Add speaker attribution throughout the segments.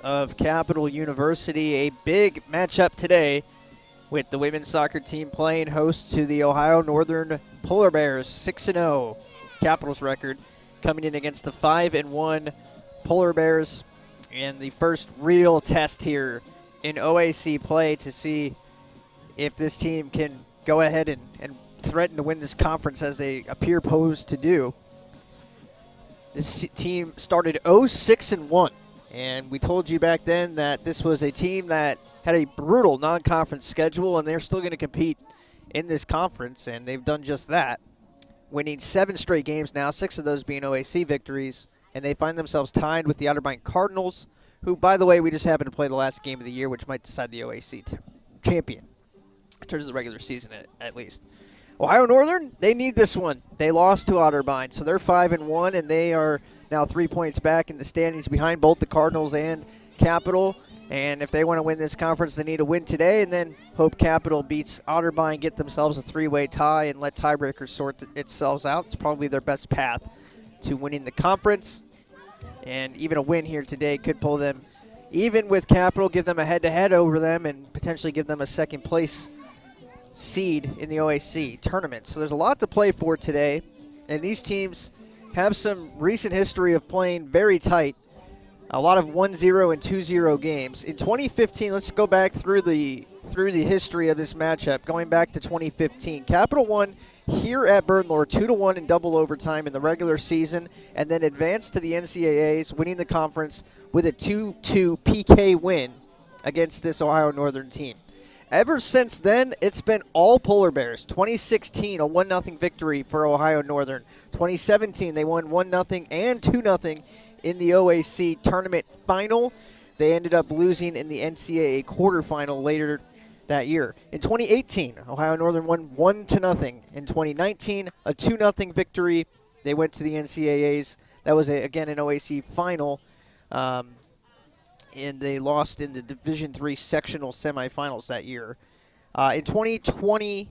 Speaker 1: of Capital University. A big matchup today with the women's soccer team playing host to the Ohio Northern Polar Bears, 6-0 Capital's record, coming in against the 5-1 Polar Bears, and the first real test here in OAC play to see if this team can go ahead and threaten to win this conference as they appear posed to do. This team started 0-6-1, and we told you back then that this was a team that had a brutal non-conference schedule, and they're still going to compete in this conference, and they've done just that, winning 7 straight games now, 6 of those being OAC victories, and they find themselves tied with the Otterbein Cardinals, who, by the way, we just happened to play the last game of the year, which might decide the OAC champion, in terms of the regular season at least. Ohio Northern, they need this one. They lost to Otterbein, so they're 5-1, and they are now 3 points back in the standings behind both the Cardinals and Capital. And if they want to win this conference, they need a win today, and then hope Capital beats Otterbein, get themselves a 3-way tie, and let tiebreakers sort itself out. It's probably their best path to winning the conference. And even a win here today could pull them, even with Capital, give them a head-to-head over them and potentially give them a second place seed in the OAC tournament. So there's a lot to play for today, and these teams have some recent history of playing very tight. A lot of 1-0 and 2-0 games. In 2015, let's go back through the history of this matchup. Going back to 2015, Capital won here at Bernlohr 2-1 in double overtime in the regular season, and then advanced to the NCAAs, winning the conference with a 2-2 PK win against this Ohio Northern team. Ever since then, it's been all Polar Bears. 2016, a 1-0 victory for Ohio Northern. 2017, they won 1-0 and 2-0 in the OAC tournament final. They ended up losing in the NCAA quarterfinal later that year. In 2018, Ohio Northern won 1-0. In 2019, a 2-0 victory. They went to the NCAAs. That was, again, an OAC final. And they lost in the Division III sectional semifinals that year. In 2020,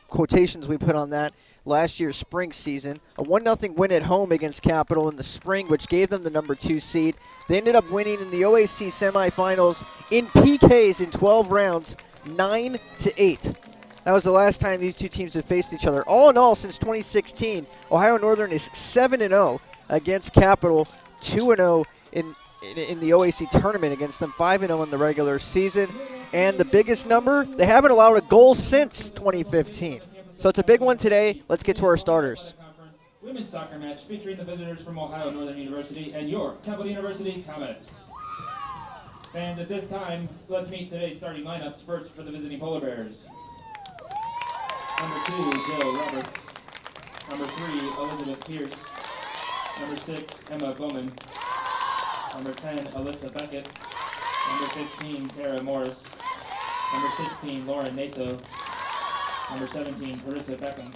Speaker 1: quotations we put on that, last year's spring season, a 1-0 win at home against Capital in the spring, which gave them the number 2 seed. They ended up winning in the OAC semifinals in PKs in 12 rounds, 9-8. That was the last time these two teams had faced each other. All in all, since 2016, Ohio Northern is 7-0 against Capital, 2-0 in the OAC tournament against them, 5-0 in the regular season. And the biggest number, they haven't allowed a goal since 2015. So it's a big one today. Let's get to our starters.
Speaker 2: Women's soccer match featuring the visitors from Ohio Northern University and your Capital University Comets. Fans, at this time, let's meet today's starting lineups. First for the visiting Polar Bears. Number 2, Jill Roberts. Number 3, Elizabeth Pierce. Number 6, Emma Bowman. Number 10, Alyssa Beckett. Number 15, Tara Morris. Number 16, Lauren Naso. Number 17, Carissa Beckham.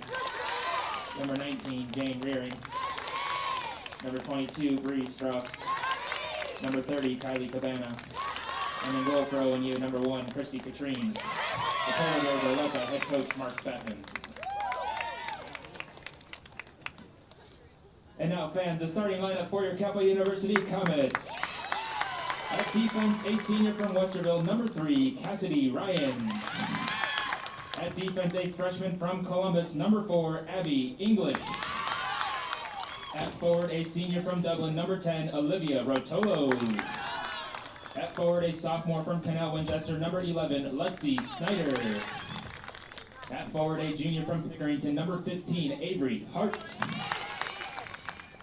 Speaker 2: Number 19, Jane Rearing. Number 22, Bree Strauss. Number 30, Kylie Cabana. And then goal for ONU, number 1, Christy Katrine. The Polar Bears are led by head coach Mark Beckman. And now, fans, the starting lineup for your Capital University Comets. At defense, a senior from Westerville, number 3, Cassidy Ryan. At defense, a freshman from Columbus, number 4, Abby English. At forward, a senior from Dublin, number 10, Olivia Rotolo. At forward, a sophomore from Canal Winchester, number 11, Lexi Snyder. At forward, a junior from Pickerington, number 15, Avery Hart.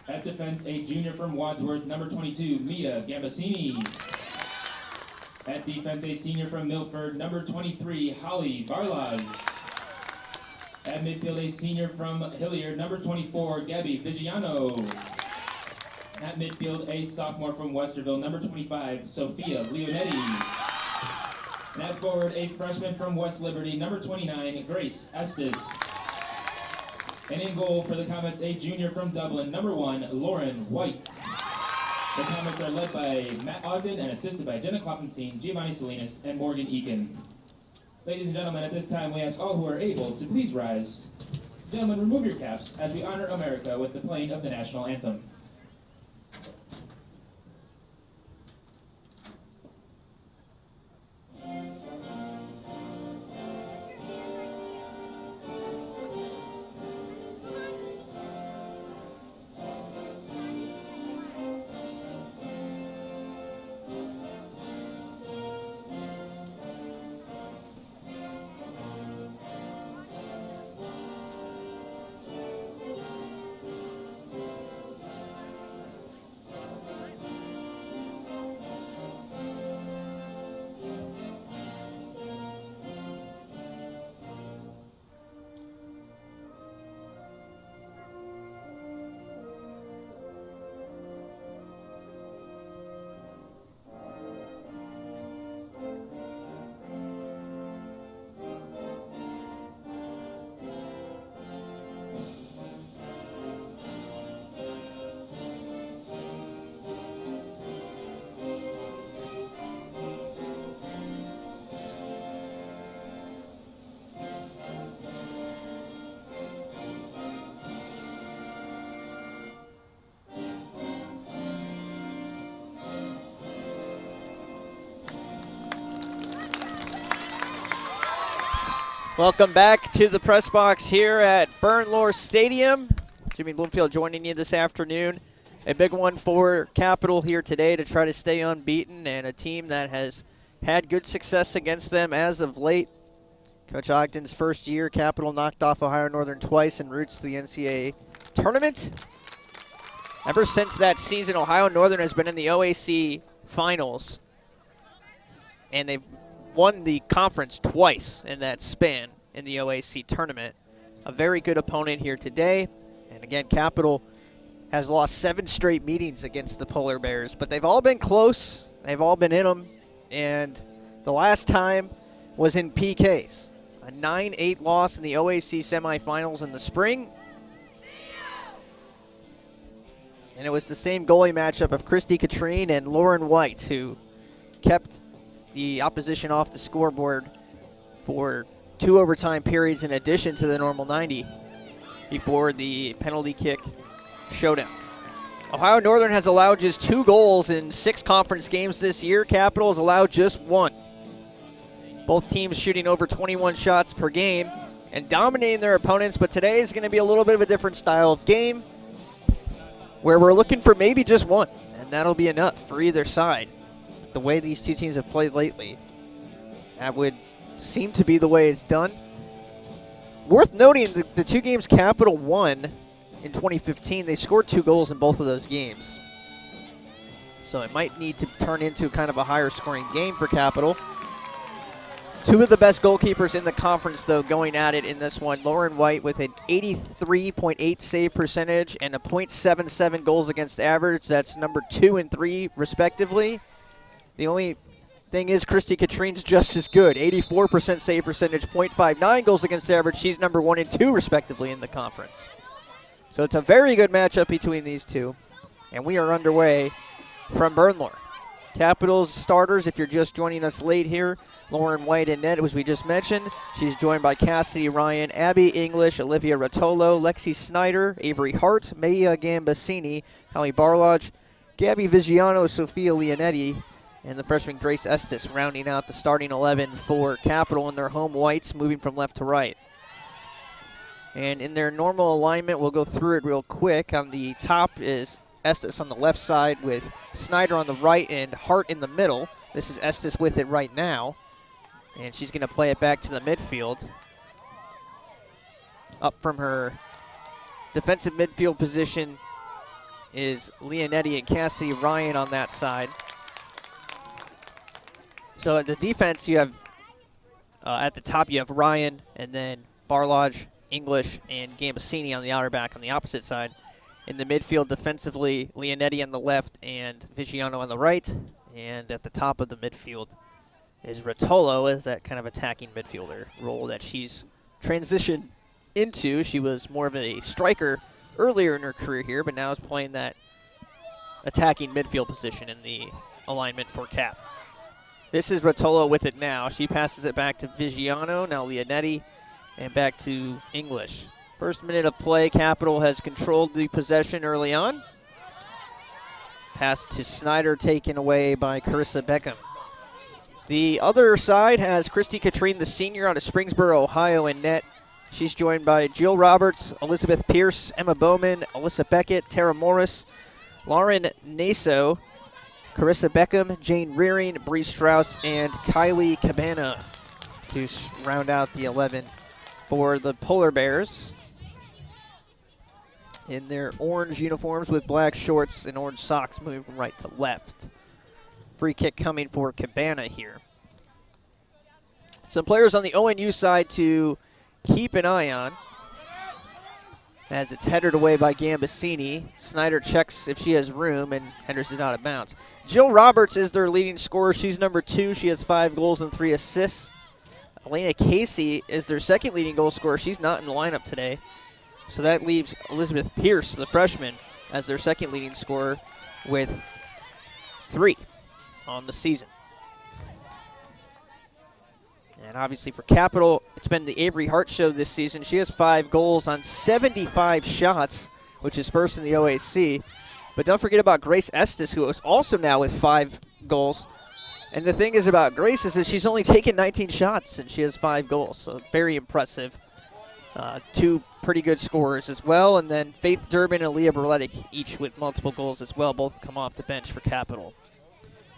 Speaker 2: At defense, a junior from Wadsworth, number 22, Mia Gambasini. At defense, a senior from Milford, number 23, Holly Barlog. At midfield, a senior from Hilliard, number 24, Gabby Vigiano. At midfield, a sophomore from Westerville, number 25, Sophia Leonetti. And at forward, a freshman from West Liberty, number 29, Grace Estes. And in goal for the Comets, a junior from Dublin, number 1, Lauren White. The Comets are led by Matt Ogden and assisted by Jenna Kloppenstein, Giovanni Salinas, and Morgan Eakin. Ladies and gentlemen, at this time we ask all who are able to please rise. Gentlemen, remove your caps as we honor America with the playing of the national anthem.
Speaker 1: Welcome back to the press box here at Bernlohr Stadium. Jimmy Bloomfield joining you this afternoon. A big one for Capital here today to try to stay unbeaten, and a team that has had good success against them as of late. Coach Ogden's first year, Capital knocked off Ohio Northern twice en route to the NCAA tournament. Ever since that season, Ohio Northern has been in the OAC finals, and they've won the conference twice in that span in the OAC tournament. A very good opponent here today. And again, Capital has lost 7 straight meetings against the Polar Bears, but they've all been close. They've all been in them. And the last time was in PKs. A 9-8 loss in the OAC semifinals in the spring. And it was the same goalie matchup of Christy Katrine and Lauren White, who kept the opposition off the scoreboard for 2 overtime periods in addition to the normal 90 before the penalty kick showdown. Ohio Northern has allowed just 2 goals in 6 conference games this year. Capital has allowed just 1. Both teams shooting over 21 shots per game and dominating their opponents, but today is going to be a little bit of a different style of game where we're looking for maybe just 1, and that'll be enough for either side. The way these two teams have played lately, that would seem to be the way it's done. Worth noting, the 2 games Capital won in 2015, they scored 2 goals in both of those games. So it might need to turn into kind of a higher scoring game for Capital. 2 of the best goalkeepers in the conference, though, going at it in this one. Lauren White with an 83.8 save percentage and a .77 goals against average. That's number 2 and 3, respectively. The only thing is Christy Katrine's just as good. 84% save percentage, .59 goals against average. She's number 1 and 2, respectively, in the conference. So it's a very good matchup between these two. And we are underway from Bernlohr. Capital's starters, if you're just joining us late here, Lauren White in net, as we just mentioned. She's joined by Cassidy Ryan, Abby English, Olivia Rotolo, Lexi Snyder, Avery Hart, Maya Gambasini, Hallie Barlodge, Gabby Vigiano, Sophia Leonetti, and the freshman Grace Estes rounding out the starting 11 for Capital in their home whites, moving from left to right. And in their normal alignment, we'll go through it real quick. On the top is Estes on the left side with Snyder on the right and Hart in the middle. This is Estes with it right now, and she's going to play it back to the midfield. Up from her defensive midfield position is Leonetti and Cassidy Ryan on that side. So at the defense, you have, at the top, you have Ryan, and then Barlodge, English, and Gambasini on the outer back on the opposite side. In the midfield, defensively, Leonetti on the left and Vigiano on the right. And at the top of the midfield is Rotolo as that kind of attacking midfielder role that she's transitioned into. She was more of a striker earlier in her career here, but now is playing that attacking midfield position in the alignment for Cap. This is Rotolo with it now. She passes it back to Vigiano, now Leonetti, and back to English. First minute of play, Capital has controlled the possession early on. Pass to Snyder taken away by Carissa Beckham. The other side has Christy Katrine, the senior out of Springsboro, Ohio, in net. She's joined by Jill Roberts, Elizabeth Pierce, Emma Bowman, Alyssa Beckett, Tara Morris, Lauren Naso, Carissa Beckham, Jane Rearing, Bree Strauss, and Kylie Cabana to round out the 11 for the Polar Bears in their orange uniforms with black shorts and orange socks, moving from right to left. Free kick coming for Cabana here. Some players on the ONU side to keep an eye on as it's headed away by Gambasini. Snyder checks if she has room and headers it out of bounds. Jill Roberts is their leading scorer. She's number 2. She has 5 goals and 3 assists. Elena Casey is their second leading goal scorer. She's not in the lineup today. So that leaves Elizabeth Pierce, the freshman, as their second leading scorer with 3 on the season. And obviously for Capital, it's been the Avery Hart show this season. She has 5 goals on 75 shots, which is first in the OAC. But don't forget about Grace Estes, who is also now with 5 goals And the thing is about Grace is that she's only taken 19 shots and she has 5 goals, so very impressive. 2 pretty good scorers as well, and then Faith Durbin and Leah Berletic each with multiple goals as well, both come off the bench for Capital.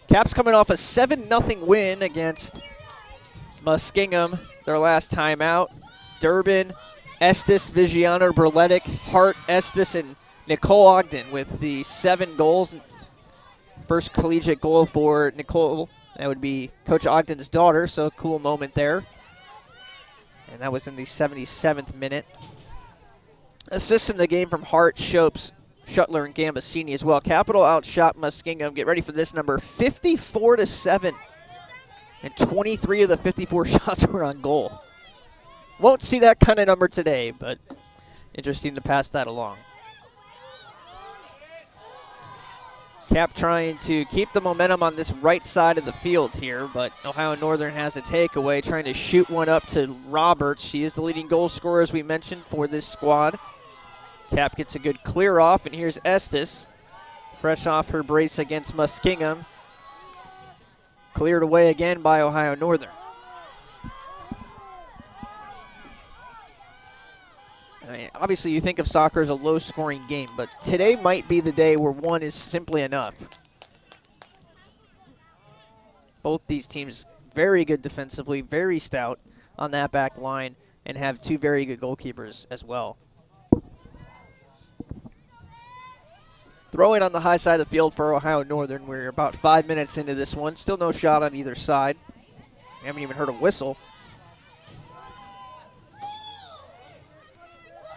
Speaker 1: Caps coming off a 7-0 win against Muskingum, their last time out. Durbin, Estes, Vigiano, Berletic, Hart, Estes, and Nicole Ogden with the 7 goals. First collegiate goal for Nicole. That would be Coach Ogden's daughter, so a cool moment there. And that was in the 77th minute. Assists in the game from Hart, Shopes, Shuttler, and Gambasini as well. Capital outshot Muskingum. Get ready for this number, 54-7. And 23 of the 54 shots were on goal. Won't see that kind of number today, but interesting to pass that along. Cap trying to keep the momentum on this right side of the field here, but Ohio Northern has a takeaway, trying to shoot one up to Roberts. She is the leading goal scorer, as we mentioned, for this squad. Cap gets a good clear off, and here's Estes, fresh off her brace against Muskingum. Cleared away again by Ohio Northern. I mean, obviously, you think of soccer as a low-scoring game, but today might be the day where one is simply enough. Both these teams very good defensively, very stout on that back line, and have 2 very good goalkeepers as well. Throw it on the high side of the field for Ohio Northern. We're about 5 minutes into this one. Still no shot on either side. We haven't even heard a whistle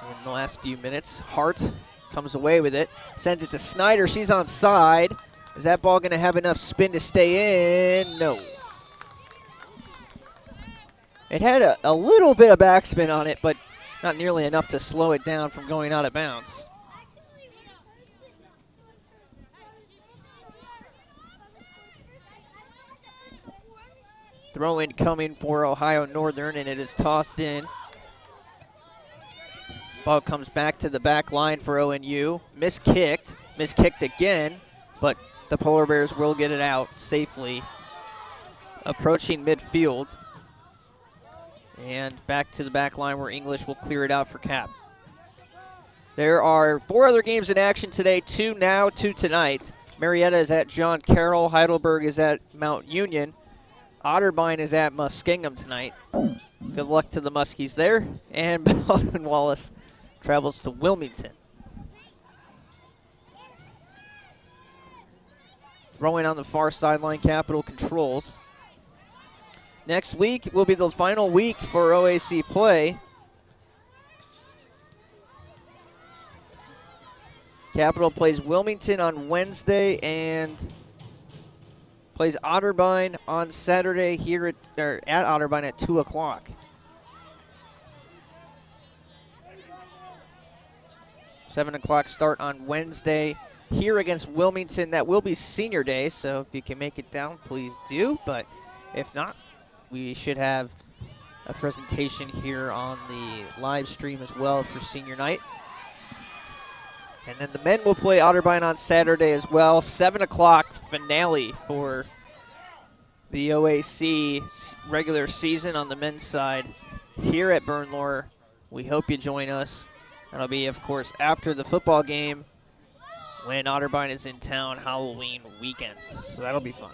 Speaker 1: in the last few minutes. Hart comes away with it. Sends it to Snyder. She's on side. Is that ball going to have enough spin to stay in? No. It had a little bit of backspin on it, but not nearly enough to slow it down from going out of bounds. Throw in coming for Ohio Northern, and it is tossed in. Ball comes back to the back line for ONU. Miskicked again, but the Polar Bears will get it out safely. Approaching midfield. And back to the back line where English will clear it out for Cap. There are 4 other games in action today, 2 now, 2 tonight. Marietta is at John Carroll. Heidelberg is at Mount Union. Otterbein is at Muskingum tonight. Good luck to the Muskies there. And Baldwin Wallace travels to Wilmington. Throwing on the far sideline, Capital controls. Next week will be the final week for OAC play. Capital plays Wilmington on Wednesday and plays Otterbein on Saturday here at Otterbein at 2 o'clock. 7 o'clock start on Wednesday here against Wilmington. That will be senior day, so if you can make it down, please do. But if not, we should have a presentation here on the live stream as well for senior night. And then the men will play Otterbein on Saturday as well. 7 o'clock finale for the OAC regular season on the men's side here at Bernlohr. We hope you join us. That'll be, of course, after the football game when Otterbein is in town Halloween weekend. So that'll be fun.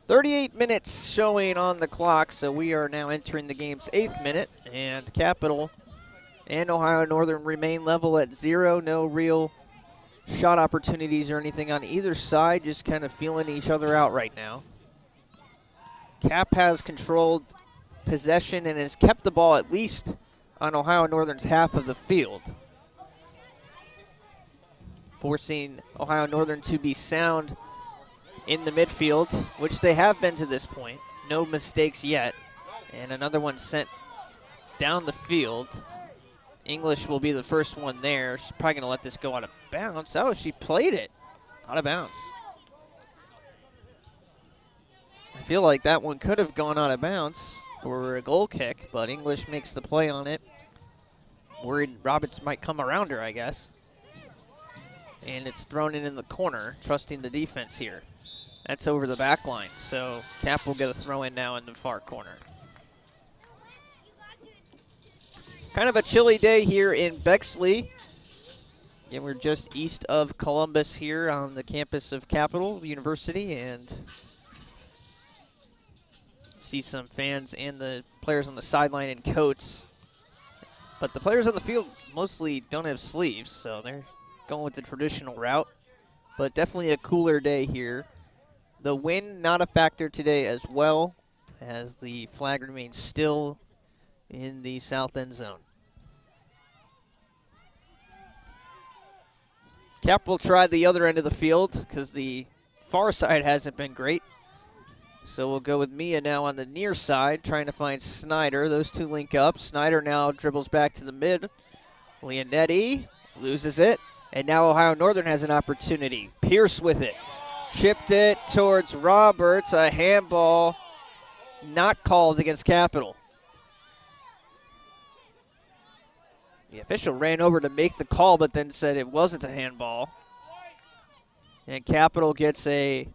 Speaker 1: 38 minutes showing on the clock, so we are now entering the game's 8th minute, and Capital and Ohio Northern remain level at 0. No real shot opportunities or anything on either side, just kind of feeling each other out right now. Cap has controlled possession and has kept the ball at least on Ohio Northern's half of the field, forcing Ohio Northern to be sound in the midfield, which they have been to this point. No mistakes yet. And another one sent down the field. English will be the first one there. She's probably going to let this go out of bounds. Oh, she played it out of bounds. I feel like that one could have gone out of bounds for a goal kick, but English makes the play on it. Worried Roberts might come around her, I guess. and it's thrown in the corner, trusting the defense here. That's over the back line, so Cap will get a throw in now in the far corner. Kind of a chilly day here in Bexley. Again, we're just east of Columbus here on the campus of Capital University, and see some fans and the players on the sideline in coats. But the players on the field mostly don't have sleeves, so they're going with the traditional route. But definitely a cooler day here. The wind not a factor today as well, as the flag remains still in the south end zone. Cap will try the other end of the field because the far side hasn't been great. So we'll go with Mia now on the near side, trying to find Snyder. Those two link up. Snyder now dribbles back to the mid. Leonetti loses it. And now Ohio Northern has an opportunity. Pierce with it. Chipped it towards Roberts. A handball not called against Capital. The official ran over to make the call, but then said it wasn't a handball. And Capital gets a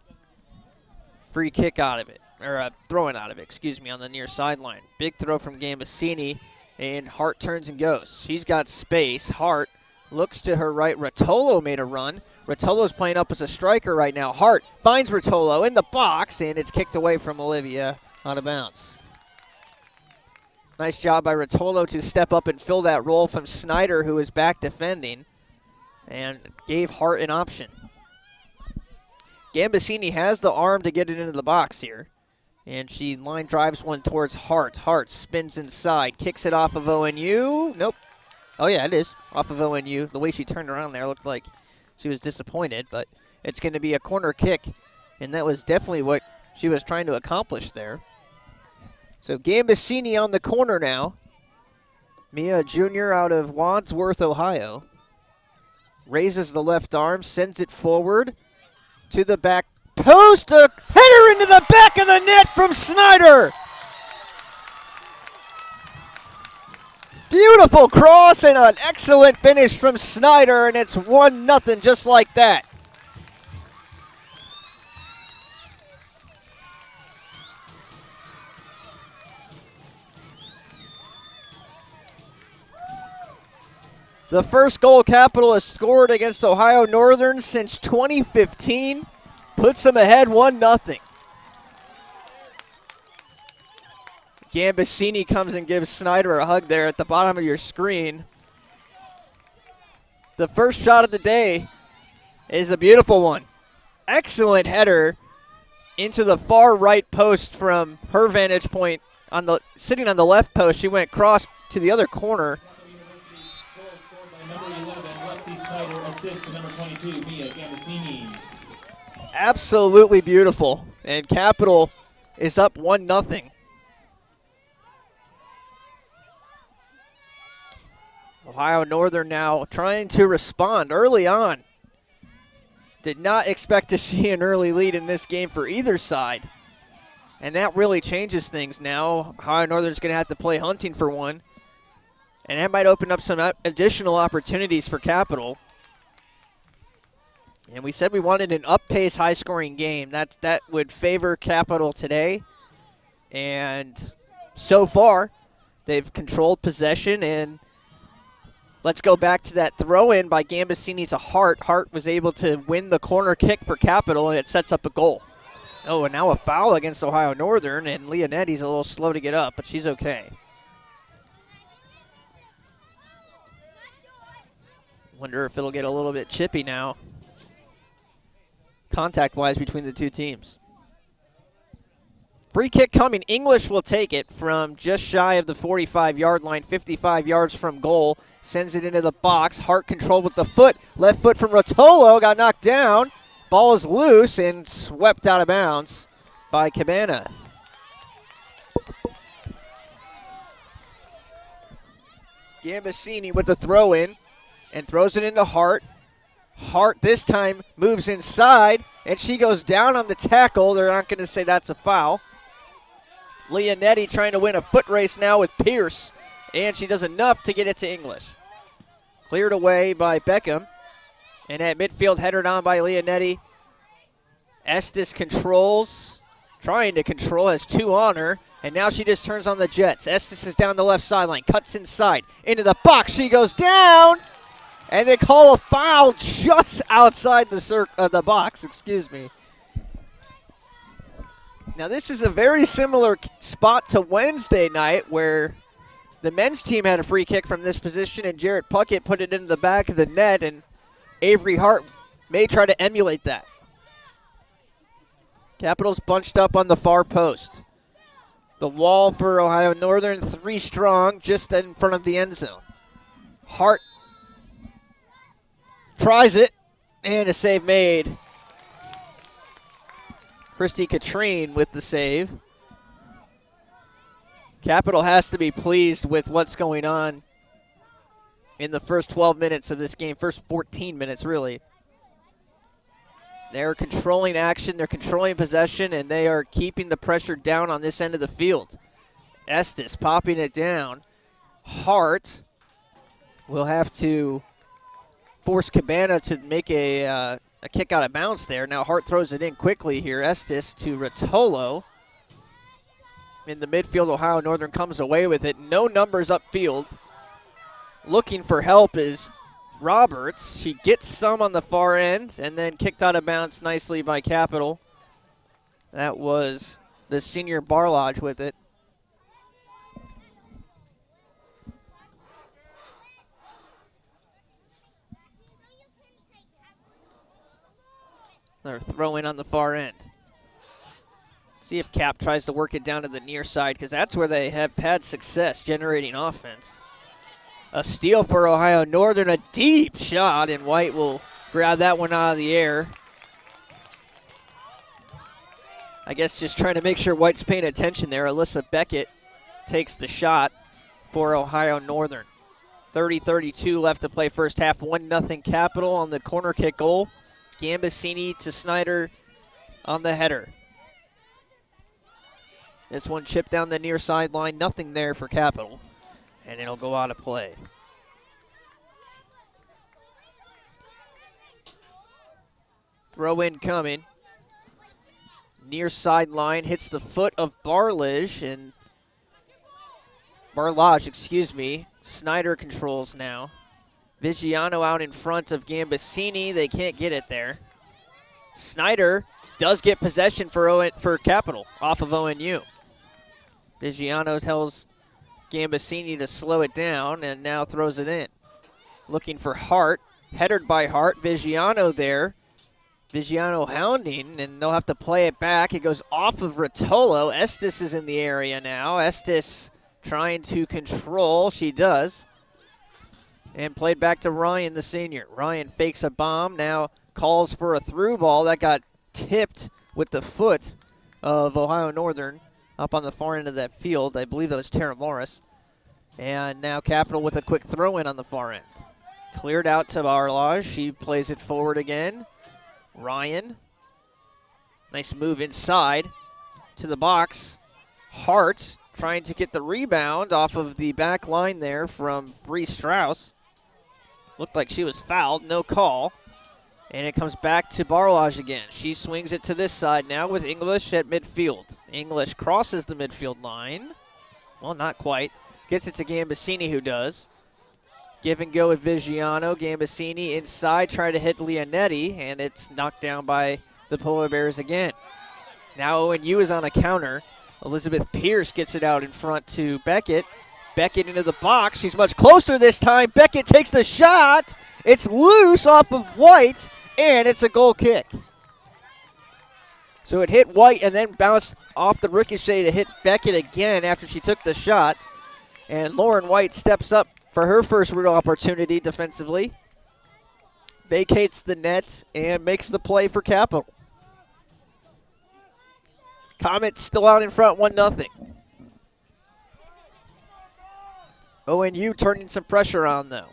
Speaker 1: free kick out of it, or a throw-in out of it, excuse me, on the near sideline. Big throw from Gambasini, and Hart turns and goes. She's got space. Hart looks to her right. Rotolo made a run. Rotolo's playing up as a striker right now. Hart finds Rotolo in the box, and it's kicked away from Olivia out of bounds. Nice job by Rotolo to step up and fill that role from Snyder, who is back defending, and gave Hart an option. Gambasini has the arm to get it into the box here, and she line drives one towards Hart. Hart spins inside, kicks it off of ONU. Nope. Oh, yeah, it is off of ONU. The way she turned around there looked like she was disappointed, but it's going to be a corner kick, and that was definitely what she was trying to accomplish there. So Gambasini on the corner now. Mia Jr. out of Wadsworth, Ohio. Raises the left arm, sends it forward to the back post. A header into the back of the net from Snyder. Beautiful cross and an excellent finish from Snyder, and it's 1-0 just like that. The first goal Capital has scored against Ohio Northern since 2015 puts them ahead 1-0. Gambasini comes and gives Snyder a hug there at the bottom of your screen. The first shot of the day is a beautiful one. Excellent header into the far right post from her vantage point. Sitting on the left post, she went cross to the other corner.
Speaker 2: Assist to number 22, Mia Gambasini.
Speaker 1: Absolutely beautiful. And Capital is up 1-0. Ohio Northern now trying to respond early on. Did not expect to see an early lead in this game for either side. And that really changes things now. Ohio Northern's going to have to play hunting for one. And that might open up some additional opportunities for Capital. And we said we wanted an up-pace, high-scoring game. That would favor Capital today. And so far, they've controlled possession. And let's go back to that throw-in by Gambasini to Hart. Hart was able to win the corner kick for Capital, and it sets up a goal. Oh, and now a foul against Ohio Northern, and Leonetti's a little slow to get up, but she's okay. Wonder if it'll get a little bit chippy now, contact-wise, between the two teams. Free kick coming. English will take it from just shy of the 45-yard line, 55 yards from goal. Sends it into the box. Hart controlled with the foot. Left foot from Rotolo. Got knocked down. Ball is loose and swept out of bounds by Cabana. Gambasini with the throw-in and throws it into Hart. Hart this time moves inside, and she goes down on the tackle. They're not going to say that's a foul. Leonetti trying to win a foot race now with Pierce, and she does enough to get it to English. Cleared away by Beckham, And at midfield, headed on by Leonetti. Estes controls, trying to control, has 2 on her. And now she just turns on the Jets. Estes is down the left sideline, cuts inside, into the box. She goes down, and they call a foul just outside the box. Excuse me. Now this is a very similar spot to Wednesday night where the men's team had a free kick from this position, and Jarrett Puckett put it into the back of the net, and Avery Hart may try to emulate that. Capitals bunched up on the far post. The wall for Ohio Northern, 3 strong, just in front of the end zone. Hart tries it, and a save made. Christy Katrine with the save. Capital has to be pleased with what's going on in the first 12 minutes of this game, first 14 minutes, really. They're controlling action, they're controlling possession, and they are keeping the pressure down on this end of the field. Estes popping it down. Hart will have to force Cabana to make a kick out of bounds there. Now Hart throws it in quickly here. Estes to Rotolo. In the midfield, Ohio Northern comes away with it. No numbers upfield. Looking for help is Roberts. She gets some on the far end and then kicked out of bounds nicely by Capital. That was the senior Barlodge with it. They're throwing on the far end. See if Cap tries to work it down to the near side, because that's where they have had success generating offense. A steal for Ohio Northern, a deep shot, and White will grab that one out of the air. I guess just trying to make sure White's paying attention there. Alyssa Beckett takes the shot for Ohio Northern. 30-32 left to play first half. 1-0 Capital on the corner kick goal. Gambasini to Snyder on the header. This one chipped down the near sideline. Nothing there for Capital. And it'll go out of play. Throw in coming. Near sideline hits the foot of Barlodge, and Snyder controls now. Vigiano out in front of Gambasini. They can't get it there. Snyder does get possession for Capital off of ONU. Vigiano tells Gambasini to slow it down and now throws it in. Looking for Hart. Headed by Hart. Vigiano there. Vigiano hounding, and they'll have to play it back. It goes off of Rotolo. Estes is in the area now. Estes trying to control. She does. And played back to Ryan, the senior. Ryan fakes a bomb. Now calls for a through ball. That got tipped with the foot of Ohio Northern up on the far end of that field. I believe that was Tara Morris. And now Capital with a quick throw in on the far end. Cleared out to Barlodge. She plays it forward again. Ryan. Nice move inside to the box. Hart trying to get the rebound off of the back line there from Bree Strauss. Looked like she was fouled. No call. And it comes back to Barlodge again. She swings it to this side now with English at midfield. English crosses the midfield line. Well, not quite. Gets it to Gambasini, who does. Give and go with Vigiano. Gambasini inside, try to hit Leonetti, and it's knocked down by the Polar Bears again. Now ONU is on a counter. Elizabeth Pierce gets it out in front to Beckett. Beckett into the box. She's much closer this time. Beckett takes the shot. It's loose off of White, and it's a goal kick. So it hit White and then bounced off the ricochet to hit Beckett again after she took the shot. And Lauren White steps up for her first real opportunity defensively. Vacates the net and makes the play for Capital. Comets still out in front, 1-0. ONU turning some pressure on, though.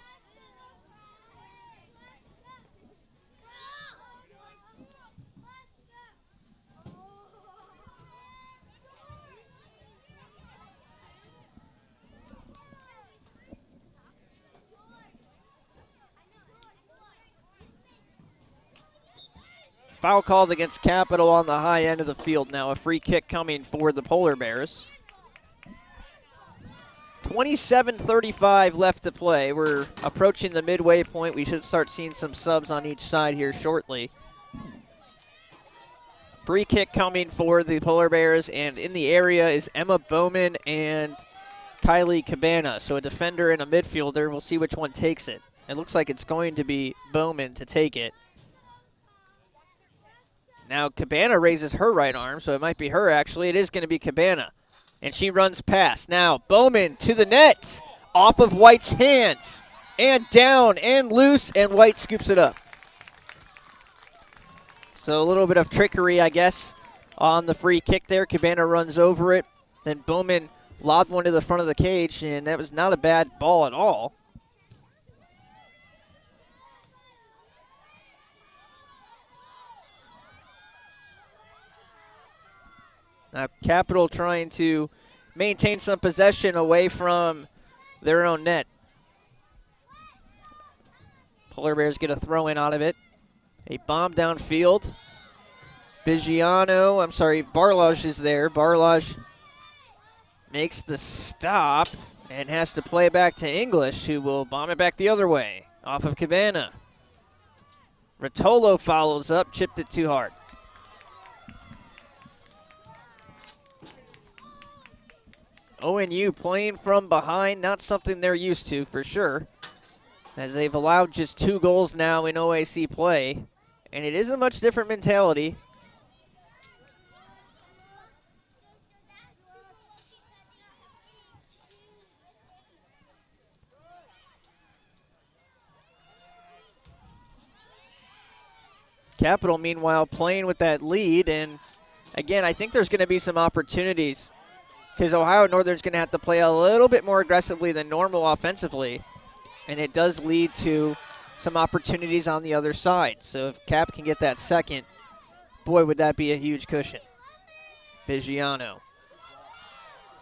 Speaker 1: foul called against Capital on the high end of the field now. A free kick coming for the Polar Bears. 27:35 left to play. We're approaching the midway point. We should start seeing some subs on each side here shortly. Free kick coming for the Polar Bears, and in the area is Emma Bowman and Kylie Cabana. So a defender and a midfielder. We'll see which one takes it. It looks like it's going to be Bowman to take it. Now Cabana raises her right arm, so it might be her actually. It is going to be Cabana. And she runs past. Now Bowman to the net. Off of White's hands. And down and loose, and White scoops it up. So a little bit of trickery, I guess, on the free kick there. Cabana runs over it. Then Bowman lobbed one to the front of the cage, and that was not a bad ball at all. Now Capital trying to maintain some possession away from their own net. Polar Bears get a throw in out of it. A bomb downfield. Barlage is there. Barlage makes the stop and has to play back to English, who will bomb it back the other way off of Cabana. Rotolo follows up, chipped it too hard. ONU playing from behind, not something they're used to for sure, as they've allowed just 2 goals now in OAC play, and it is a much different mentality. Capital, meanwhile, playing with that lead, and again, I think there's going to be some opportunities because Ohio Northern's going to have to play a little bit more aggressively than normal offensively, and it does lead to some opportunities on the other side. So if Cap can get that second, boy, would that be a huge cushion. Vigiano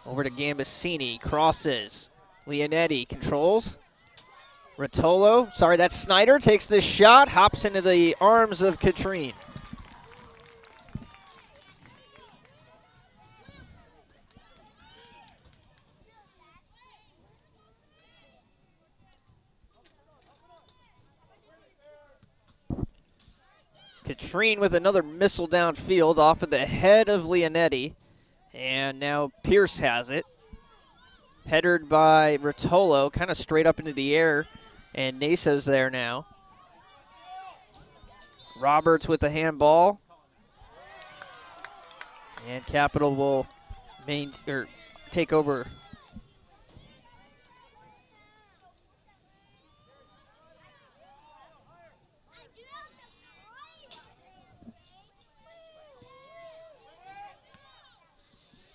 Speaker 1: over to Gambasini, crosses. Leonetti controls. Rotolo, that's Snyder, takes the shot, hops into the arms of Katrine. Katrine with another missile downfield off of the head of Leonetti. And now Pierce has it. Headered by Rotolo, kind of straight up into the air. And Naso's there now. Roberts with the handball. And Capital will take over.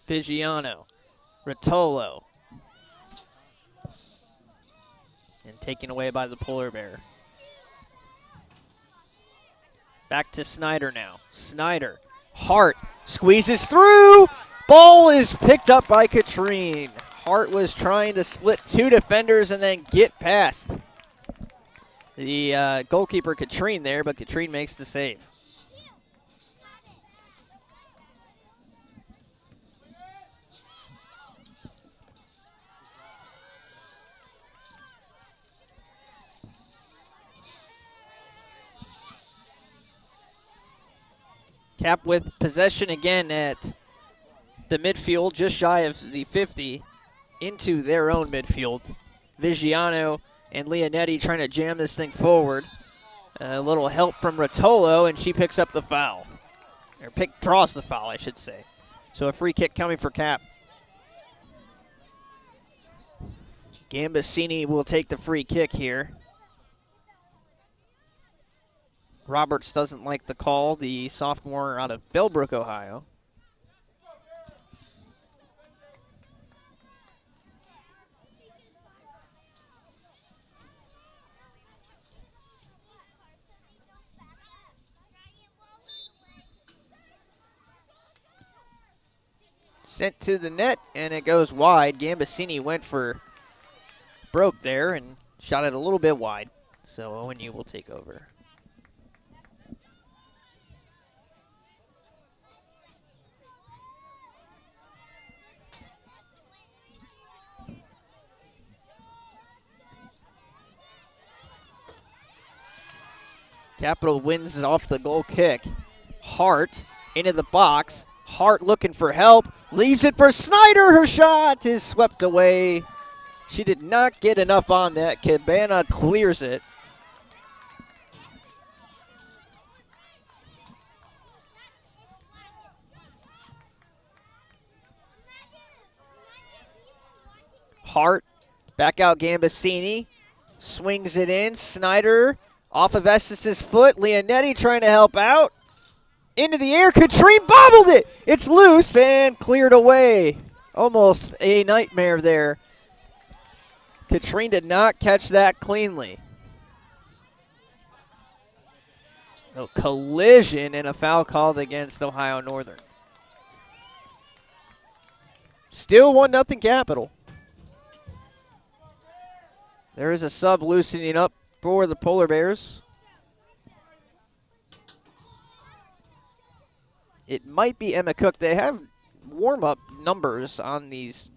Speaker 1: Vigiano, Rotolo, and taken away by the Polar Bear. Back to Snyder now. Snyder, Hart squeezes through. Ball is picked up by Katrine. Hart was trying to split 2 defenders and then get past the goalkeeper Katrine there, but Katrine makes the save. Cap with possession again at the midfield, just shy of the 50, into their own midfield. Vigiano and Leonetti trying to jam this thing forward. A little help from Rotolo, and she picks up the foul. Or draws the foul, I should say. So a free kick coming for Cap. Gambasini will take the free kick here. Roberts doesn't like the call, the sophomore out of Bellbrook, Ohio. Sent to the net, and it goes wide. Gambasini broke there and shot it a little bit wide. So ONU will take over. Capital wins it off the goal kick. Hart into the box. Hart looking for help. Leaves it for Snyder. Her shot is swept away. She did not get enough on that. Cabana clears it. Hart, back out Gambasini, swings it in. Snyder off of Estes' foot. Leonetti trying to help out. Into the air, Katrine bobbled it. It's loose and cleared away. Almost a nightmare there. Katrine did not catch that cleanly. A collision and a foul called against Ohio Northern. Still 1-0 Capital. There is a sub loosening up for the Polar Bears. It might be Emma Cook. They have warm-up numbers on these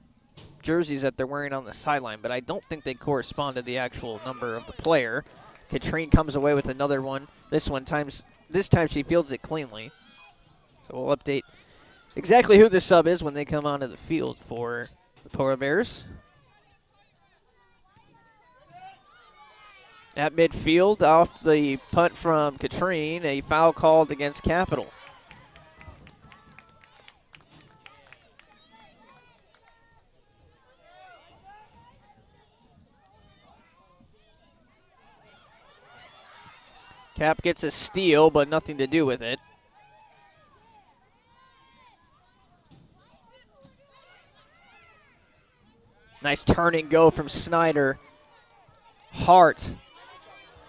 Speaker 1: jerseys that they're wearing on the sideline, but I don't think they correspond to the actual number of the player. Katrine comes away with another one. This time she fields it cleanly. So we'll update exactly who the sub is when they come onto the field for the Polar Bears. At midfield, off the punt from Katrine, a foul called against Capital. Cap gets a steal, but nothing to do with it. Nice turn and go from Snyder. Hart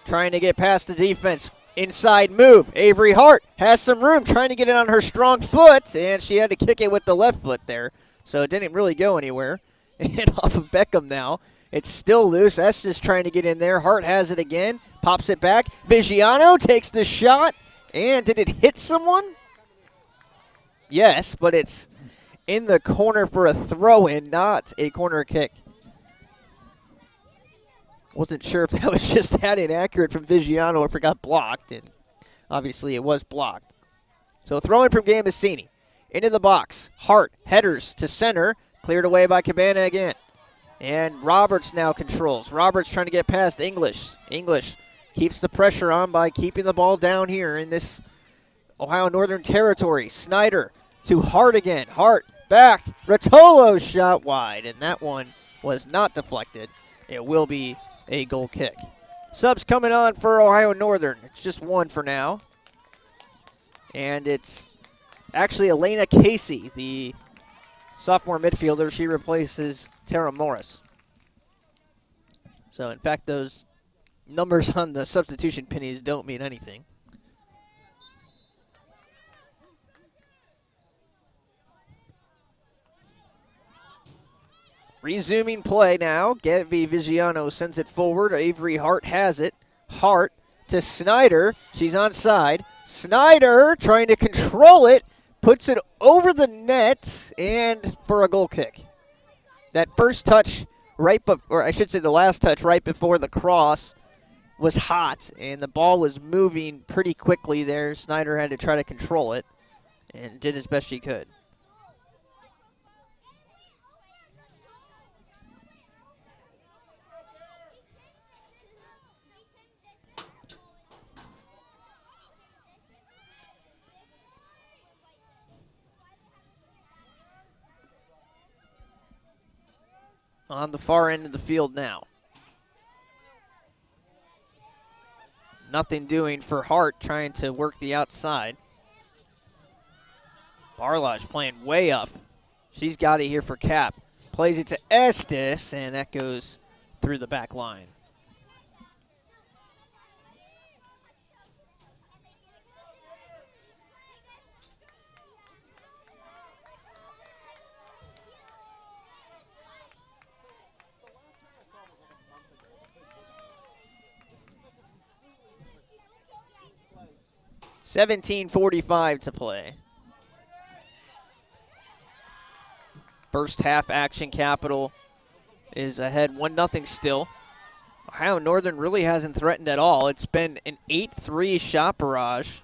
Speaker 1: trying to get past the defense. Inside move. Avery Hart has some room, trying to get it on her strong foot, and she had to kick it with the left foot there. So it didn't really go anywhere. And off of Beckham now. It's still loose. Estes trying to get in there. Hart has it again. Pops it back. Vigiano takes the shot. And did it hit someone? Yes, but it's in the corner for a throw-in, not a corner kick. Wasn't sure if that was just that inaccurate from Vigiano or if it got blocked. And obviously it was blocked. So throw-in from Gambasini. Into the box. Hart headers to center. Cleared away by Cabana again. And Roberts now controls. Roberts trying to get past English. English keeps the pressure on by keeping the ball down here in this Ohio Northern territory. Snyder to Hart again. Hart back. Rotolo shot wide, and that one was not deflected. It will be a goal kick. Subs coming on for Ohio Northern. It's just one for now. And it's actually Elena Casey, the sophomore midfielder. She replaces Tara Morris. So, in fact, those numbers on the substitution pennies don't mean anything. Resuming play now. Gabby Vigiano sends it forward. Avery Hart has it. Hart to Snyder. She's onside. Snyder trying to control it. Puts it over the net and for a goal kick. That first touch or I should say the last touch right before the cross was hot, and the ball was moving pretty quickly there. Snyder had to try to control it and did as best she could. On the far end of the field now. Nothing doing for Hart, trying to work the outside. Barlage playing way up. She's got it here for Cap. Plays it to Estes, and that goes through the back line. $17:45 to play. First half action. Capital is ahead 1-0 still. Ohio Northern really hasn't threatened at all. It's been an 8-3 shot barrage.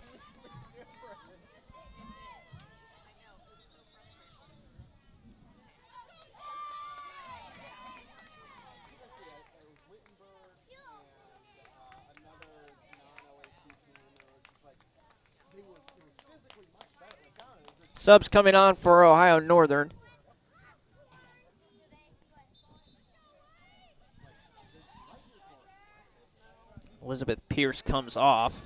Speaker 1: Subs coming on for Ohio Northern. Elizabeth Pierce comes off.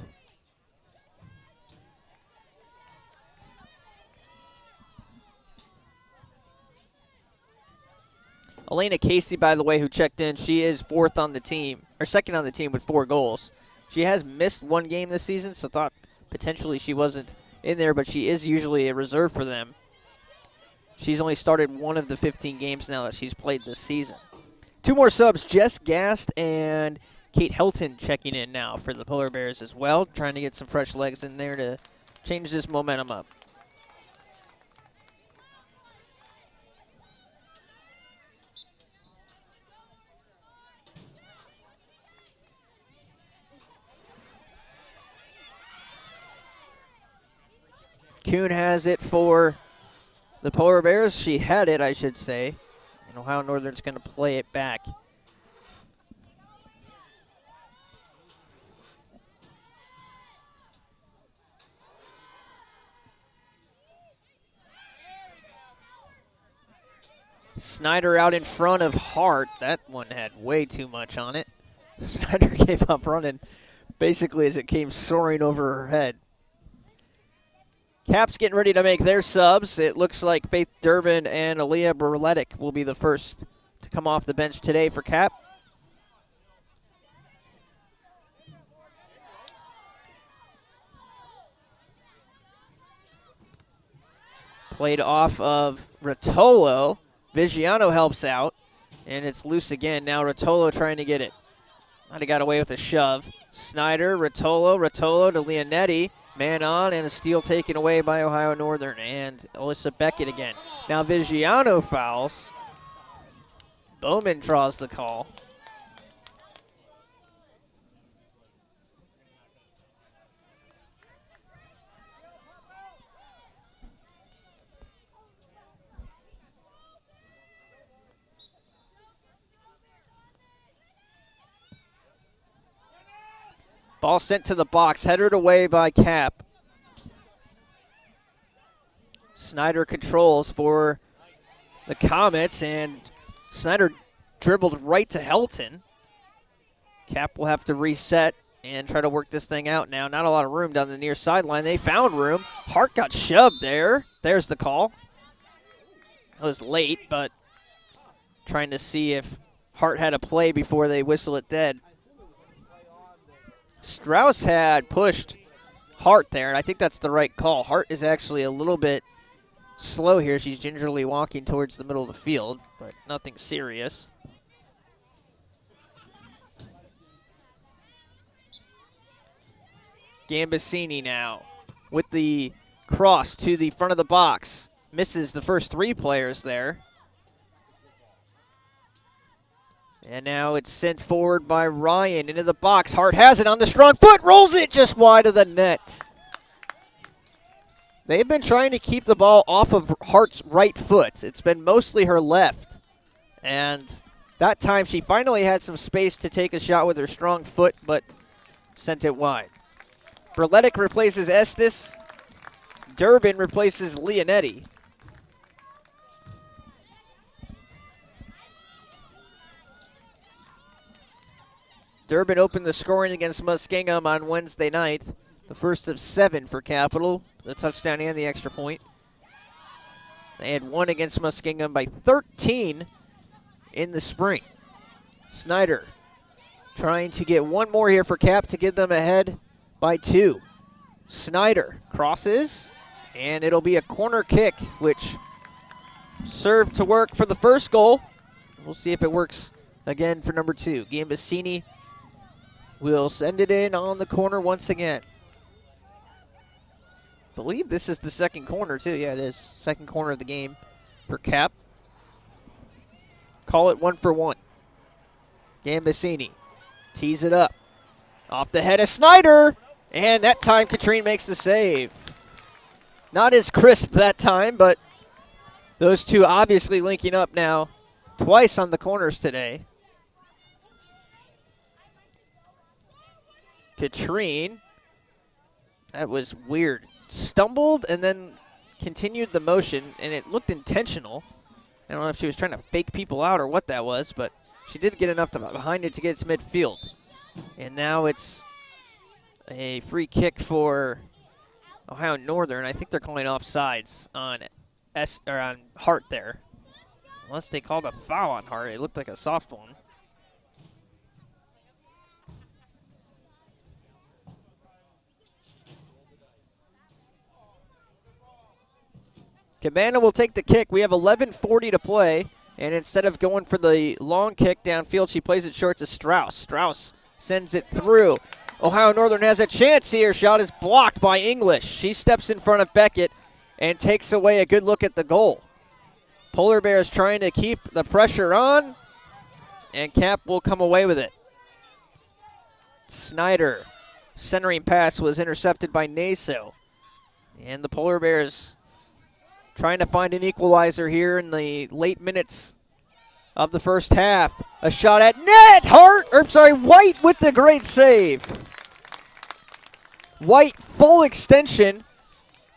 Speaker 1: Elena Casey, by the way, who checked in, she is fourth on the team, or second on the team with 4 goals. She has missed 1 game this season, so thought potentially she wasn't in there, but she is usually a reserve for them. She's only started 1 of the 15 games now that she's played this season. 2 more subs, Jess Gast and Kate Helton checking in now for the Polar Bears as well, trying to get some fresh legs in there to change this momentum up. Kuhn has it for the Polar Bears. She had it, I should say. And Ohio Northern's going to play it back. Snyder out in front of Hart. That one had way too much on it. Snyder gave up running basically as it came soaring over her head. Cap's getting ready to make their subs. It looks like Faith Durbin and Aaliyah Berletic will be the first to come off the bench today for Cap. Played off of Rotolo. Vigiano helps out, and it's loose again. Now Rotolo trying to get it. Might have got away with a shove. Snyder, Rotolo to Leonetti. Man on, and a steal taken away by Ohio Northern, and Alyssa Beckett again. Now Vigiano fouls. Bowman draws the call. Ball sent to the box, headed away by Cap. Snyder controls for the Comets, and Snyder dribbled right to Helton. Cap will have to reset and try to work this thing out now. Not a lot of room down the near sideline. They found room. Hart got shoved there. There's the call. It was late, but trying to see if Hart had a play before they whistle it dead. Strauss had pushed Hart there, and I think that's the right call. Hart is actually a little bit slow here. She's gingerly walking towards the middle of the field, but nothing serious. Gambasini now with the cross to the front of the box. Misses the first 3 players there. And now it's sent forward by Ryan into the box. Hart has it on the strong foot, rolls it just wide of the net. They've been trying to keep the ball off of Hart's right foot. It's been mostly her left. And that time she finally had some space to take a shot with her strong foot, but sent it wide. Berletic replaces Estes. Durbin replaces Leonetti. Durbin opened the scoring against Muskingum on Wednesday night. The first of 7 for Capital, the touchdown and the extra point. They had 1 against Muskingum by 13 in the spring. Snyder trying to get 1 more here for Cap to give them ahead by 2. Snyder crosses, and it'll be a corner kick, which served to work for the first goal. We'll see if it works again for number 2. Gambasini will send it in on the corner once again. Believe this is the second corner too. Yeah, it is. Second corner of the game for Cap. Call it 1 for 1. Gambasini Tees it up. Off the head of Snyder. And that time, Katrine makes the save. Not as crisp that time, but those two obviously linking up now twice on the corners today. Katrine, that was weird. Stumbled and then continued the motion, and it looked intentional. I don't know if she was trying to fake people out or what that was, but she did get enough behind it to get to midfield. And now it's a free kick for Ohio Northern. I think they're calling offsides on on Hart there. Unless they called a foul on Hart. It looked like a soft one. Cabana will take the kick. We have 11:40 to play. And instead of going for the long kick downfield, she plays it short to Strauss. Strauss sends it through. Ohio Northern has a chance here. Shot is blocked by English. She steps in front of Beckett and takes away a good look at the goal. Polar Bears trying to keep the pressure on, and Cap will come away with it. Snyder, centering pass was intercepted by Naso. And the Polar Bears trying to find an equalizer here in the late minutes of the first half. A shot at net! White with the great save. White full extension,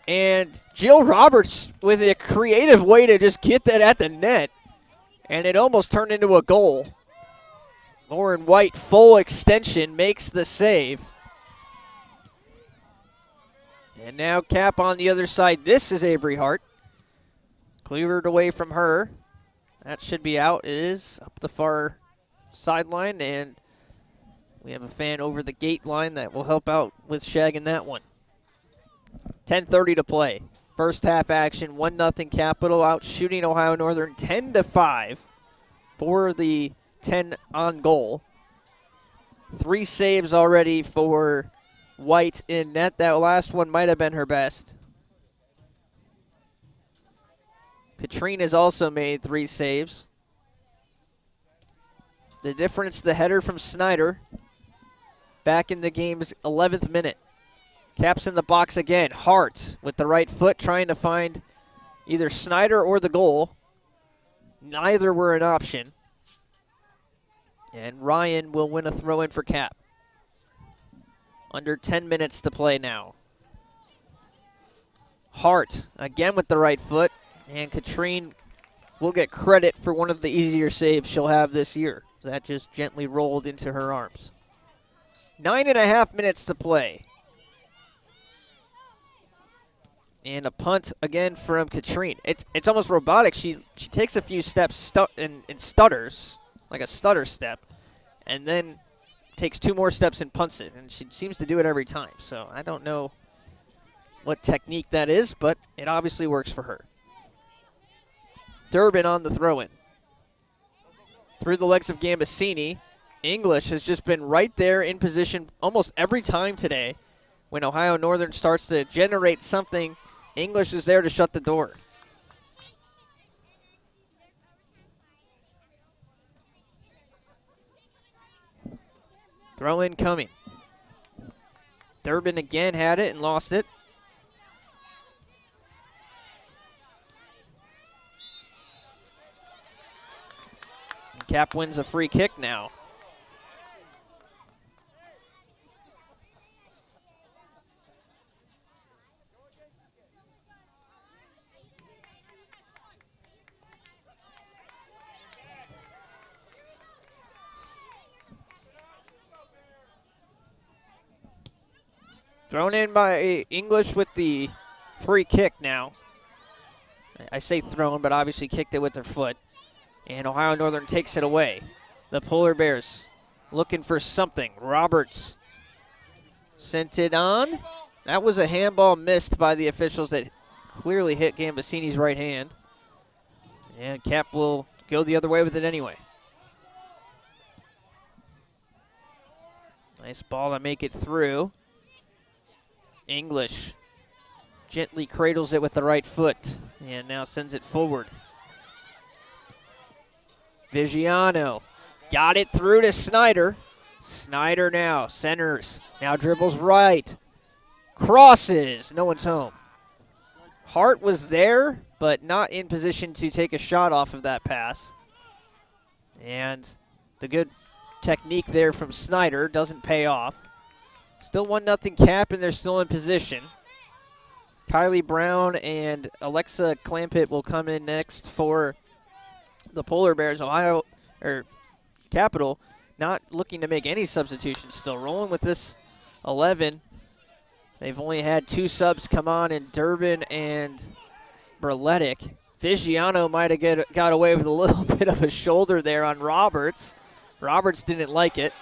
Speaker 1: and Jill Roberts with a creative way to just get that at the net, and it almost turned into a goal. Lauren White full extension makes the save. And now Cap on the other side. This is Avery Hart. Cleared away from her. That should be out. It is up the far sideline, and we have a fan over the gate line that will help out with shagging that one. 10:30 to play. First half action, 1-0 Capital, out shooting Ohio Northern 10-5 for the 10 on goal. 3 saves already for White in net. That last one might have been her best. Katrine has also made 3 saves. The difference, the header from Snyder back in the game's 11th minute. Caps in the box again. Hart with the right foot trying to find either Snyder or the goal. Neither were an option. And Ryan will win a throw-in for Cap. Under 10 minutes to play now. Hart again with the right foot. And Katrine will get credit for one of the easier saves she'll have this year. That just gently rolled into her arms. 9.5 minutes to play. And a punt again from Katrine. It's almost robotic. She takes a few steps and stutters, like a stutter step, and then takes 2 more steps and punts it. And she seems to do it every time. So I don't know what technique that is, but it obviously works for her. Durbin on the throw-in. Through the legs of Gambasini. English has just been right there in position almost every time today. When Ohio Northern starts to generate something, English is there to shut the door. Throw-in coming. Durbin again had it and lost it. Cap wins a free kick now. Thrown in by English with the free kick now. I say thrown, but obviously kicked it with their foot. And Ohio Northern takes it away. The Polar Bears looking for something. Roberts sent it on. That was a handball missed by the officials that clearly hit Gambasini's right hand. And Cap will go the other way with it anyway. Nice ball to make it through. English gently cradles it with the right foot and now sends it forward. Vigiano got it through to Snyder. Snyder now centers. Now dribbles right. Crosses. No one's home. Hart was there, but not in position to take a shot off of that pass. And the good technique there from Snyder doesn't pay off. Still 1-0 Cap, and they're still in position. Kylie Brown and Alexa Clampett will come in next for the Polar Bears. Capital not looking to make any substitutions, still rolling with this 11. They've only had 2 subs come on in Durbin and Berletic. Vigiano might have got away with a little bit of a shoulder there on Roberts. Roberts didn't like it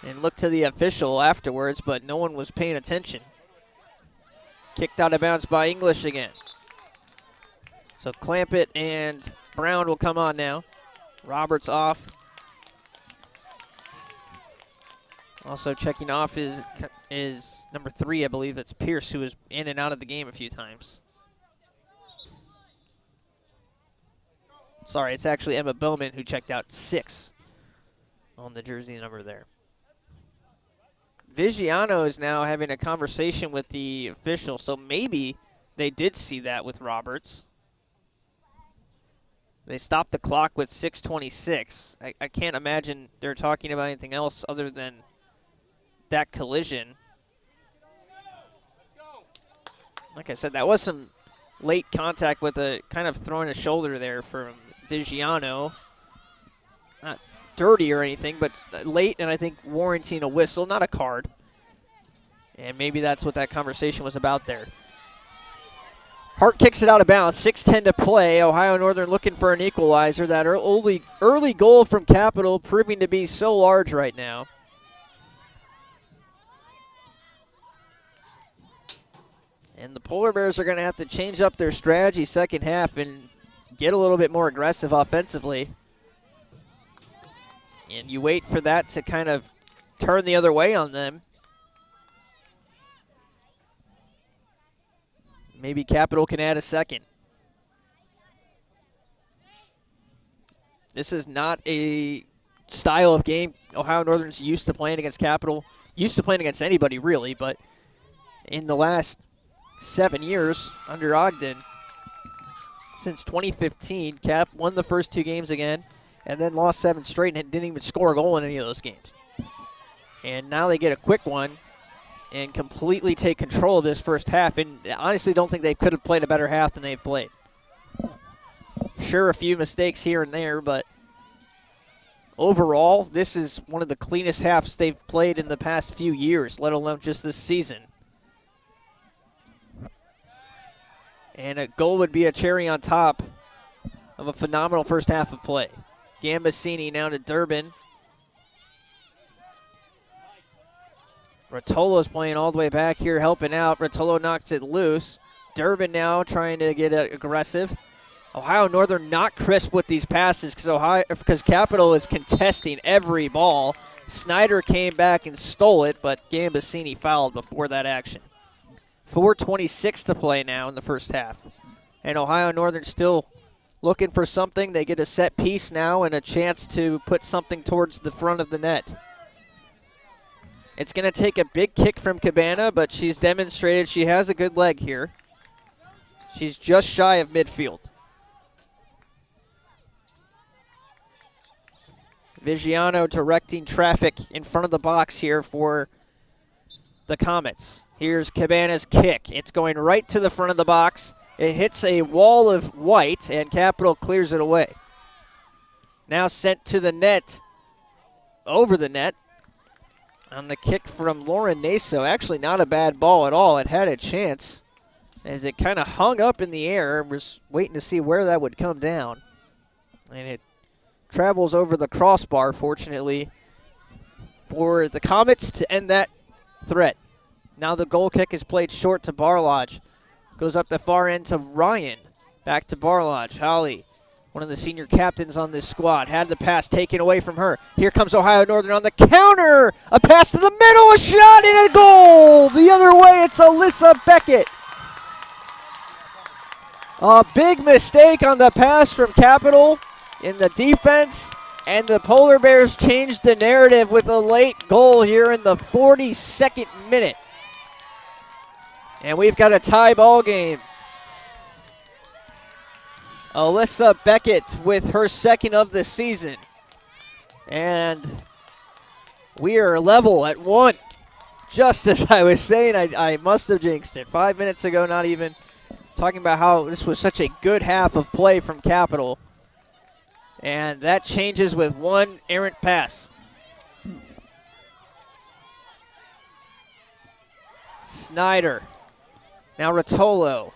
Speaker 1: and looked to the official afterwards, but no one was paying attention. Kicked out of bounds by English again. So Clampett and Brown will come on now. Roberts off. Also checking off is number 3, I believe. That's Pierce, who was in and out of the game a few times. Sorry, it's actually Emma Bowman who checked out 6 on the jersey number there. Vigiano is now having a conversation with the official, so maybe they did see that with Roberts. They stopped the clock with 6:26. I can't imagine they're talking about anything else other than that collision. Like I said, that was some late contact with a kind of throwing a shoulder there from Vigiano. Not dirty or anything, but late, and I think warranting a whistle, not a card. And maybe that's what that conversation was about there. Hart kicks it out of bounds, 6:10 to play. Ohio Northern looking for an equalizer. That early goal from Capital proving to be so large right now. And the Polar Bears are going to have to change up their strategy second half and get a little bit more aggressive offensively. And you wait for that to kind of turn the other way on them. Maybe Capital can add a second. This is not a style of game Ohio Northern's used to playing against Capital. Used to playing against anybody, really, but in the last 7 years under Ogden, since 2015, Cap won the first 2 games again, and then lost 7 straight and didn't even score a goal in any of those games. And now they get a quick one and completely take control of this first half, and honestly don't think they could have played a better half than they've played. Sure, a few mistakes here and there, but overall, this is one of the cleanest halves they've played in the past few years, let alone just this season. And a goal would be a cherry on top of a phenomenal first half of play. Gambasini now to Durbin. Rotolo's playing all the way back here, helping out. Rotolo knocks it loose. Durbin now trying to get aggressive. Ohio Northern not crisp with these passes because Capital is contesting every ball. Snyder came back and stole it, but Gambasini fouled before that action. 4:26 to play now in the first half. And Ohio Northern still looking for something. They get a set piece now and a chance to put something towards the front of the net. It's going to take a big kick from Cabana, but she's demonstrated she has a good leg here. She's just shy of midfield. Vigiano directing traffic in front of the box here for the Comets. Here's Cabana's kick. It's going right to the front of the box. It hits a wall of white, and Capital clears it away. Now sent to the net, over the net, on the kick from Lauren Naso. Actually not a bad ball at all. It had a chance as it kind of hung up in the air and was waiting to see where that would come down. And it travels over the crossbar, fortunately, for the Comets to end that threat. Now the goal kick is played short to Barlodge. Goes up the far end to Ryan. Back to Barlodge. Holly, one of the senior captains on this squad, had the pass taken away from her. Here comes Ohio Northern on the counter. A pass to the middle, a shot, and a goal. The other way, it's Alyssa Beckett. A big mistake on the pass from Capital in the defense, And the Polar Bears changed the narrative with a late goal here in the 42nd minute. And we've got a tie ball game. Alyssa Beckett with her second of the season. And we are level at 1. Just as I was saying, I must have jinxed it. 5 minutes ago, not even, talking about how this was such a good half of play from Capital. And that changes with one errant pass. Snyder. Now Rotolo.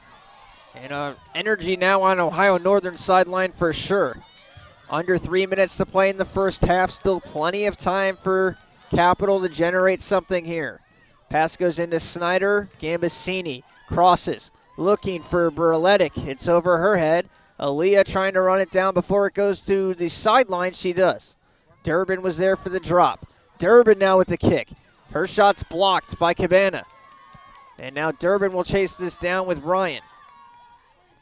Speaker 1: And energy now on Ohio Northern sideline for sure. Under 3 minutes to play in the first half. Still plenty of time for Capital to generate something here. Pass goes into Snyder. Gambasini crosses. Looking for Berletic. It's over her head. Aaliyah trying to run it down before it goes to the sideline. She does. Durbin was there for the drop. Durbin now with the kick. Her shot's blocked by Cabana. And now Durbin will chase this down with Ryan.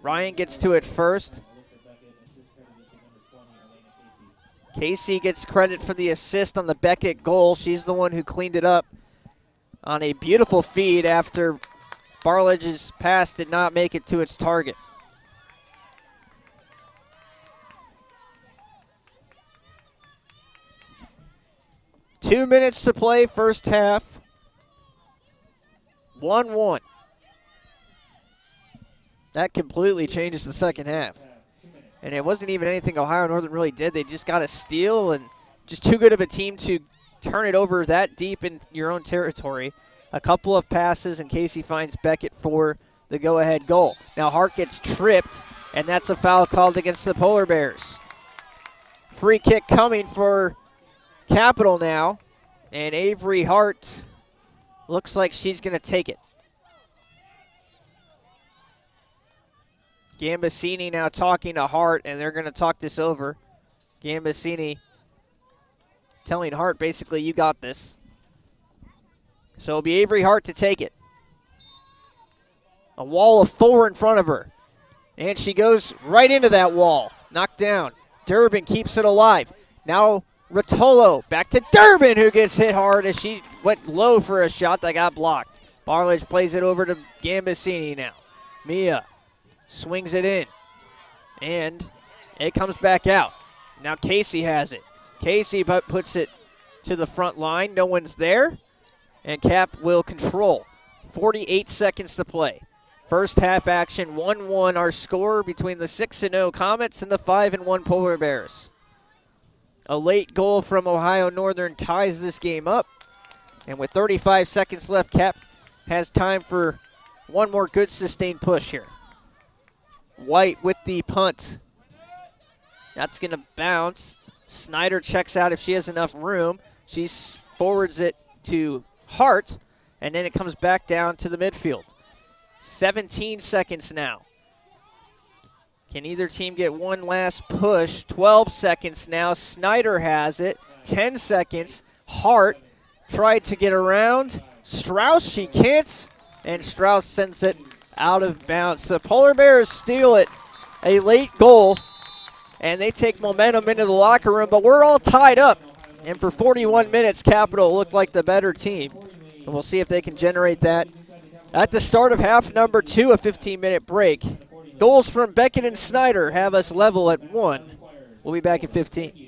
Speaker 1: Ryan gets to it first. Casey gets credit for the assist on the Beckett goal. She's the one who cleaned it up on a beautiful feed after Barledge's pass did not make it to its target. Two minutes to play, first half. 1-1. That completely changes the second half. And it wasn't even anything Ohio Northern really did. They just got a steal, and just too good of a team to turn it over that deep in your own territory. A couple of passes, and Casey finds Beckett for the go-ahead goal. Now Hart gets tripped, and that's a foul called against the Polar Bears. Free kick coming for Capital now, and Avery Hart looks like she's going to take it. Gambasini now talking to Hart, and they're going to talk this over. Gambasini telling Hart, basically, you got this. So it'll be Avery Hart to take it. A wall of 4 in front of her. And she goes right into that wall. Knocked down. Durbin keeps it alive. Now Rotolo back to Durbin, who gets hit hard as she went low for a shot that got blocked. Barledge plays it over to Gambasini now. Mia swings it in, and it comes back out. Now Casey has it. Casey puts it to the front line. No one's there, and Cap will control. 48 seconds to play. First half action, 1-1 our score between the 6-0 Comets and the 5-1 Polar Bears. A late goal from Ohio Northern ties this game up, and with 35 seconds left, Cap has time for one more good sustained push here. White with the punt. That's going to bounce. Snyder checks out if she has enough room. She forwards it to Hart, and then it comes back down to the midfield. 17 seconds now. Can either team get one last push? 12 seconds now. Snyder has it. 10 seconds. Hart tried to get around. Strauss, she can't, and Strauss sends it out of bounds. The Polar Bears steal it. A late goal, and they take momentum into the locker room, but we're all tied up. And for 41 minutes, Capital looked like the better team. And we'll see if they can generate that at the start of half number 2, a 15-minute break. Goals from Beckett and Snyder have us level at 1. We'll be back in 15.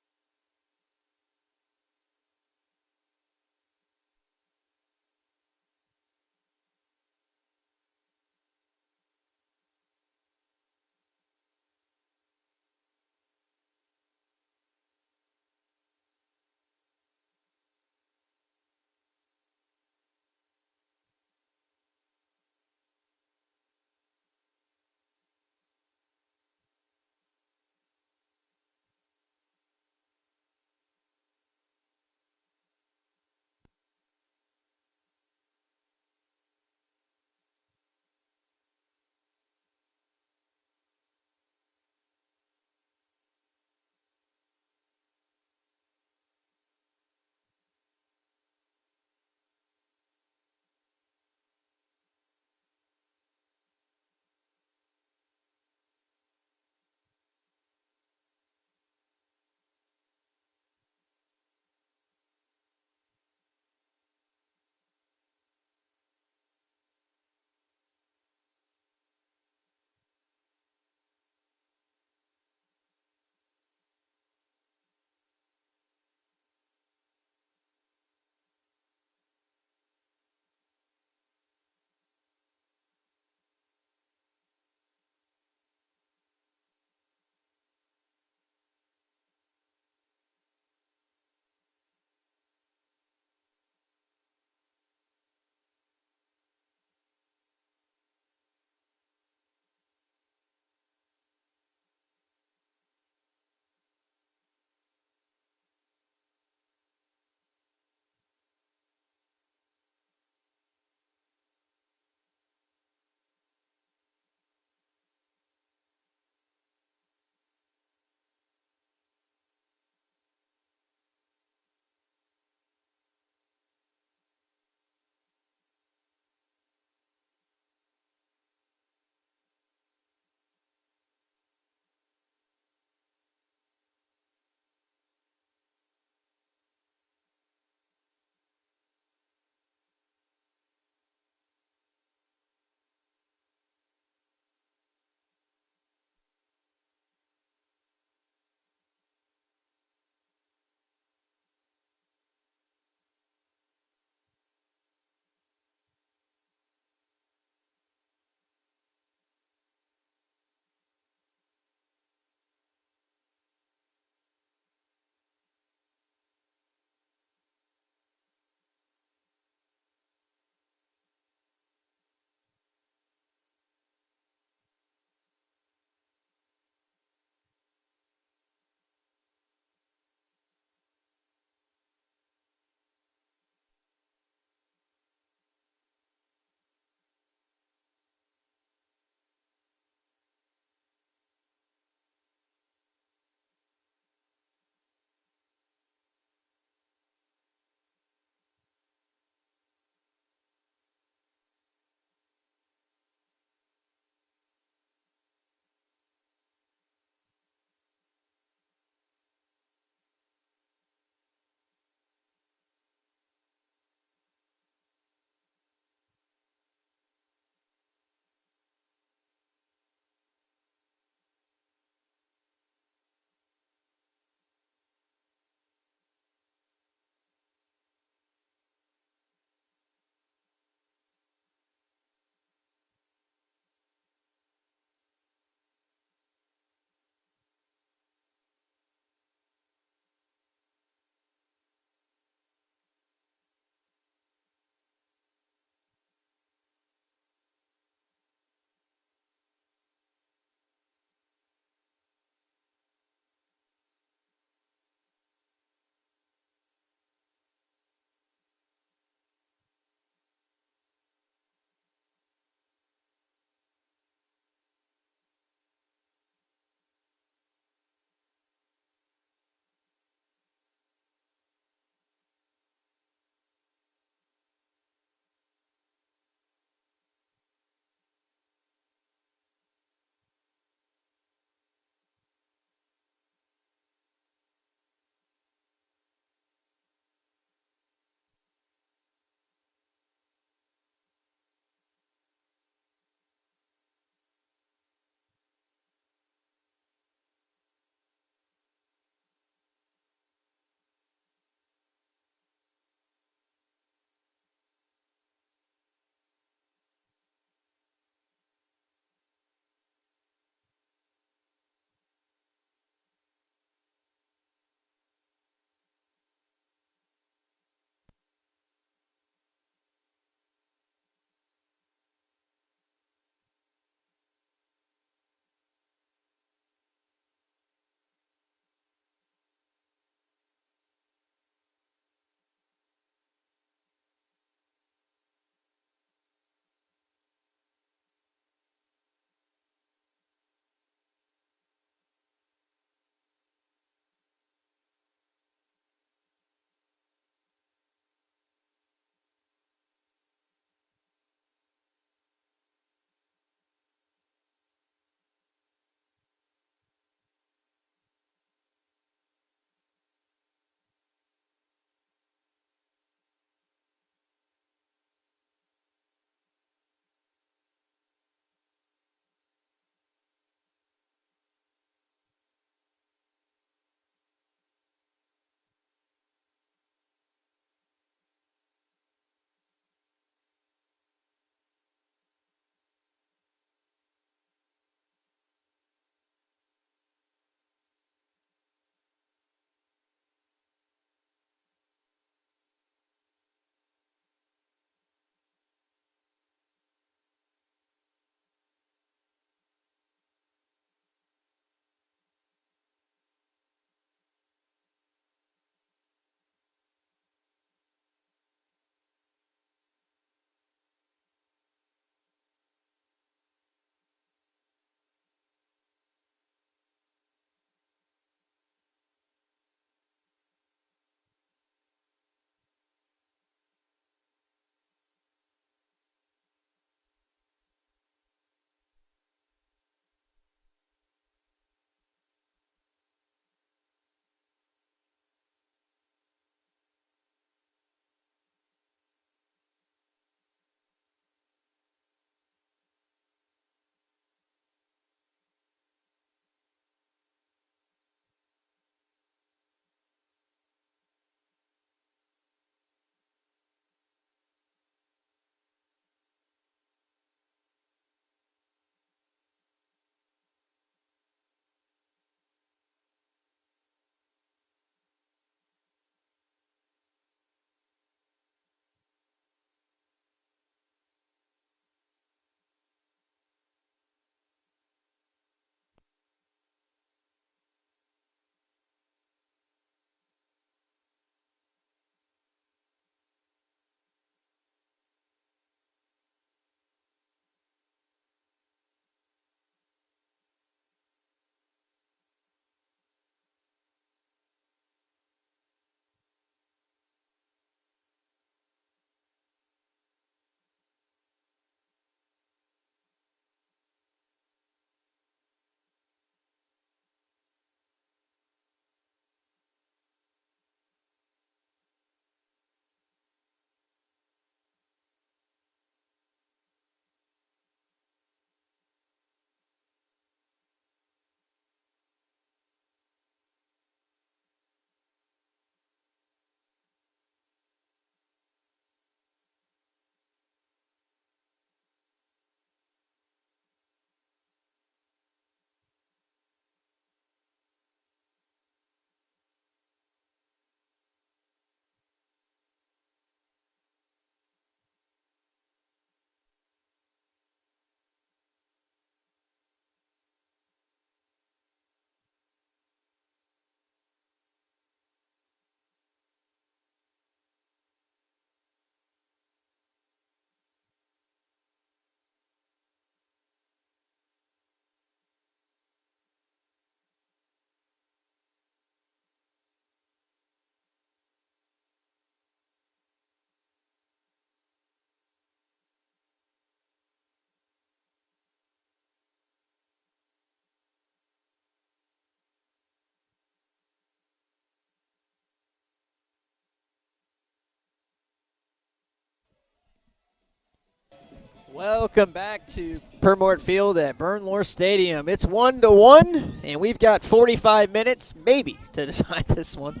Speaker 1: Welcome back to Bernlohr Field at Bernlohr Stadium. It's 1-1, and we've got 45 minutes, maybe, to decide this one.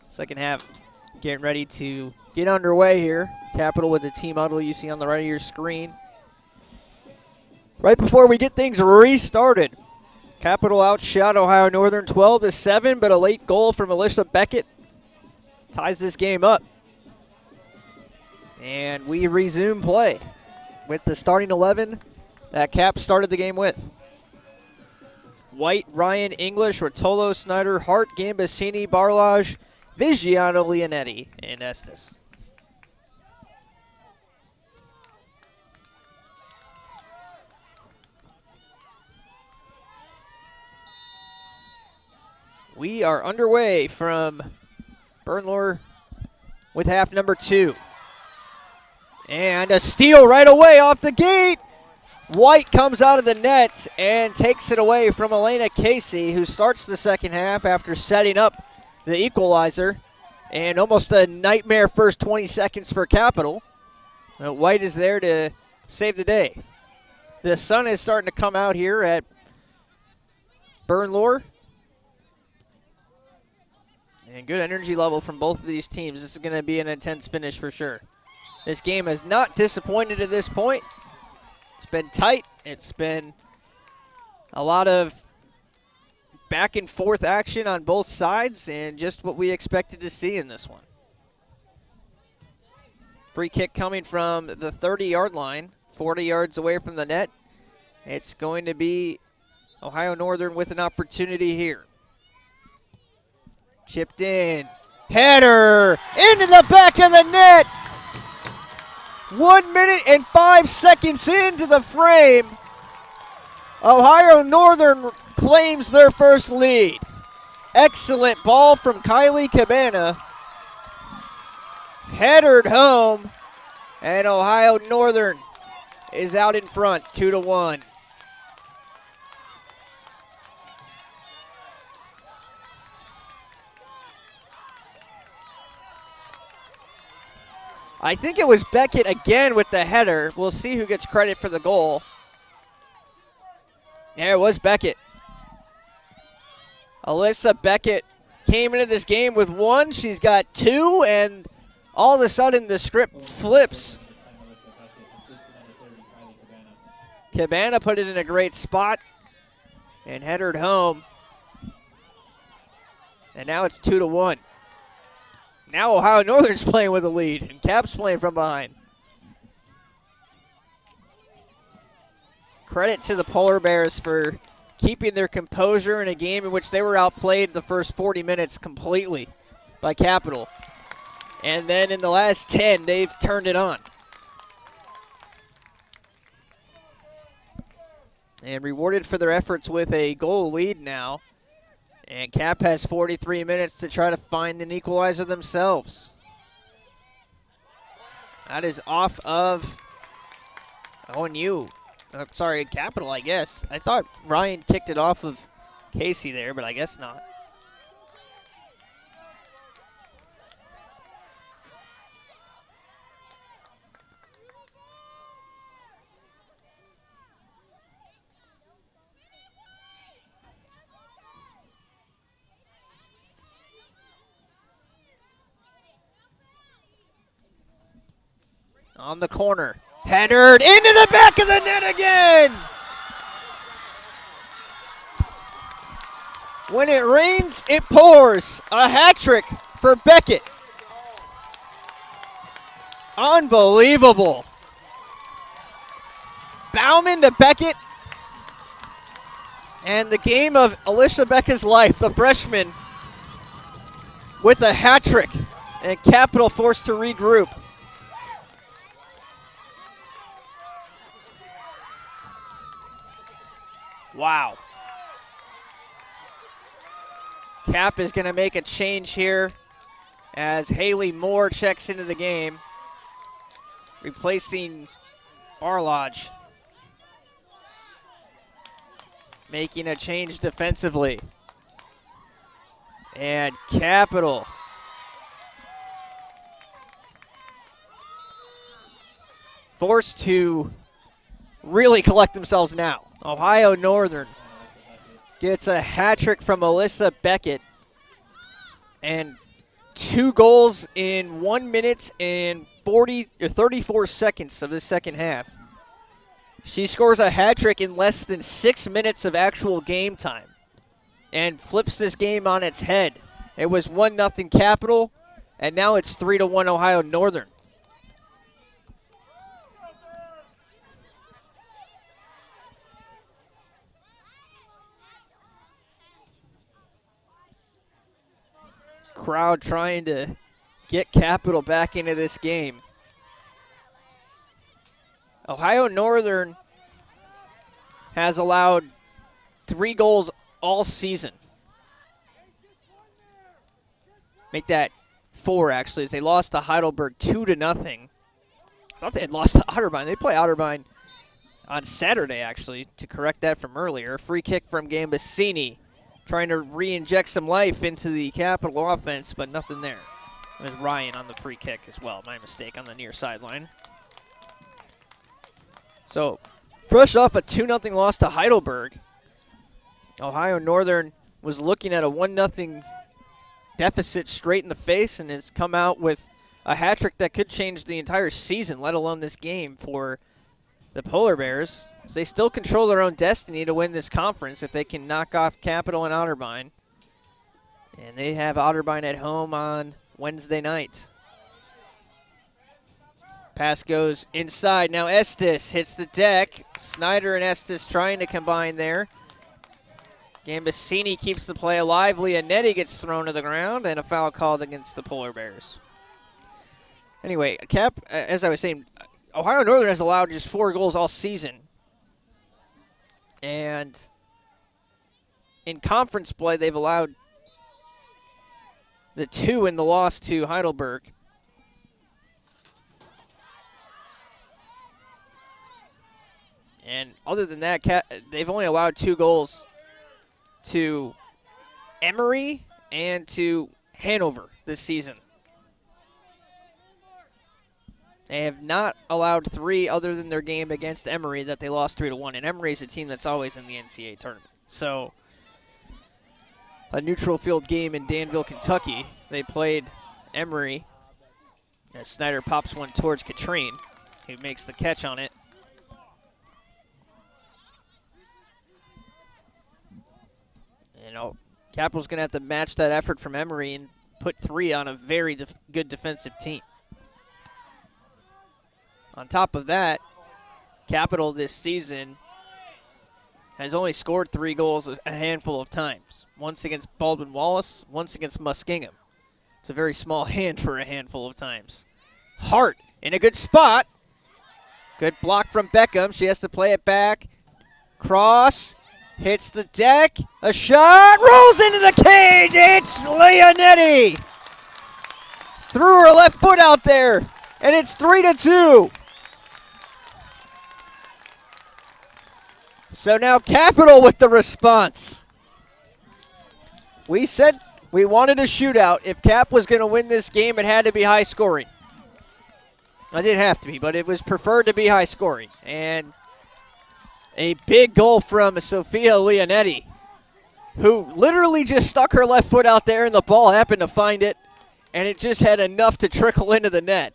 Speaker 1: Second half getting ready to get underway here. Capital with the team huddle you see on the right of your screen. Right before we get things restarted, Capital outshot Ohio Northern 12-7, but a late goal from Alicia Beckett ties this game up. And we resume play with the starting 11 that Cap started the game with. White, Ryan, English, Rotolo, Snyder, Hart, Gambasini, Barlage, Vigiano, Leonetti, and Estes. We are underway from Bernlohr with half number 2. And a steal right away off the gate. White comes out of the net and takes it away from Elena Casey, who starts the second half after setting up the equalizer. And almost a nightmare first 20 seconds for Capital. White is there to save the day. The sun is starting to come out here at Bernlohr. And good energy level from both of these teams. This is going to be an intense finish for sure. This game has not disappointed at this point. It's been tight. It's been a lot of back and forth action on both sides and just what we expected to see in this one. Free kick coming from the 30-yard line, 40 yards away from the net. It's going to be Ohio Northern with an opportunity here. Chipped in. Header into the back of the net. 1 minute and 5 seconds into the frame. Ohio Northern claims their first lead. Excellent ball from Kylie Cabana. Headered home. And Ohio Northern is out in front, 2-1. I think it was Beckett again with the header. We'll see who gets credit for the goal. Yeah, it was Beckett. Alyssa Beckett came into this game with 1. She's got 2, and all of a sudden the script flips. Cabana put it in a great spot and headered home. And now it's 2-1. Now Ohio Northern's playing with a lead, and Cap's playing from behind. Credit to the Polar Bears for keeping their composure in a game in which they were outplayed the first 40 minutes completely by Capital. And then in the last 10, they've turned it on. And rewarded for their efforts with a goal lead now. And Cap has 43 minutes to try to find an equalizer themselves. That is off of ONU. Sorry, Capital, I guess. I thought Ryan kicked it off of Casey there, but I guess not. On the corner, headered into the back of the net again. When it rains, it pours. A hat trick for Beckett. Unbelievable. Bauman to Beckett. And the game of Alicia Beckett's life, the freshman, with a hat trick. And Capital forced to regroup. Wow. Cap is going to make a change here as Haley Moore checks into the game, replacing Barlage. Making a change defensively. And Capital forced to really collect themselves now. Ohio Northern gets a hat trick from Alyssa Beckett and 2 goals in 1 minute and 34 seconds of the second half. She scores a hat trick in less than 6 minutes of actual game time and flips this game on its head. It was 1-0 Capital, and now it's 3-1 Ohio Northern. Crowd trying to get Capital back into this game. Ohio Northern has allowed 3 goals all season. Make that 4, actually, as they lost to Heidelberg 2-0. I thought they had lost to Otterbein. They play Otterbein on Saturday, actually, to correct that from earlier. Free kick from Gambasini, trying to re-inject some life into the Capital offense, but nothing there. It was Ryan on the free kick as well. My mistake on the near sideline. So, fresh off a 2-0 loss to Heidelberg, Ohio Northern was looking at a 1-0 deficit straight in the face and has come out with a hat trick that could change the entire season, let alone this game for the Polar Bears. So they still control their own destiny to win this conference if they can knock off Capital and Otterbein. And they have Otterbein at home on Wednesday night. Pass goes inside. Now Estes hits the deck. Snyder and Estes trying to combine there. Gambasini keeps the play alive. Leonetti gets thrown to the ground, and a foul called against the Polar Bears. Anyway, as I was saying, Ohio Northern has allowed just 4 goals all season. And in conference play, they've allowed the 2 in the loss to Heidelberg. And other than that, they've only allowed 2 goals to Emory and to Hanover this season. They have not allowed 3 other than their game against Emory that they lost 3-1. And Emory is a team that's always in the NCAA tournament. So a neutral field game in Danville, Kentucky. They played Emory as Snyder pops one towards Katrine, who makes the catch on it. You know, Capital's going to have to match that effort from Emory and put 3 on a very good defensive team. On top of that, Capital this season has only scored 3 goals a handful of times. Once against Baldwin Wallace, once against Muskingum. It's a very small hand for a handful of times. Hart in a good spot. Good block from Beckham. She has to play it back. Cross. Hits the deck. A shot. Rolls into the cage. It's Leonetti. Threw her left foot out there. And it's 3-2. So now Capital with the response. We said we wanted a shootout. If Cap was going to win this game, it had to be high scoring. It didn't have to be, but it was preferred to be high scoring. And a big goal from Sophia Leonetti, who literally just stuck her left foot out there and the ball happened to find it, and it just had enough to trickle into the net.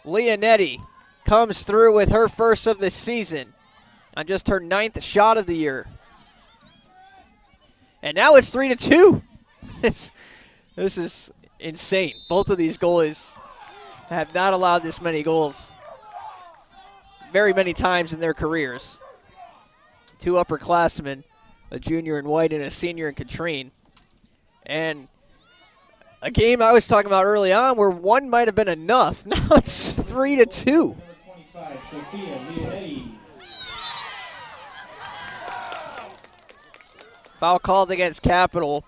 Speaker 1: Leonetti comes through with her first of the season on just her 9th shot of the year. And now it's 3-2. This is insane. Both of these goalies have not allowed this many goals very many times in their careers. 2 upperclassmen, a junior in White and a senior in Katrine. And a game I was talking about early on where 1 might have been enough. Now it's 3-2.
Speaker 2: Number 25, Sophia Leonetti.
Speaker 1: Foul called against Capital.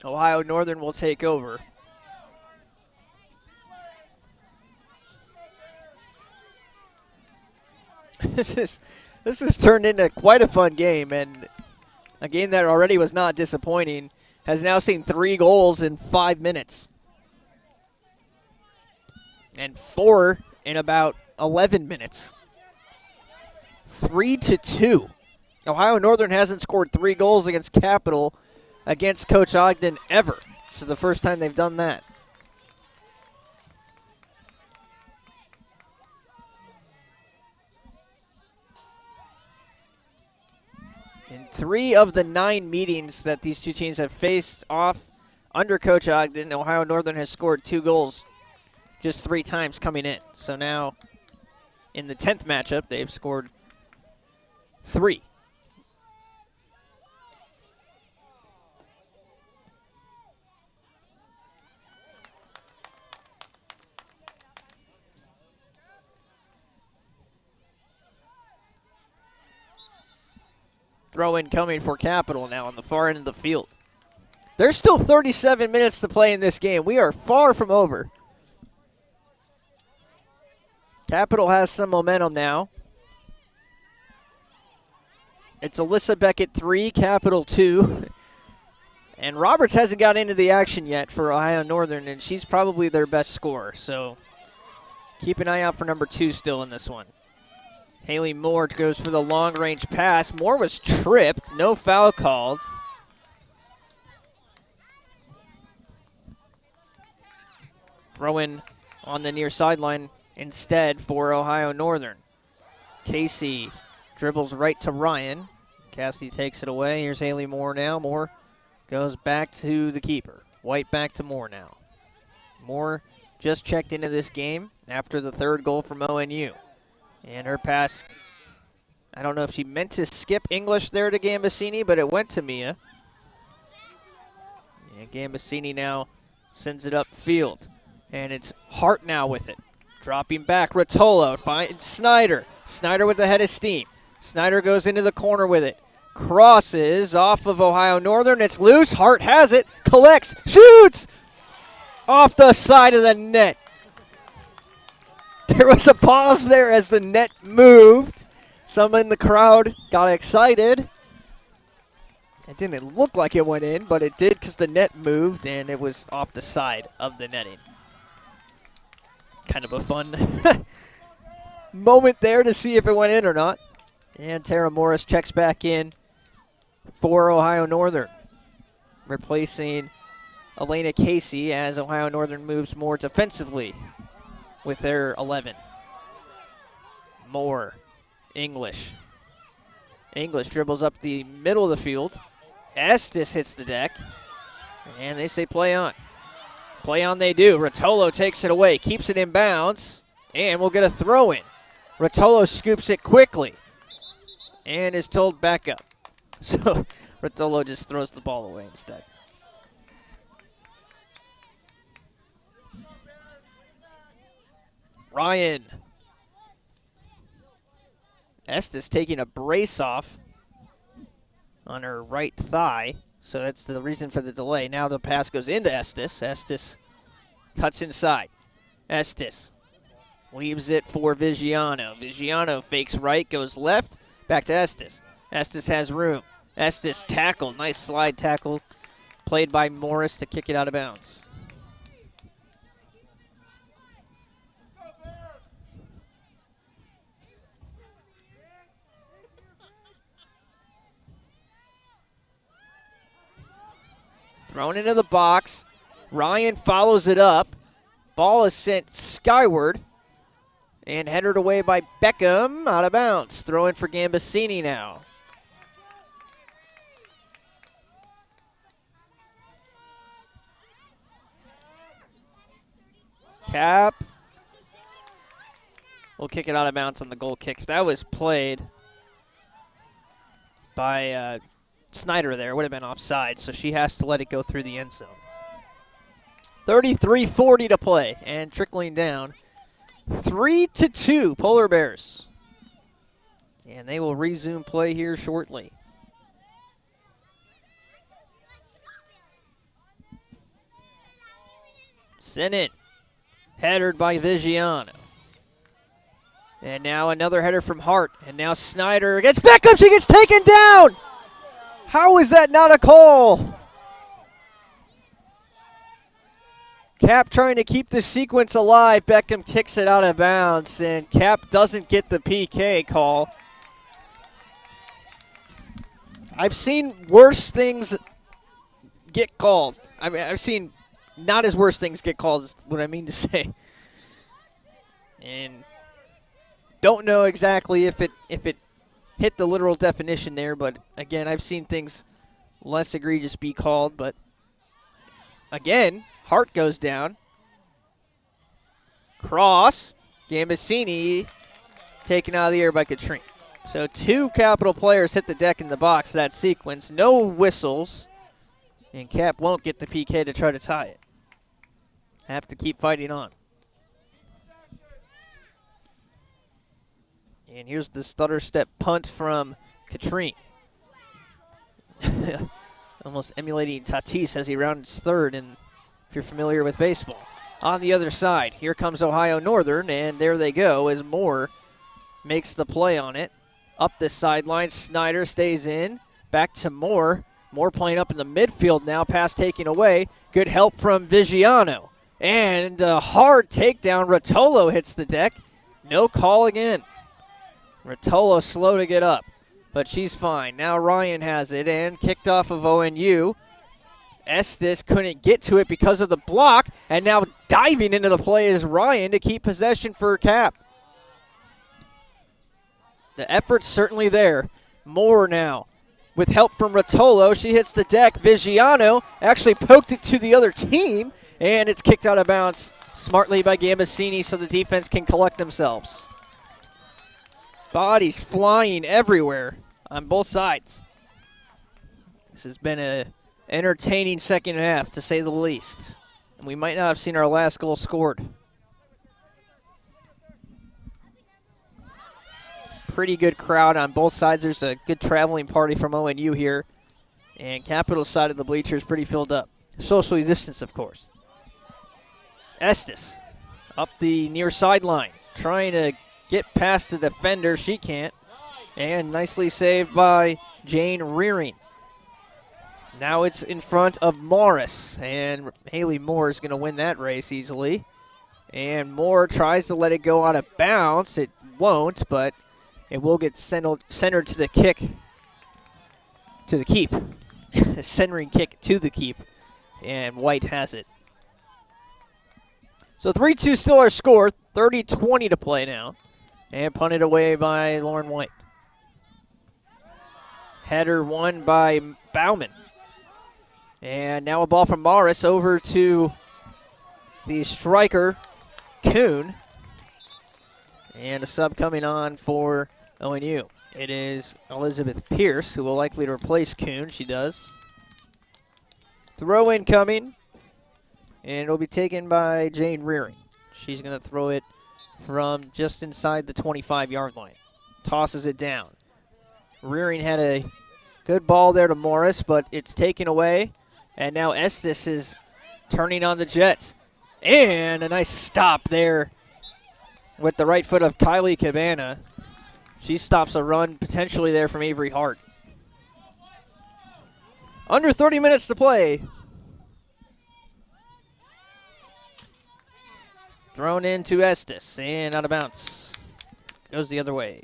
Speaker 1: Ohio Northern will take over. This has turned into quite a fun game, and a game that already was not disappointing has now seen 3 goals in 5 minutes. And 4 in about 11 minutes. 3-2. Ohio Northern hasn't scored 3 goals against Capital against Coach Ogden ever. This is the first time they've done that. In 3 of the 9 meetings that these two teams have faced off under Coach Ogden, Ohio Northern has scored 2 goals just 3 times coming in. So now in the 10th matchup, they've scored 3. Throw in coming for Capital now on the far end of the field. There's still 37 minutes to play in this game. We are far from over. Capital has some momentum now. It's Alyssa Beckett 3, Capital 2. And Roberts hasn't got into the action yet for Ohio Northern, and she's probably their best scorer. So keep an eye out for number 2 still in this one. Haley Moore goes for the long-range pass. Moore was tripped. No foul called. Throw in on the near sideline instead for Ohio Northern. Casey dribbles right to Ryan. Cassidy takes it away. Here's Haley Moore now. Moore goes back to the keeper. White back to Moore now. Moore just checked into this game after the 3rd goal from ONU. And her pass, I don't know if she meant to skip English there to Gambasini, but it went to Mia. And Gambasini now sends it upfield. And it's Hart now with it. Dropping back, Rotolo finds Snyder. Snyder with the head of steam. Snyder goes into the corner with it. Crosses off of Ohio Northern. It's loose. Hart has it. Collects. Shoots! Off the side of the net. There was a pause there as the net moved. Some in the crowd got excited. It didn't look like it went in, but it did because the net moved and it was off the side of the netting. Kind of a fun moment there to see if it went in or not. And Tara Morris checks back in for Ohio Northern, replacing Elena Casey as Ohio Northern moves more defensively with their 11. Moore, English. English dribbles up the middle of the field. Estes hits the deck, and they say play on. Play on they do. Rotolo takes it away, keeps it in bounds, and we'll get a throw in. Rotolo scoops it quickly and is told back up. So Rotolo just throws the ball away instead. Ryan. Estes taking a brace off on her right thigh, so that's the reason for the delay. Now the pass goes into Estes. Estes cuts inside. Estes leaves it for Vigiano. Vigiano fakes right, goes left, back to Estes. Estes has room. Estes tackled. Nice slide tackle played by Morris to kick it out of bounds. Thrown into the box. Ryan follows it up. Ball is sent skyward and headed away by Beckham, out of bounds. Throw in for Gambasini now. Cap. We'll kick it out of bounds on the goal kick. If that was played by Snyder there, would have been offside, so she has to let it go through the end zone. 33:40 to play, and trickling down 3-2 Polar Bears. And they will resume play here shortly. Sent in. Headered by Vigiano. And now another header from Hart. And now Snyder gets Beckham. She gets taken down. How is that not a call? Cap trying to keep the sequence alive. Beckham kicks it out of bounds, and Cap doesn't get the PK call. I've seen worse things get called. I mean, I've seen not as worse things get called is what I mean to say. And don't know exactly if it hit the literal definition there, but again, I've seen things less egregious be called, but again, Hart goes down. Cross, Gambasini taken out of the air by Katrine. So 2 Capital players hit the deck in the box that sequence. No whistles, and Cap won't get the PK to try to tie it. Have to keep fighting on. And here's the stutter step punt from Katrine. Almost emulating Tatis as he rounds third, and if you're familiar with baseball. On the other side, here comes Ohio Northern, and there they go as Moore makes the play on it. Up the sideline, Snyder stays in. Back to Moore. Moore playing up in the midfield now, pass taken away. Good help from Vigiano. And a hard takedown. Rotolo hits the deck. No call again. Rotolo slow to get up, but she's fine. Now Ryan has it and kicked off of ONU. Estes couldn't get to it because of the block, and now diving into the play is Ryan to keep possession for Cap. The effort's certainly there. Moore now with help from Rotolo. She hits the deck. Vigiano actually poked it to the other team, and it's kicked out of bounds smartly by Gambasini so the defense can collect themselves. Bodies flying everywhere on both sides. This has been an entertaining second half, to say the least. And we might not have seen our last goal scored. Pretty good crowd on both sides. There's a good traveling party from ONU here. And Capital side of the bleachers pretty filled up. Socially distanced, of course. Estes up the near sideline, trying to get past the defender. She can't. And nicely saved by Jane Rearing. Now it's in front of Morris. And Haley Moore is going to win that race easily. And Moore tries to let it go out of bounds. It won't, but it will get centered to the kick. To the keep. A centering kick to the keep. And White has it. So 3-2 still our score. 30-20 to play now. And punted away by Lauren White. Header won by Bauman. And now a ball from Morris over to the striker, Kuhn. And a sub coming on for ONU. It is Elizabeth Pierce, who will likely replace Kuhn. She does. Throw in coming. And it'll be taken by Jane Rearing. She's going to throw it from just inside the 25-yard line. Tosses it down. Rearing had a good ball there to Morris, but it's taken away. And now Estes is turning on the Jets. And a nice stop there with the right foot of Kylie Cabana. She stops a run potentially there from Avery Hart. Under 30 minutes to play. Thrown into Estes and out of bounds. Goes the other way.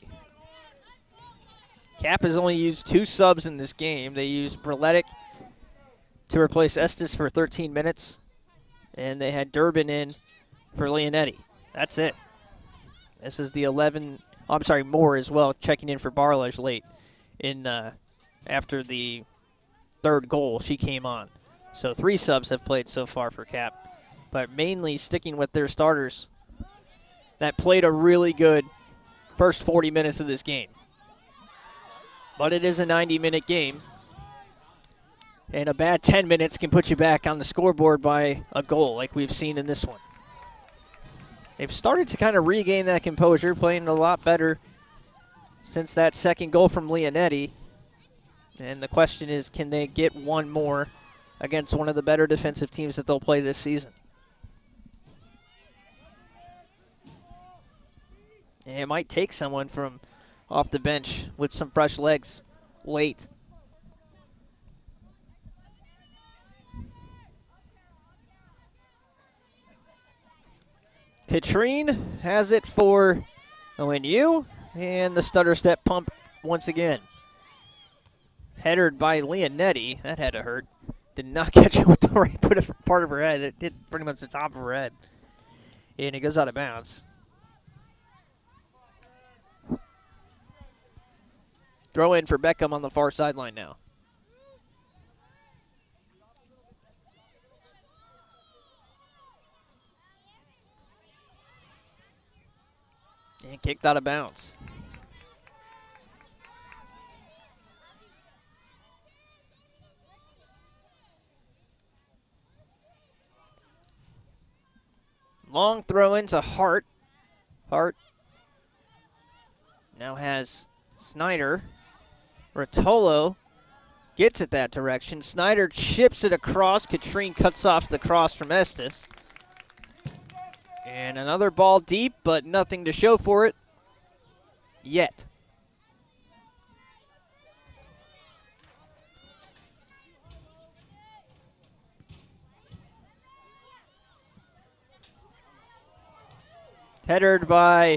Speaker 1: Cap has only used 2 subs in this game. They used Breletic to replace Estes for 13 minutes. And they had Durbin in for Leonetti. That's it. This is the 11. Oh, I'm sorry, Moore as well, checking in for Barlage late in after the third goal. She came on. So 3 subs have played so far for Cap. But mainly sticking with their starters that played a really good first 40 minutes of this game. But it is a 90-minute game. And a bad 10 minutes can put you back on the scoreboard by a goal like we've seen in this one. They've started to kind of regain that composure, playing a lot better since that second goal from Leonetti. And the question is, can they get one more against one of the better defensive teams that they'll play this season? And it might take someone from off the bench with some fresh legs late. Katrine has it for ONU, and the stutter step pump once again. Headered by Leonetti. That had to hurt. Did not catch it with the right part of her head. It hit pretty much the top of her head. And it goes out of bounds. Throw in for Beckham on the far sideline now. And kicked out of bounds. Long throw into Hart. Hart now has Snyder. Rotolo gets it that direction. Snyder chips it across. Katrine cuts off the cross from Estes. And another ball deep, but nothing to show for it yet. Headered by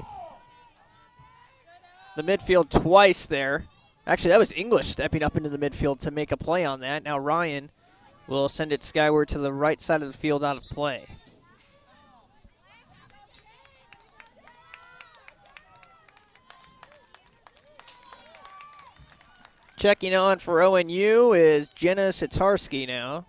Speaker 1: the midfield twice there. Actually, that was English stepping up into the midfield to make a play on that. Now Ryan will send it skyward to the right side of the field out of play. Checking on for ONU is Jenna Sitarski now.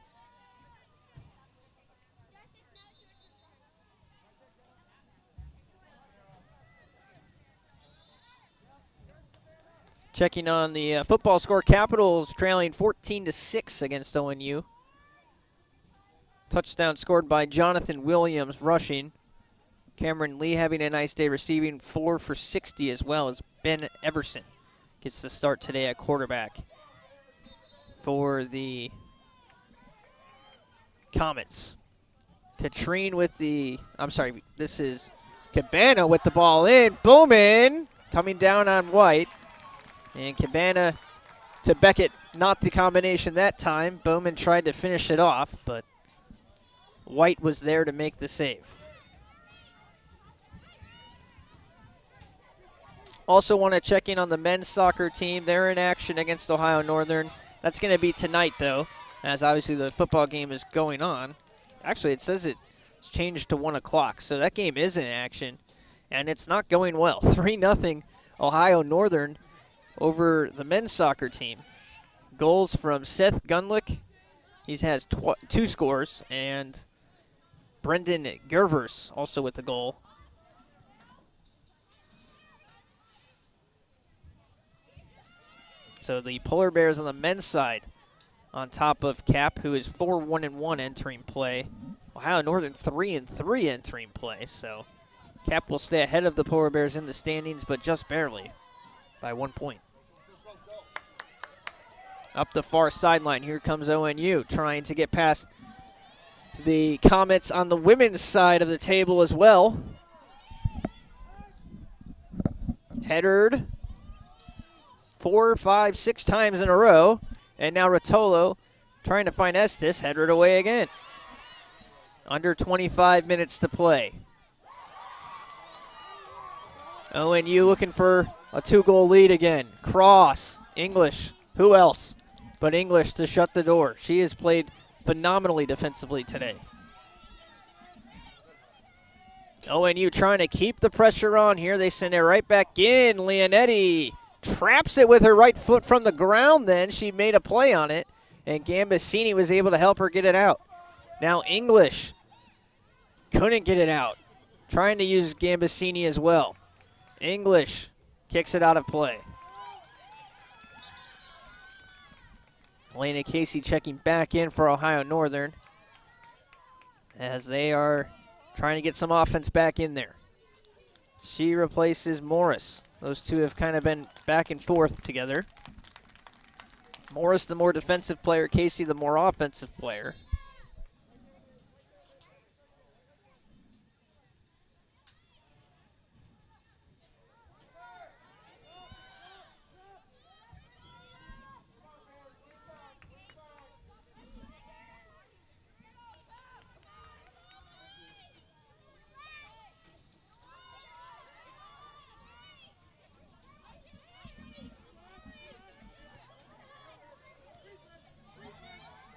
Speaker 1: Checking on the football score, Capitals trailing 14-6 against ONU. Touchdown scored by Jonathan Williams rushing. Cameron Lee having a nice day receiving, 4 for 60 as well as Ben Everson gets the start today at quarterback for the Comets. Katrine with the, this is Cabana with the ball in. Bowman coming down on White. And Cabana to Beckett, not the combination that time. Bowman tried to finish it off, but White was there to make the save. Also want to check in on the men's soccer team. They're in action against Ohio Northern. That's going to be tonight, though, as obviously the football game is going on. Actually, it says it's changed to 1 o'clock, so that game is in action, and it's not going well. 3-0 Ohio Northern over the men's soccer team. Goals from Seth Gunlick. He has 2 scores, and Brendan Gervers also with the goal. So the Polar Bears on the men's side on top of Cap, who is 4-1-1 entering play. Ohio Northern 3-3 entering play. So Cap will stay ahead of the Polar Bears in the standings, but just barely by 1 point. Up the far sideline, here comes ONU trying to get past the Comets on the women's side of the table as well. Headered 4, 5, 6 times in a row. And now Rotolo trying to find Estes, headered away again. Under 25 minutes to play. ONU looking for a 2-goal lead again. Cross, English, who else but English to shut the door. She has played phenomenally defensively today. ONU trying to keep the pressure on here. They send it right back in. Leonetti traps it with her right foot from the ground then. She made a play on it, and Gambasini was able to help her get it out. Now English couldn't get it out. Trying to use Gambasini as well. English kicks it out of play. Elena Casey checking back in for Ohio Northern as they are trying to get some offense back in there. She replaces Morris. Those two have kind of been back and forth together. Morris, the more defensive player, Casey, the more offensive player.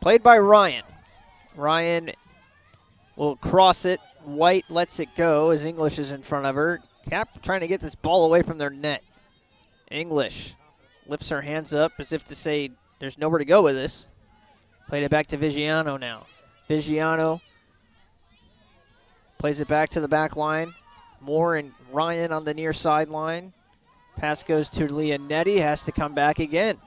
Speaker 1: Played by Ryan. Ryan will cross it. White lets it go as English is in front of her. Cap trying to get this ball away from their net. English lifts her hands up as if to say there's nowhere to go with this. Played it back to Vigiano now. Vigiano plays it back to the back line. Moore and Ryan on the near sideline. Pass goes to Leonetti, has to come back again.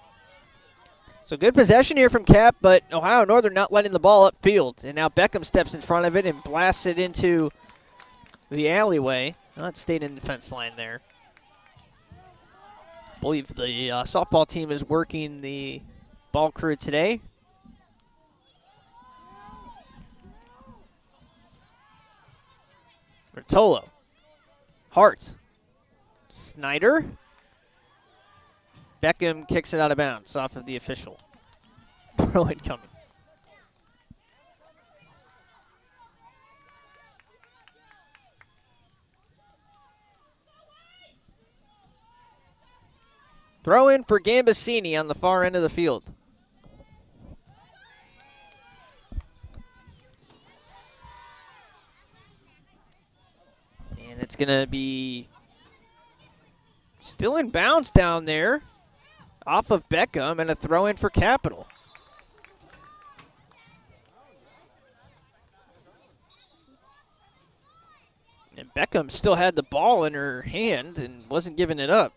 Speaker 1: So good possession here from Cap, but Ohio Northern not letting the ball upfield. And now Beckham steps in front of it and blasts it into the alleyway. Well, it stayed in the defense line there. I believe the softball team is working the ball crew today. Rotolo. Hart. Snyder. Beckham kicks it out of bounds off of the official. Throw it coming. Throw in for Gambasini on the far end of the field. And it's going to be still in bounds down there off of Beckham, and a throw in for Capital. And Beckham still had the ball in her hand and wasn't giving it up.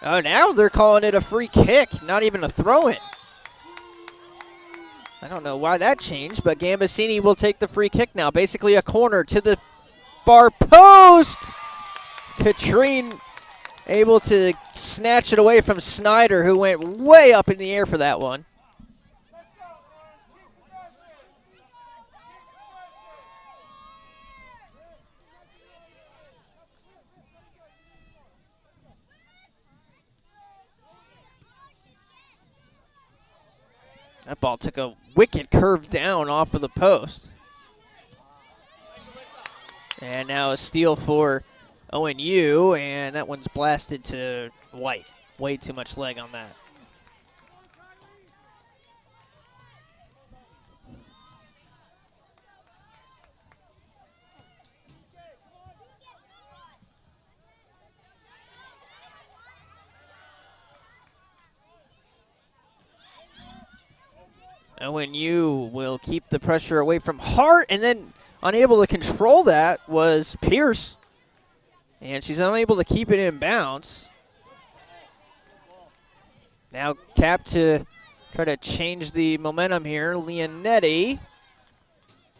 Speaker 1: Oh, now they're calling it a free kick, not even a throw-in. I don't know why that changed, but Gambasini will take the free kick now. Basically a corner to the far post. Katrine able to snatch it away from Snyder, who went way up in the air for that one. That ball took a wicked curve down off of the post. And now a steal for ONU, and that one's blasted to White. Way too much leg on that. ONU will keep the pressure away from Hart, and then unable to control that was Pierce. And she's unable to keep it in bounds. Now Cap to try to change the momentum here. Leonetti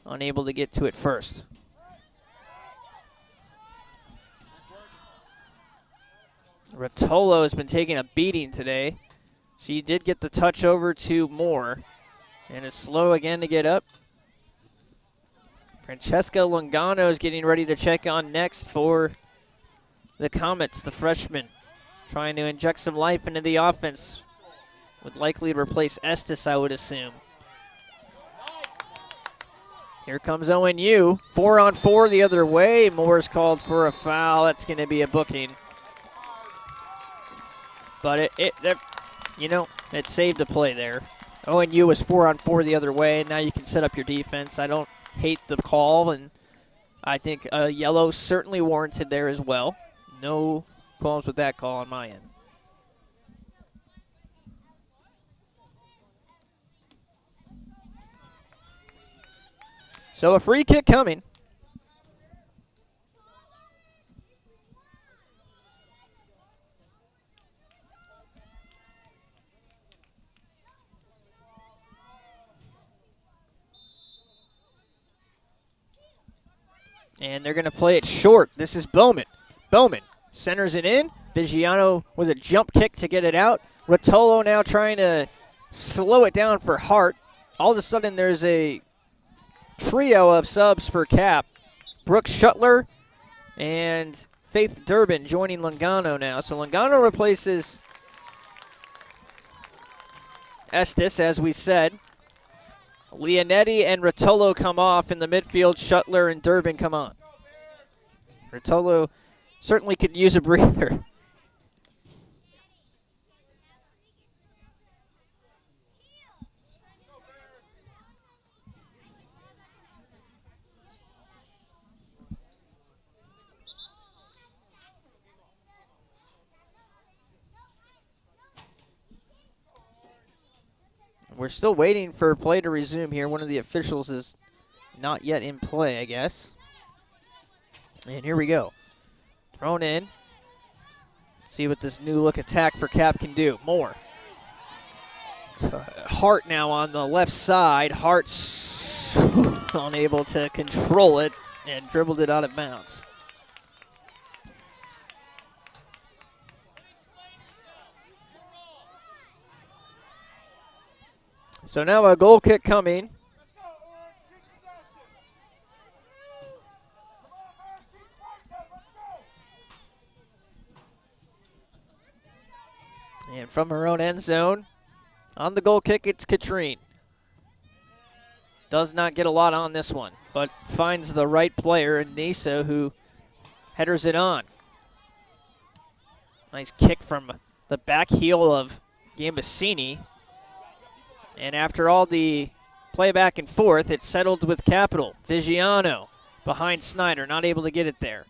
Speaker 1: unable to get to it first. Rotolo has been taking a beating today. She did get the touch over to Moore. And is slow again to get up. Francesca Lungano is getting ready to check on next for the Comets, the freshman. Trying to inject some life into the offense. Would likely replace Estes, I would assume. Here comes ONU. 4-on-4 the other way. Moore's called for a foul. That's going to be a booking. But it saved a play there. ONU was 4-on-4 the other way. Now you can set up your defense. I don't hate the call, and I think a yellow certainly warranted there as well. No qualms with that call on my end. So a free kick coming. And they're going to play it short. This is Bowman. Bowman centers it in. Vigiano with a jump kick to get it out. Rotolo now trying to slow it down for Hart. All of a sudden there's a trio of subs for Cap. Brooke Shuttler and Faith Durbin joining Lungano now. So Lungano replaces Estes, as we said. Leonetti and Rotolo come off in the midfield. Shuttler and Durbin come on. Rotolo certainly could use a breather. We're still waiting for play to resume here. One of the officials is not yet in play, I guess. And here we go. Thrown in. See what this new look attack for Cap can do. More. Hart now on the left side. Hart's unable to control it and dribbled it out of bounds. So now a goal kick coming. And from her own end zone, on the goal kick, it's Katrine. Does not get a lot on this one, but finds the right player in Nisa, who headers it on. Nice kick from the back heel of Gambasini. And after all the play back and forth, it's settled with Capital. Vigiano behind Snyder, not able to get it there.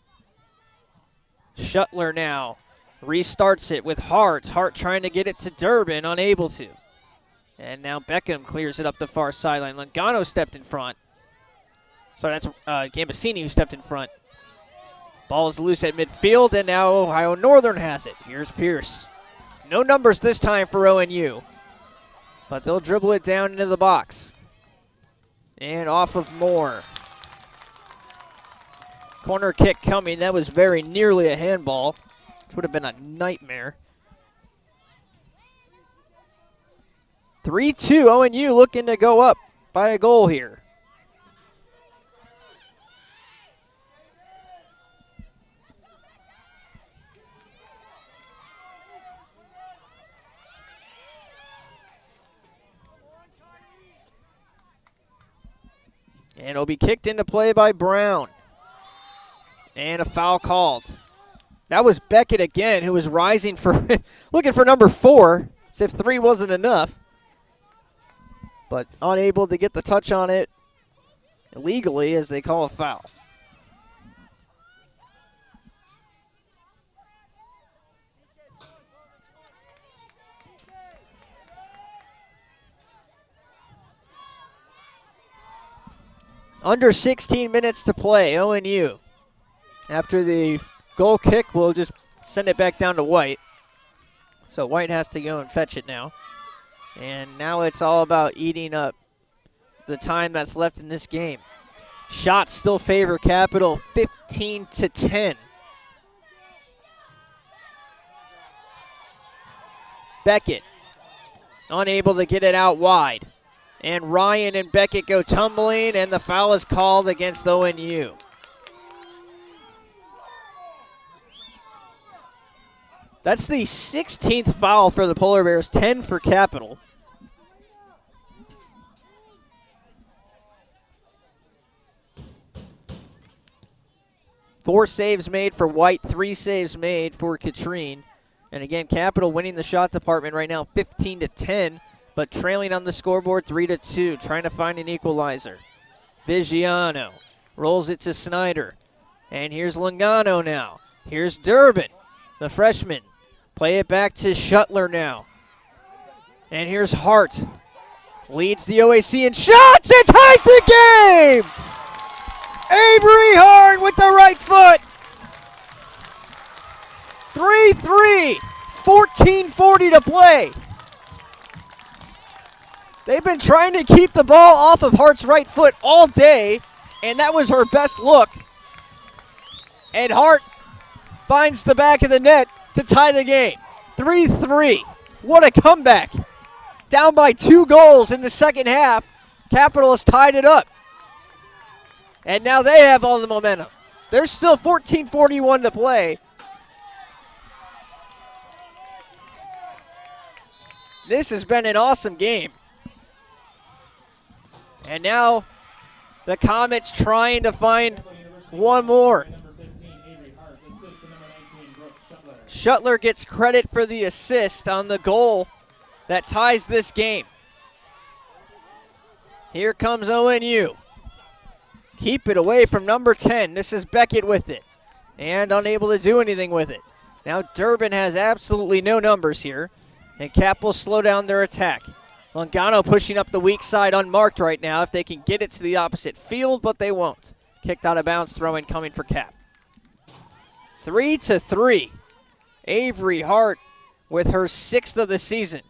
Speaker 1: Shuttler now restarts it with Hart. Hart trying to get it to Durbin, unable to. And now Beckham clears it up the far sideline. Logano stepped in front. So that's Gambasini who stepped in front. Ball is loose at midfield, and now Ohio Northern has it. Here's Pierce. No numbers this time for ONU, but they'll dribble it down into the box. And off of Moore. Corner kick coming. That was very nearly a handball, which would have been a nightmare. 3-2, ONU looking to go up by a goal here. And it'll be kicked into play by Brown. And a foul called. That was Beckett again, who was rising for, looking for number 4, as if 3 wasn't enough. But unable to get the touch on it legally as they call a foul. Under 16 minutes to play, ONU. After the goal kick, we'll just send it back down to White. So White has to go and fetch it now. And now it's all about eating up the time that's left in this game. Shots still favor Capital 15-10. Beckett unable to get it out wide. And Ryan and Beckett go tumbling, and the foul is called against ONU. That's the 16th foul for the Polar Bears, 10 for Capital. Four saves made for White, 3 saves made for Katrine. And again, Capital winning the shot department right now 15-10, but trailing on the scoreboard 3-2, trying to find an equalizer. Vigiano rolls it to Snyder. And here's Logano now. Here's Durbin, the freshman. Play it back to Shuttler now. And here's Hart. Leads the OAC in shots and ties the game! Avery Hart with the right foot. 3-3, 14:40 to play. They've been trying to keep the ball off of Hart's right foot all day, and that was her best look. And Hart finds the back of the net to tie the game. 3-3. What a comeback. Down by 2 goals in the second half. Capital has tied it up. And now they have all the momentum. There's still 14:41 to play. This has been an awesome game. And now the Comets trying to find one more. Shuttler gets credit for the assist on the goal that ties this game. Here comes ONU. Keep it away from number 10. This is Beckett with it. And unable to do anything with it. Now Durbin has absolutely no numbers here. And Cap will slow down their attack. Longano pushing up the weak side unmarked right now if they can get it to the opposite field, but they won't. Kicked out of bounds, throw in coming for Cap. 3-3. Avery Hart with her 6th of the season.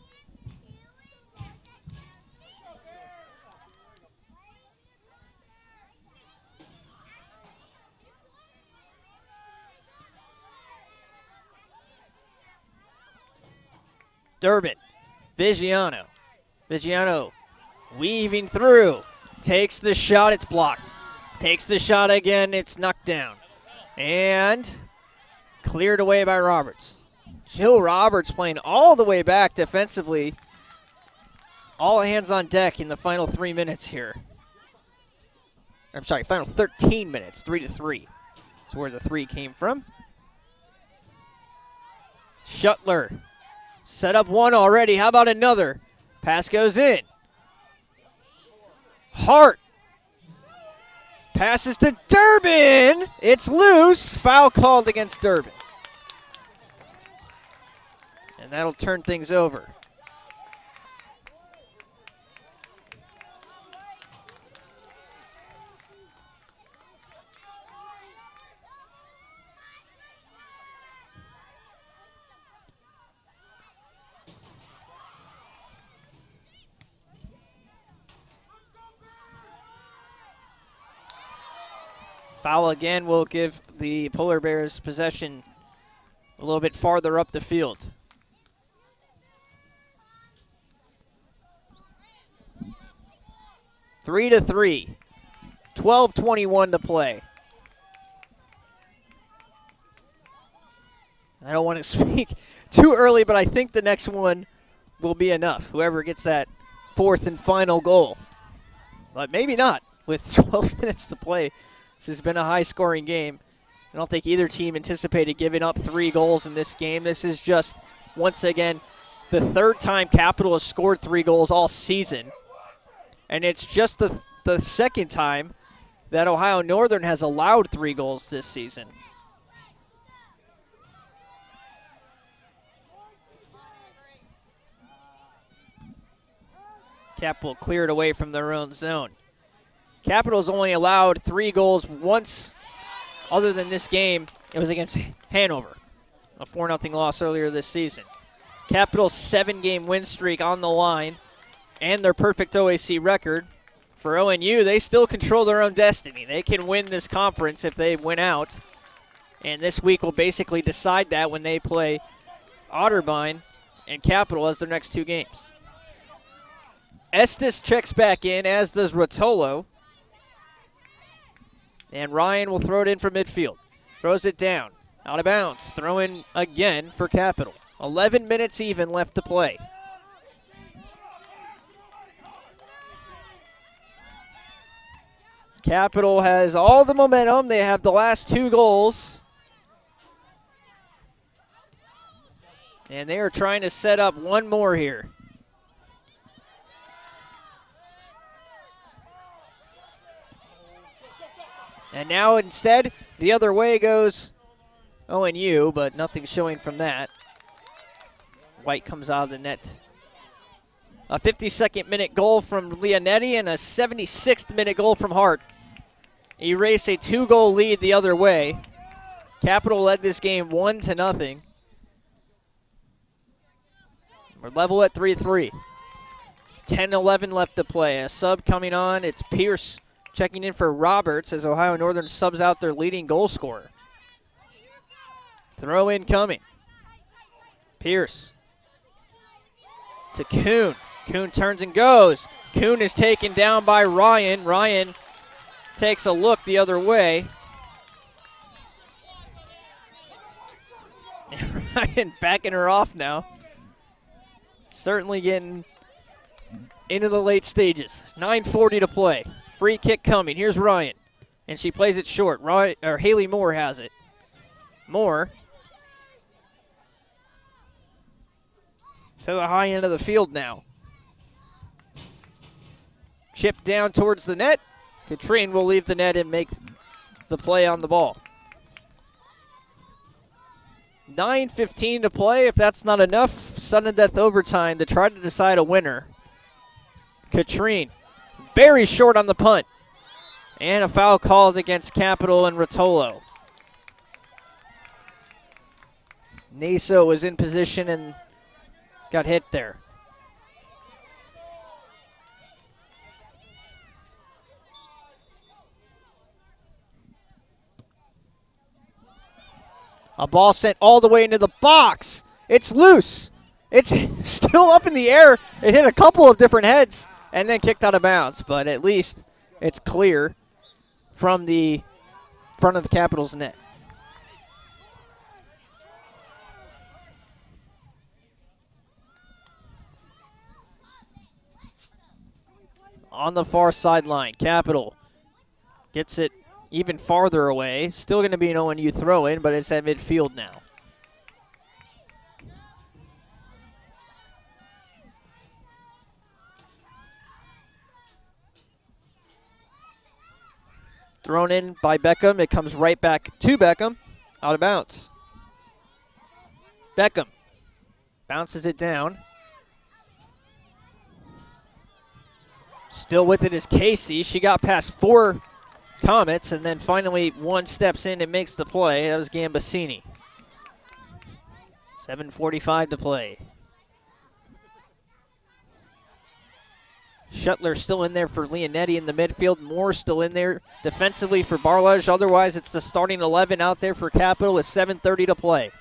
Speaker 1: Durbin, Vigiano weaving through, takes the shot, it's blocked. Takes the shot again, it's knocked down. And cleared away by Roberts. Jill Roberts playing all the way back defensively. All hands on deck in the final 3 minutes here. I'm sorry, final 13 minutes, 3-3. That's where the 3 came from. Shuttler. Set up one already. How about another? Pass goes in. Hart. Passes to Durbin. It's loose. Foul called against Durbin. And that'll turn things over. Foul again will give the Polar Bears possession a little bit farther up the field. Three to 3. 12:21 to play. I don't want to speak too early, but I think the next one will be enough. Whoever gets that 4th and final goal. But maybe not with 12 minutes to play. This has been a high-scoring game. I don't think either team anticipated giving up 3 goals in this game. This is just, once again, the 3rd time Capital has scored 3 goals all season. And it's just the 2nd time that Ohio Northern has allowed 3 goals this season. Capital cleared away from their own zone. Capital's only allowed 3 goals once other than this game. It was against Hanover, a 4-0 loss earlier this season. Capital's 7-game win streak on the line and their perfect OAC record. For ONU, they still control their own destiny. They can win this conference if they win out. And this week will basically decide that when they play Otterbein and Capital as their next 2 games. Estes checks back in, as does Rotolo. And Ryan will throw it in from midfield. Throws it down. Out of bounds. Throw in again for Capital. 11 minutes even left to play. Capital has all the momentum. They have the last 2 goals. And they are trying to set up one more here. And now instead, the other way goes ONU, but nothing showing from that. White comes out of the net. A 52nd minute goal from Leonetti and a 76th minute goal from Hart erase a 2-goal lead the other way. Capital led this game 1-0. We're level at 3-3. 10-11 left to play. A sub coming on. It's Pierce checking in for Roberts as Ohio Northern subs out their leading goal scorer. Throw in coming. Pierce to Kuhn. Kuhn turns and goes. Kuhn is taken down by Ryan. Ryan takes a look the other way. Ryan backing her off now. Certainly getting into the late stages. 9:40 to play. Free kick coming. Here's Ryan. And she plays it short. Haley Moore has it. Moore to the high end of the field now. Chip down towards the net. Katrine will leave the net and make the play on the ball. 9:15 to play. If that's not enough, sudden death overtime to try to decide a winner. Katrine, very short on the punt. And a foul called against Capital and Rotolo. Naso was in position and got hit there. A ball sent all the way into the box. It's loose. It's still up in the air. It hit a couple of different heads and then kicked out of bounds, but at least it's clear from the front of the Capitals net. On the far sideline, Capital gets it even farther away. Still going to be an ONU throw-in, but it's at midfield now. Thrown in by Beckham. It comes right back to Beckham. Out of bounds. Beckham bounces it down. Still with it is Casey. She got past 4 Comets, and then finally one steps in and makes the play. That was Gambasini. 7:45 to play. Shuttler still in there for Leonetti in the midfield. Moore still in there defensively for Barlage. Otherwise, it's the starting 11 out there for Capital with 7:30 to play.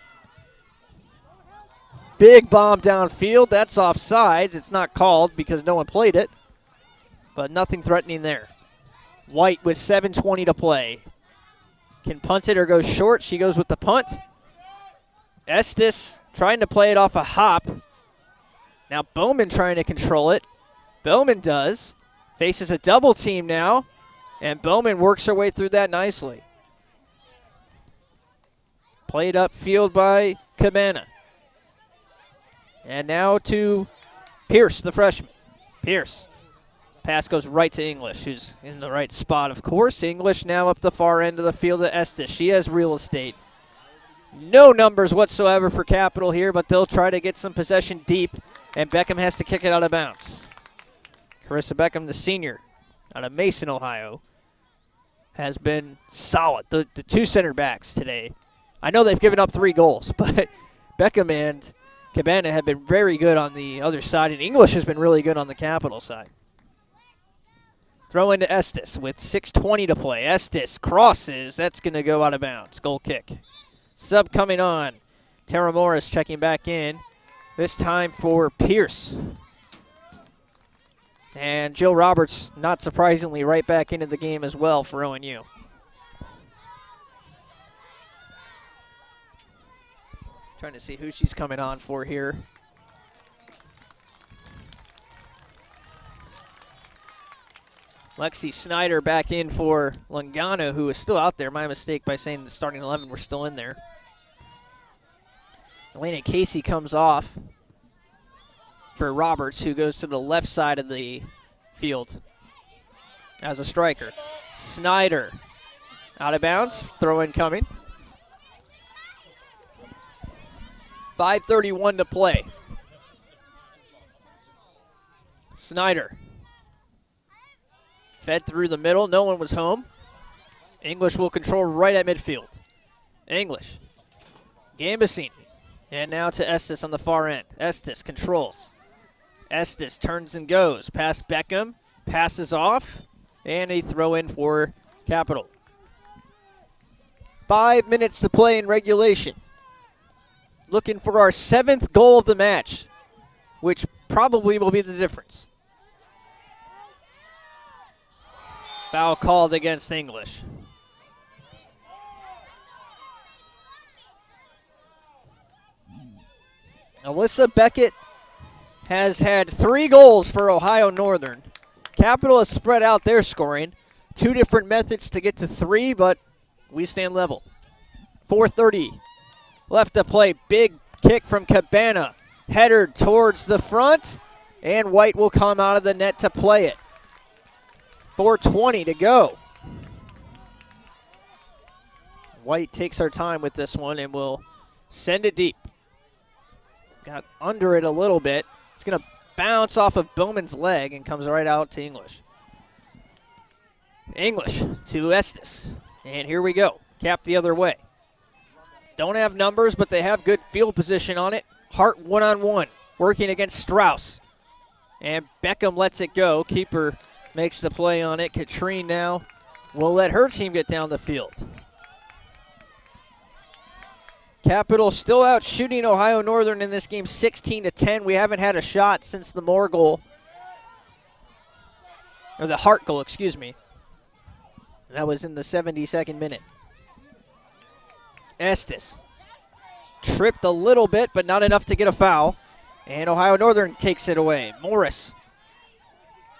Speaker 1: Big bomb downfield. That's offsides. It's not called because no one played it, but nothing threatening there. White with 7:20 to play. Can punt it or go short. She goes with the punt. Estes trying to play it off a hop. Now Bowman trying to control it. Bowman does. Faces a double team now, and Bowman works her way through that nicely. Played upfield by Cabana. And now to Pierce, the freshman. Pierce. Pass goes right to English, who's in the right spot, of course. English now up the far end of the field to Estes. She has real estate. No numbers whatsoever for Capital here, but they'll try to get some possession deep, and Beckham has to kick it out of bounds. Carissa Beckham, the senior, out of Mason, Ohio, has been solid. The 2 center backs today. I know they've given up 3 goals, but Beckham and Cabana have been very good on the other side, and English has been really good on the Capital side. Throw into Estes with 6:20 to play. Estes crosses. That's going to go out of bounds. Goal kick. Sub coming on. Tara Morris checking back in. This time for Pierce. And Jill Roberts, not surprisingly, right back into the game as well for ONU. Trying to see who she's coming on for here. Lexi Snyder back in for Lungano, who is still out there. My mistake by saying the starting 11 were still in there. Elena Casey comes off for Roberts, who goes to the left side of the field as a striker. Snyder out of bounds. Throw-in coming. 5:31 to play. Snyder. Fed through the middle. No one was home. English will control right at midfield. English. Gambasini. And now to Estes on the far end. Estes controls. Estes turns and goes. Past Beckham. Passes off. And a throw in for Capital. 5 minutes to play in regulation. Looking for our 7th goal of the match, which probably will be the difference. Foul called against English. Alyssa Beckett has had 3 goals for Ohio Northern. Capital has spread out their scoring. 2 different methods to get to 3, but we stand level. 4:30 left to play. Big kick from Cabana. Header towards the front, and White will come out of the net to play it. 4:20 to go. White takes our time with this one and will send it deep. Got under it a little bit. It's going to bounce off of Bowman's leg and comes right out to English. English to Estes. And here we go. Cap the other way. Don't have numbers, but they have good field position on it. Hart one-on-one, working against Strauss. And Beckham lets it go. Keeper makes the play on it. Katrine now will let her team get down the field. Capital still out shooting Ohio Northern in this game 16-10. We haven't had a shot since the Moore goal. Or the Hart goal, excuse me. That was in the 72nd minute. Estes tripped a little bit, but not enough to get a foul. And Ohio Northern takes it away. Morris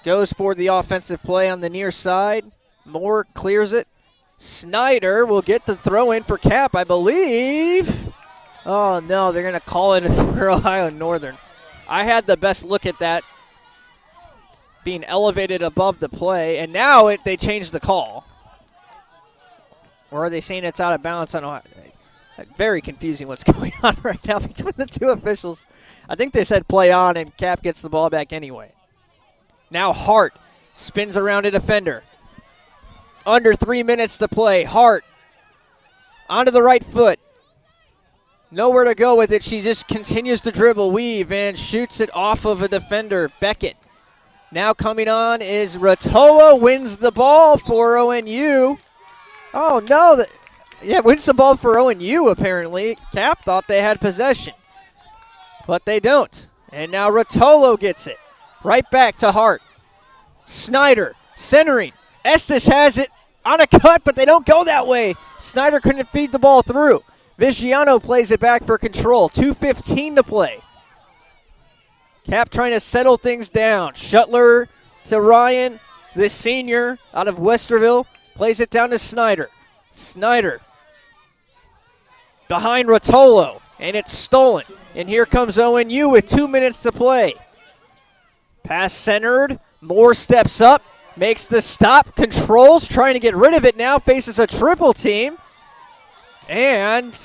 Speaker 1: goes for the offensive play on the near side. Moore clears it. Snyder will get the throw in for Cap, I believe. Oh, no, they're going to call it for Ohio Northern. I had the best look at that being elevated above the play, and now they changed the call. Or are they saying it's out of bounds? I don't know. Very confusing what's going on right now between the two officials. I think they said play on, and Cap gets the ball back anyway. Now Hart spins around a defender. Under 3 minutes to play. Hart onto the right foot. Nowhere to go with it. She just continues to dribble, weave, and shoots it off of a defender. Beckett. Now coming on is Rotolo. Wins the ball for ONU. Oh, no. Yeah, wins the ball for ONU, apparently. Cap thought they had possession, but they don't. And now Rotolo gets it. Right back to Hart. Snyder centering. Estes has it on a cut, but they don't go that way. Snyder couldn't feed the ball through. Vigiano plays it back for control. 2:15 to play. Cap trying to settle things down. Shuttler to Ryan, the senior out of Westerville. Plays it down to Snyder. Snyder behind Rotolo, and it's stolen. And here comes ONU with 2 minutes to play. Pass centered. Moore steps up, makes the stop, controls, trying to get rid of it now, faces a triple team. And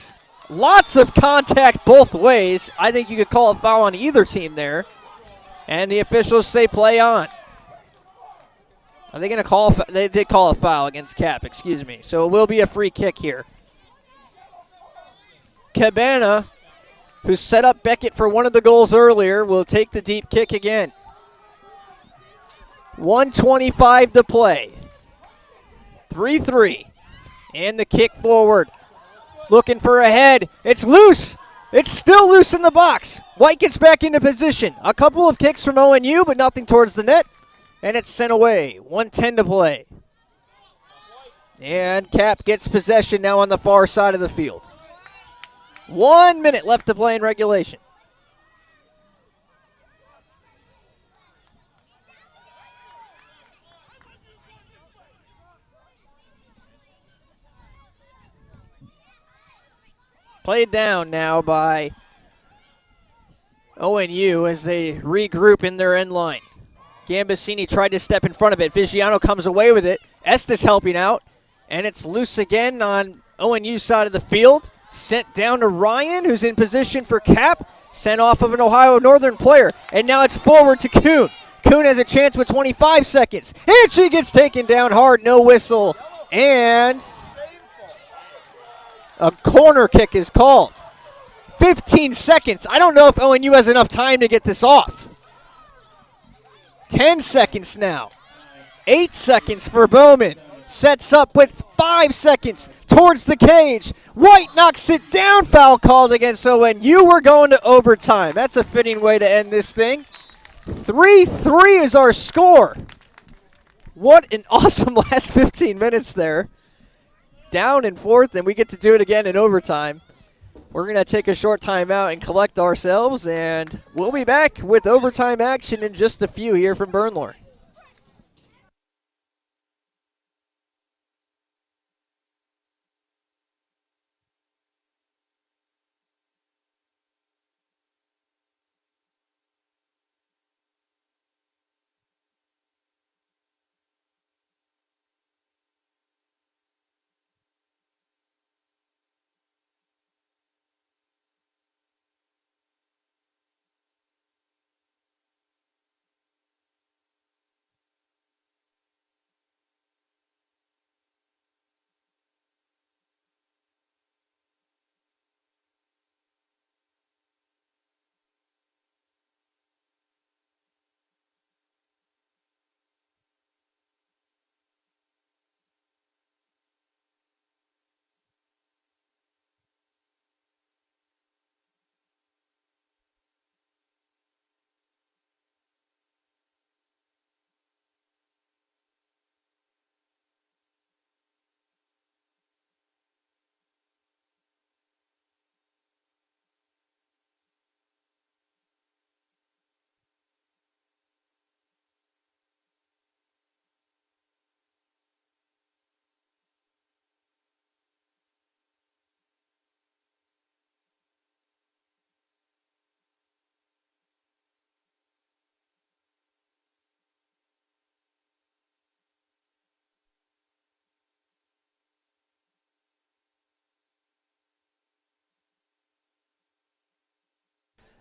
Speaker 1: lots of contact both ways. I think you could call a foul on either team there. And the officials say play on. Are they going to call? They did call a foul against Cap, excuse me. So it will be a free kick here. Cabana, who set up Beckett for one of the goals earlier, will take the deep kick again. 1:25 to play. 3-3. And the kick forward. Looking for a head. It's loose. It's still loose in the box. White gets back into position. A couple of kicks from ONU, but nothing towards the net. And it's sent away. 1:10 to play. And Cap gets possession now on the far side of the field. 1 minute left to play in regulation. Played down now by ONU as they regroup in their end line. Gambasini tried to step in front of it. Vigiano comes away with it. Estes helping out. And it's loose again on ONU's side of the field. Sent down to Ryan, who's in position for Cap. Sent off of an Ohio Northern player. And now it's forward to Kuhn. Kuhn has a chance with 25 seconds. And she gets taken down hard. No whistle. And a corner kick is called. 15 seconds. I don't know if ONU has enough time to get this off. 10 seconds now. 8 seconds for Bowman. Sets up with 5 seconds towards the cage. White knocks it down. Foul called against ONU. We're going to overtime. That's a fitting way to end this thing. 3-3 is our score. What an awesome last 15 minutes there. Down in fourth, and we get to do it again in overtime. We're going to take a short timeout and collect ourselves, and we'll be back with overtime action in just a few here from Bernlohr.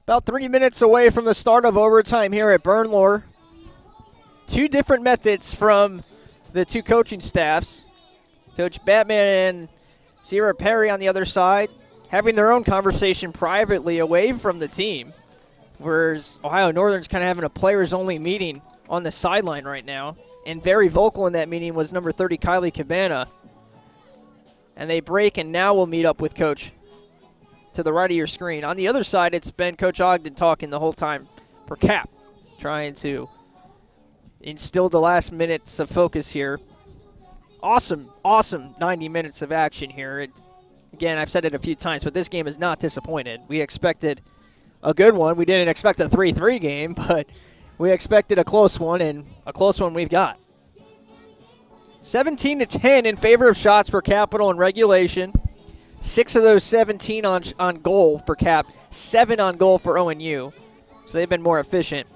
Speaker 1: About 3 minutes away from the start of overtime here at Bernlohr. Two different methods from the two coaching staffs. Coach Batman and Sierra Perry on the other side having their own conversation privately away from the team, whereas Ohio Northern's kind of having a players-only meeting on the sideline right now. And very vocal in that meeting was number 30, Kylie Cabana. And they break, and now we'll meet up with Coach to the right of your screen. On the other side, it's been Coach Ogden talking the whole time for Cap, trying to instill the last minutes of focus here. Awesome 90 minutes of action here. Again, I've said it a few times, but this game is not disappointed. We expected a good one. We didn't expect a 3-3 game, but we expected a close one, and a close one we've got. 17-10 in favor of shots for Capital in regulation. 6 of those 17 on goal for Cap, 7 on goal for ONU. So they've been more efficient.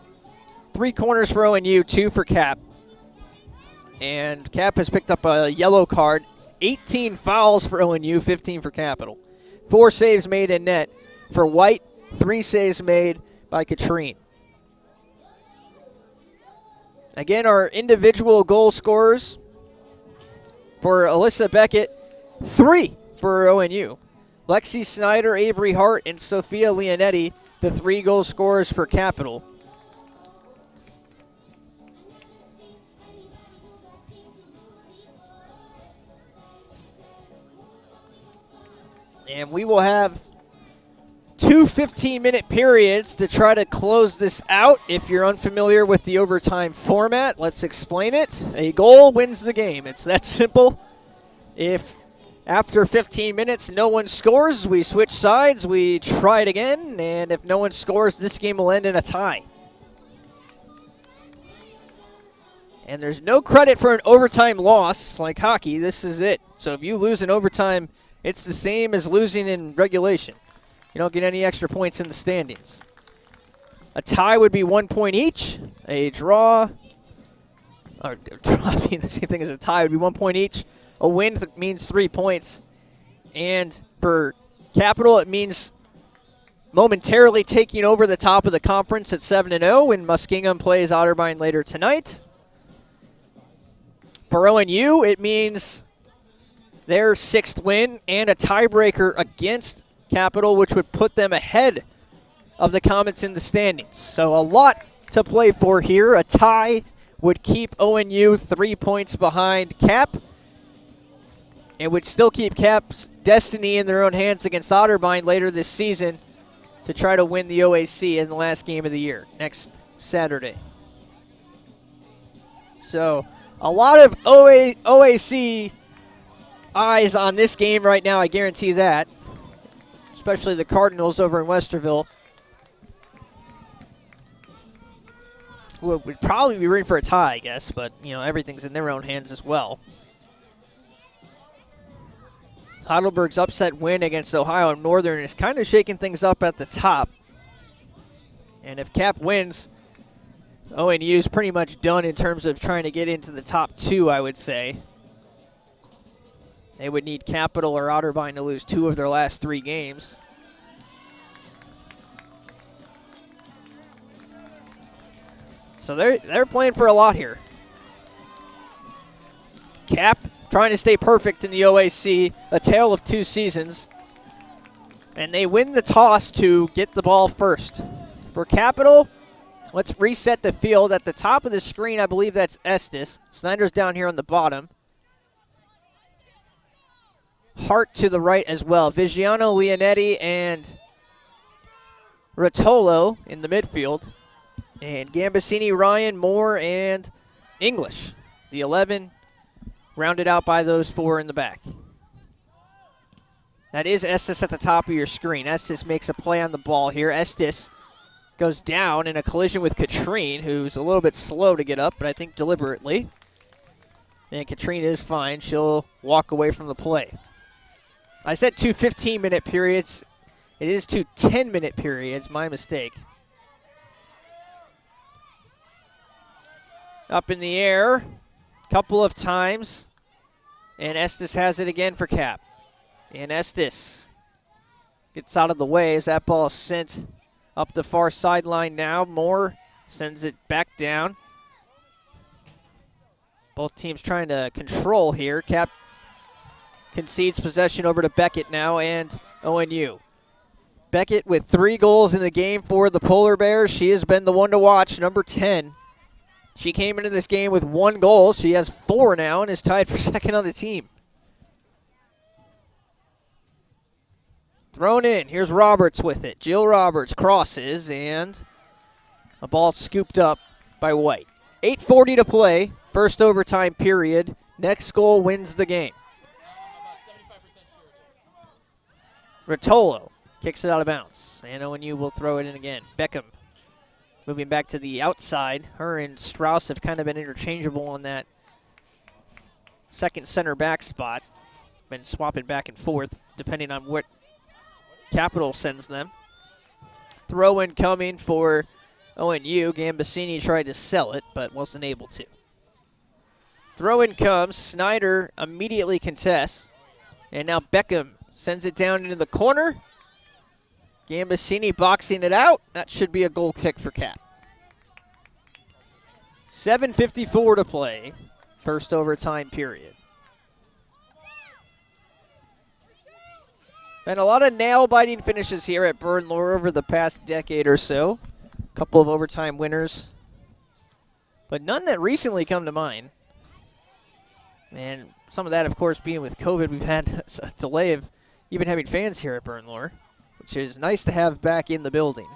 Speaker 1: 3 corners for ONU, 2 for Cap. And Cap has picked up a yellow card. 18 fouls for ONU, 15 for Capital. 4 saves made in net for White, 3 saves made by Katrine. Again, our individual goal scorers for Alyssa Beckett, 3 for ONU. Lexi Snyder, Avery Hart, and Sophia Leonetti, the 3 goal scorers for Capital. And we will have 2 15-minute periods to try to close this out. If you're unfamiliar with the overtime format, let's explain it. A goal wins the game. It's that simple. If after 15 minutes no one scores, we switch sides, we try it again, and if no one scores, this game will end in a tie. And there's no credit for an overtime loss like hockey. This is it. So if you lose in overtime, it's the same as losing in regulation. You don't get any extra points in the standings. A tie would be 1 point each. A draw, or draw being the same thing as a tie, would be 1 point each. A win means 3 points. And for Capital, it means momentarily taking over the top of the conference at 7-0 when Muskingum plays Otterbein later tonight. For ONU, it means their 6th win and a tiebreaker against Capital, which would put them ahead of the Comets in the standings. So a lot to play for here. A tie would keep ONU 3 points behind Cap. It would still keep Cap's destiny in their own hands against Otterbein later this season to try to win the OAC in the last game of the year, next Saturday. So a lot of OAC eyes on this game right now, I guarantee that. Especially the Cardinals over in Westerville. Would probably be rooting for a tie, I guess, but you know, everything's in their own hands as well. Heidelberg's upset win against Ohio Northern is kind of shaking things up at the top. And if Cap wins, ONU is pretty much done in terms of trying to get into the top 2, I would say. They would need Capital or Otterbein to lose 2 of their last 3 games. So they're playing for a lot here. Cap trying to stay perfect in the OAC, a tale of 2 seasons. And they win the toss to get the ball first. For Capital, let's reset the field. At the top of the screen, I believe that's Estes. Snyder's down here on the bottom. Hart to the right as well. Vigiano, Leonetti, and Rotolo in the midfield. And Gambasini, Ryan, Moore, and English. The 11 rounded out by those 4 in the back. That is Estes at the top of your screen. Estes makes a play on the ball here. Estes goes down in a collision with Katrine, who's a little bit slow to get up, but I think deliberately. And Katrine is fine. She'll walk away from the play. I said 2 15-minute periods. It is 2 10-minute periods. My mistake. Up in the air a couple of times. And Estes has it again for Cap. And Estes gets out of the way as that ball is sent Up the far sideline now. Moore sends it back down. Both teams trying to control here. Cap concedes possession over to Beckett now and ONU. Beckett with 3 goals in the game for the Polar Bears. She has been the one to watch, number 10. She came into this game with 1 goal. She has 4 now and is tied for second on the team. Thrown in. Here's Roberts with it. Jill Roberts crosses, and a ball scooped up by White. 8:40 to play. First overtime period. Next goal wins the game. Rotolo kicks it out of bounds, and ONU will throw it in again. Beckham moving back to the outside. Her and Strauss have kind of been interchangeable on that second center back spot. Been swapping back and forth depending on what Capital sends them. Throw in coming for ONU. Gambasini tried to sell it, but wasn't able to. Throw in comes. Snyder immediately contests. And now Beckham sends it down into the corner. Gambasini boxing it out. That should be a goal kick for Cap. 7:54 to play. First overtime period. Been a lot of nail-biting finishes here at Bernlohr over the past decade or so. A couple of overtime winners, but none that recently come to mind. And some of that, of course, being with COVID, we've had a delay of even having fans here at Bernlohr, which is nice to have back in the building.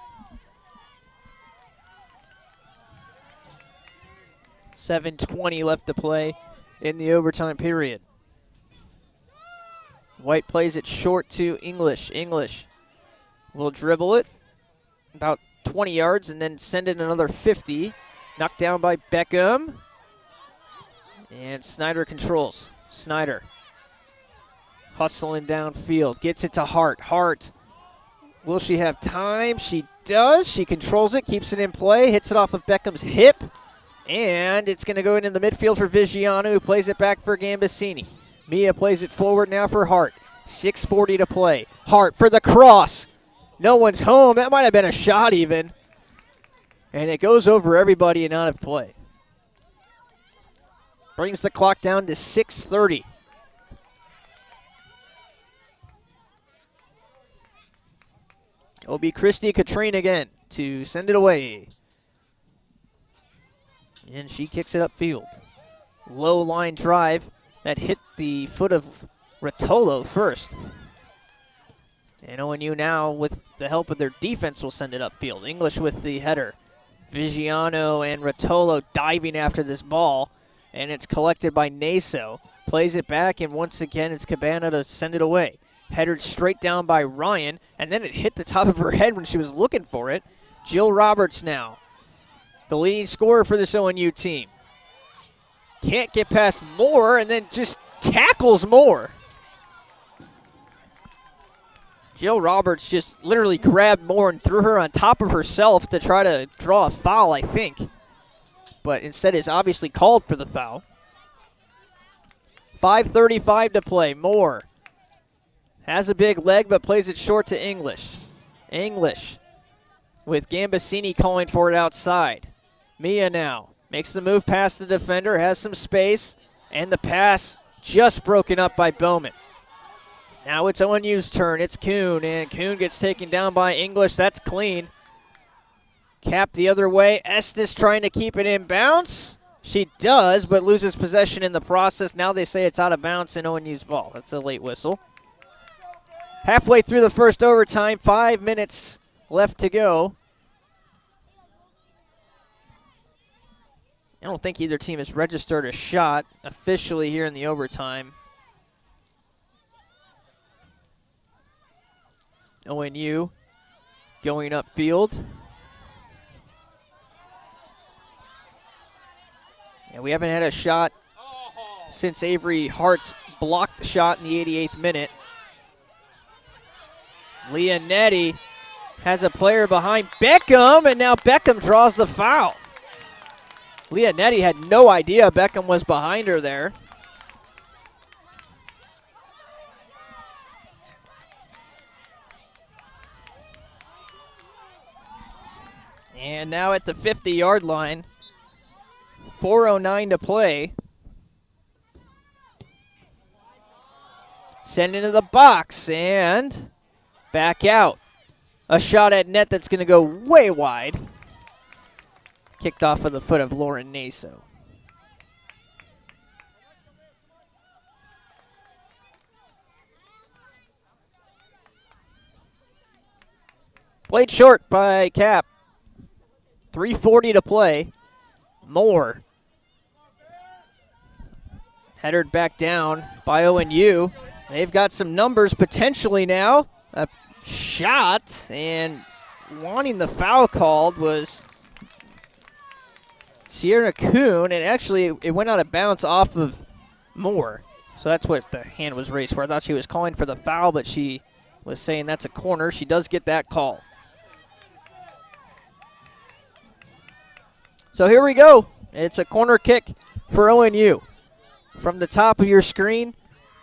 Speaker 1: 7:20 left to play in the overtime period. White plays it short to English. English will dribble it about 20 yards and then send it another 50. Knocked down by Beckham. And Snyder controls. Snyder hustling downfield. Gets it to Hart. Hart, will she have time? She does. She controls it, keeps it in play, hits it off of Beckham's hip. And it's going to go into the midfield for Vigiano, who plays it back for Gambasini. Mia plays it forward now for Hart. 6:40 to play. Hart for the cross. No one's home. That might have been a shot even. And it goes over everybody and out of play. Brings the clock down to 6:30. It'll be Christy Katrine again to send it away. And she kicks it upfield. Low line drive that hit the foot of Rotolo first. And ONU now, with the help of their defense, will send it upfield. English with the header. Vigiano and Rotolo diving after this ball. And it's collected by Naso. Plays it back, and once again it's Cabana to send it away. Headed straight down by Ryan, and then it hit the top of her head when she was looking for it. Jill Roberts now, the leading scorer for this ONU team. Can't get past Moore, and then just tackles Moore. Jill Roberts just literally grabbed Moore and threw her on top of herself to try to draw a foul, I think. But instead is obviously called for the foul. 5:35 to play. Moore has a big leg, but plays it short to English. English with Gambasini calling for it outside. Mia now makes the move past the defender, has some space, and the pass just broken up by Bowman. Now it's ONU's turn. It's Kuhn, and Kuhn gets taken down by English. That's clean. Cap the other way. Estes trying to keep it in bounds. She does, but loses possession in the process. Now they say it's out of bounds and ONU's ball. That's a late whistle. Halfway through the first overtime, 5 minutes left to go. I don't think either team has registered a shot officially here in the overtime. ONU going upfield. And we haven't had a shot since Avery Hart's blocked the shot in the 88th minute. Leonetti has a player behind Beckham, and now Beckham draws the foul. Leonetti had no idea Beckham was behind her there. And now at the 50-yard line, 4:09 to play. Send into the box and back out. A shot at net that's going to go way wide. Kicked off of the foot of Lauren Naso. Played short by Cap. 3:40 to play. Moore. Headed back down by ONU. They've got some numbers potentially now. A shot, and wanting the foul called was Sierra Kuhn, and actually it went out of bounds off of Moore. So that's what the hand was raised for. I thought she was calling for the foul, but she was saying that's a corner. She does get that call. So here we go. It's a corner kick for ONU. From the top of your screen,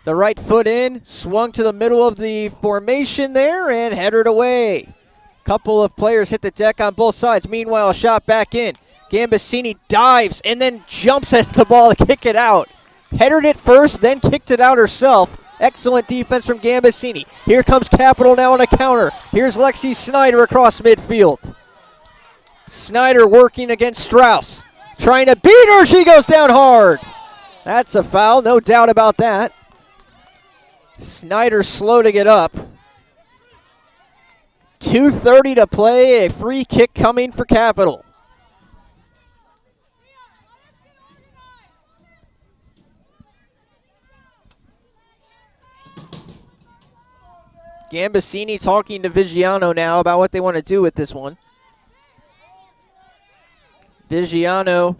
Speaker 1: the right foot in, swung to the middle of the formation there, and headed away. Couple of players hit the deck on both sides. Meanwhile, a shot back in. Gambasini dives and then jumps at the ball to kick it out. Headed it first, then kicked it out herself. Excellent defense from Gambasini. Here comes Capital now on a counter. Here's Lexi Snyder across midfield. Snyder working against Strauss. Trying to beat her. She goes down hard. That's a foul, no doubt about that. Snyder slow to get up. 2:30 to play. A free kick coming for Capital. Gambasini talking to Vigiano now about what they want to do with this one. Vigiano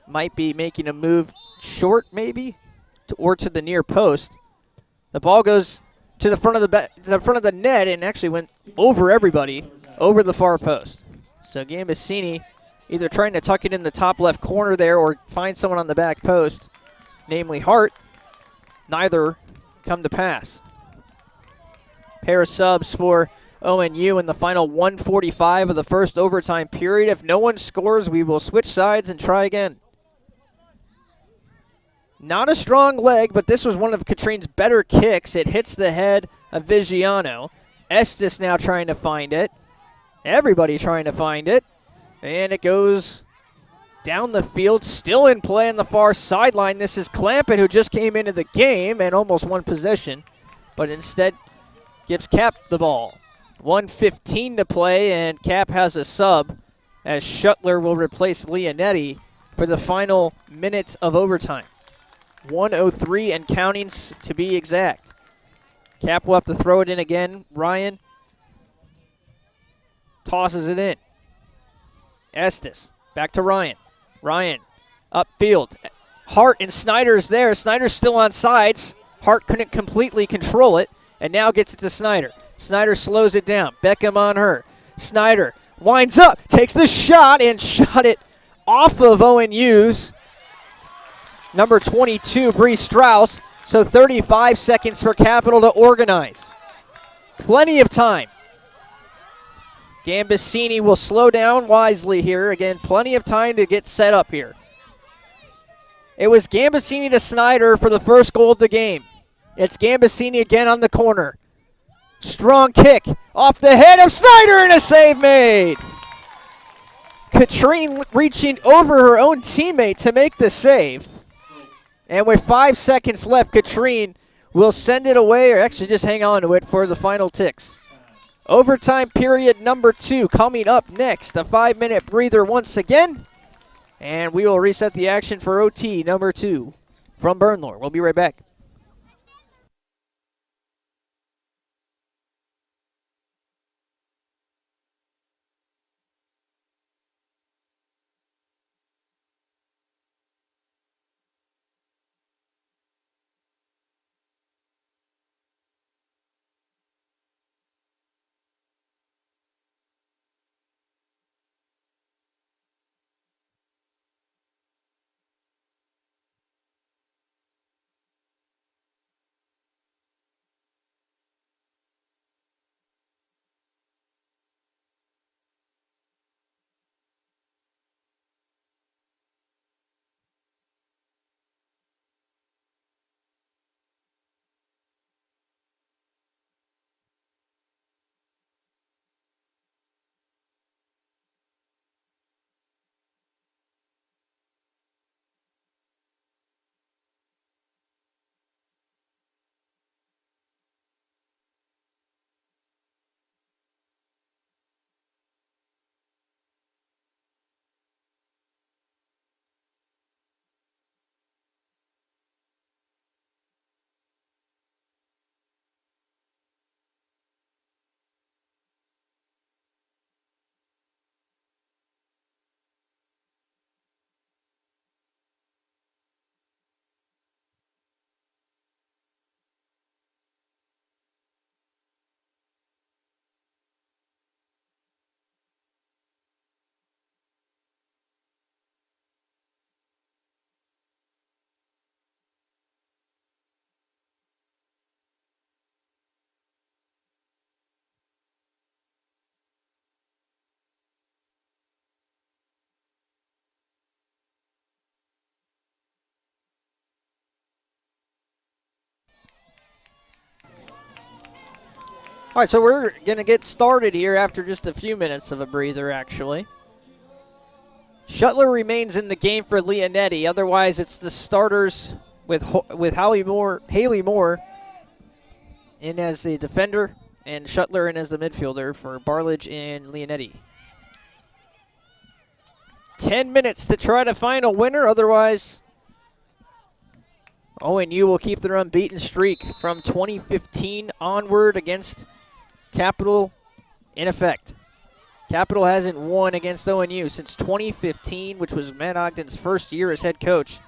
Speaker 1: might be making a move short maybe or to the near post. The ball goes to the front of the net and actually went over everybody, over the far post. So Gambasini either trying to tuck it in the top left corner there or find someone on the back post, namely Hart. Neither come to pass. Pair of subs for ONU in the final 1:45 of the first overtime period. If no one scores, we will switch sides and try again. Not a strong leg, but this was one of Katrine's better kicks. It hits the head of Vigiano. Estes now trying to find it. Everybody trying to find it. And it goes down the field, still in play on the far sideline. This is Clampett, who just came into the game and almost won possession, but instead gives Cap the ball. 1:15 to play, and Cap has a sub as Shuttler will replace Leonetti for the final minutes of overtime. 1:03 and counting to be exact. Cap will have to throw it in again. Ryan tosses it in. Estes back to Ryan. Ryan upfield. Hart and Snyder's there. Snyder's still on sides. Hart couldn't completely control it and now gets it to Snyder. Snyder slows it down. Beckham on her. Snyder winds up, takes the shot, and shot it off of ONU's number 22, Bree Strauss. So 35 seconds for Capital to organize. Plenty of time. Gambasini will slow down wisely here. Again, plenty of time to get set up here. It was Gambasini to Snyder for the first goal of the game. It's Gambasini again on the corner. Strong kick off the head of Snyder and a save made. Katrine reaching over her own teammate to make the save. And with 5 seconds left, Katrine will send it away, or actually just hang on to it for the final ticks. Overtime period number 2 coming up next. A 5-minute breather once again. And we will reset the action for OT number 2 from Bernlohr. We'll be right back. All right, so we're going to get started here after just a few minutes of a breather, actually. Shuttler remains in the game for Leonetti. Otherwise, it's the starters with Haley Moore in as the defender and Shuttler in as the midfielder for Barledge and Leonetti. 10 minutes to try to find a winner. Otherwise, ONU will keep their unbeaten streak from 2015 onward against Capital in effect. Capital hasn't won against ONU since 2015, which was Matt Ogden's first year as head coach.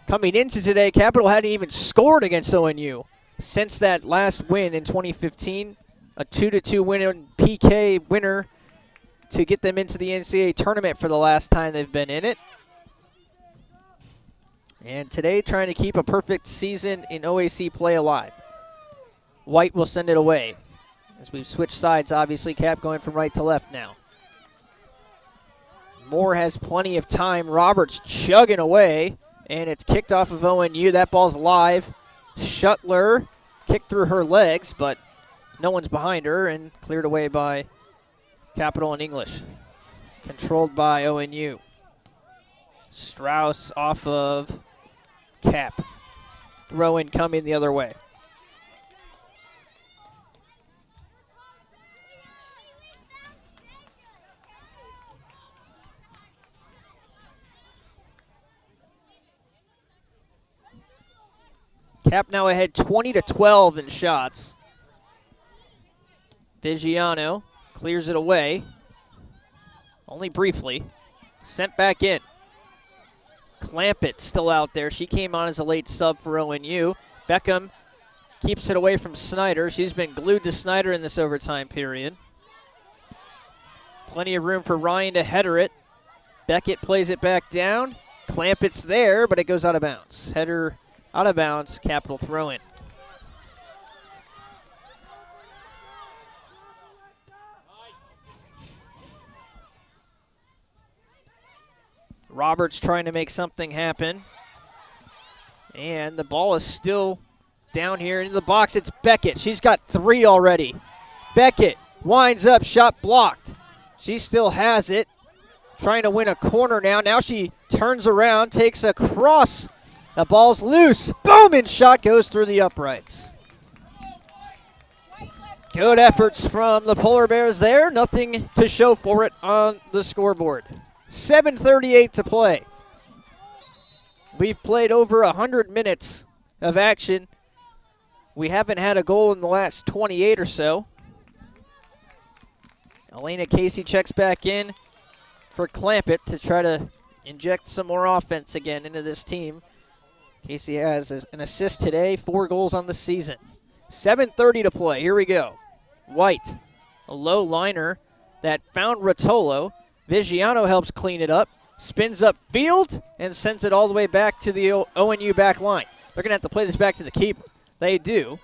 Speaker 1: Coming into today, Capital hadn't even scored against ONU since that last win in 2015. A 2-2 win in PK winner to get them into the NCAA tournament for the last time they've been in it. And today, trying to keep a perfect season in OAC play alive. White will send it away. As we've switched sides, obviously, Cap going from right to left now. Moore has plenty of time. Roberts chugging away, and it's kicked off of ONU. That ball's live. Shuttler kicked through her legs, but no one's behind her, and cleared away by Capital and English. Controlled by ONU. Strauss off of Cap. Throw in coming the other way. Cap now ahead 20-12 in shots. Vigiano clears it away. Only briefly. Sent back in. Clampett still out there. She came on as a late sub for ONU. Beckham keeps it away from Snyder. She's been glued to Snyder in this overtime period. Plenty of room for Ryan to header it. Beckett plays it back down. Clampett's there, but it goes out of bounds. Header out of bounds, Capital throw in. Roberts trying to make something happen. And the ball is still down here into the box. It's Beckett. She's got 3 already. Beckett winds up, shot blocked. She still has it. Trying to win a corner now. Now she turns around, takes a cross. The ball's loose. Boom, and shot goes through the uprights. Good efforts from the Polar Bears there. Nothing to show for it on the scoreboard. 7:38 to play. We've played over 100 minutes of action. We haven't had a goal in the last 28 or so. Elena Casey checks back in for Clampett to try to inject some more offense again into this team. Casey has an assist today, 4 goals on the season. 7:30 to play. Here we go. White, a low liner that found Rotolo. Vigiano helps clean it up, spins up field, and sends it all the way back to the ONU back line. They're going to have to play this back to the keeper. They do.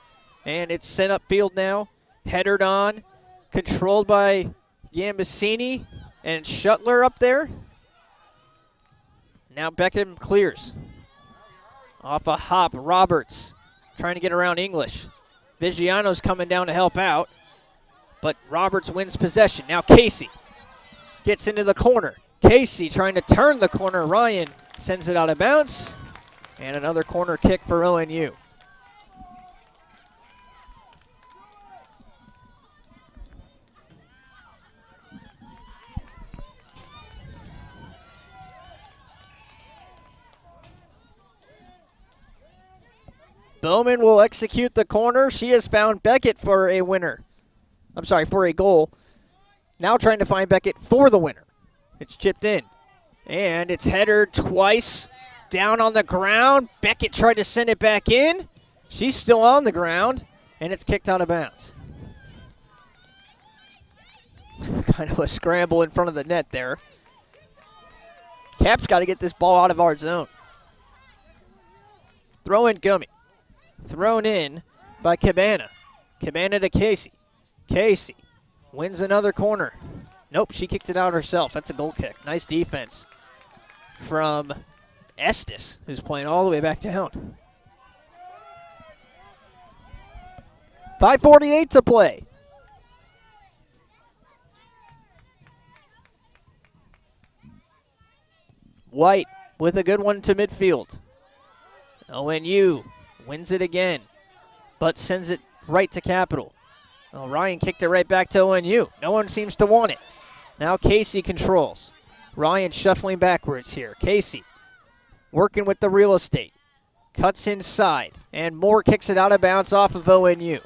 Speaker 1: And it's sent up field now, headered on, controlled by Gambasini and Shuttler up there. Now Beckham clears. Off a hop, Roberts trying to get around English. Vigiano's coming down to help out, but Roberts wins possession. Now Casey gets into the corner. Casey trying to turn the corner. Ryan sends it out of bounds, and another corner kick for ONU. Bowman will execute the corner. She has found Beckett for a winner. For a goal. Now trying to find Beckett for the winner. It's chipped in. And it's headed twice down on the ground. Beckett tried to send it back in. She's still on the ground, and it's kicked out of bounds. Kind of a scramble in front of the net there. Cap's got to get this ball out of our zone. Throw in Gummy. Thrown in by Cabana. Cabana to Casey. Casey wins another corner. Nope, she kicked it out herself. That's a goal kick. Nice defense from Estes, who's playing all the way back down. 5:48 to play. White with a good one to midfield. ONU wins it again, but sends it right to Capital. Well, Ryan kicked it right back to ONU. No one seems to want it. Now Casey controls. Ryan shuffling backwards here. Casey working with the real estate. Cuts inside, and Moore kicks it out of bounds off of ONU.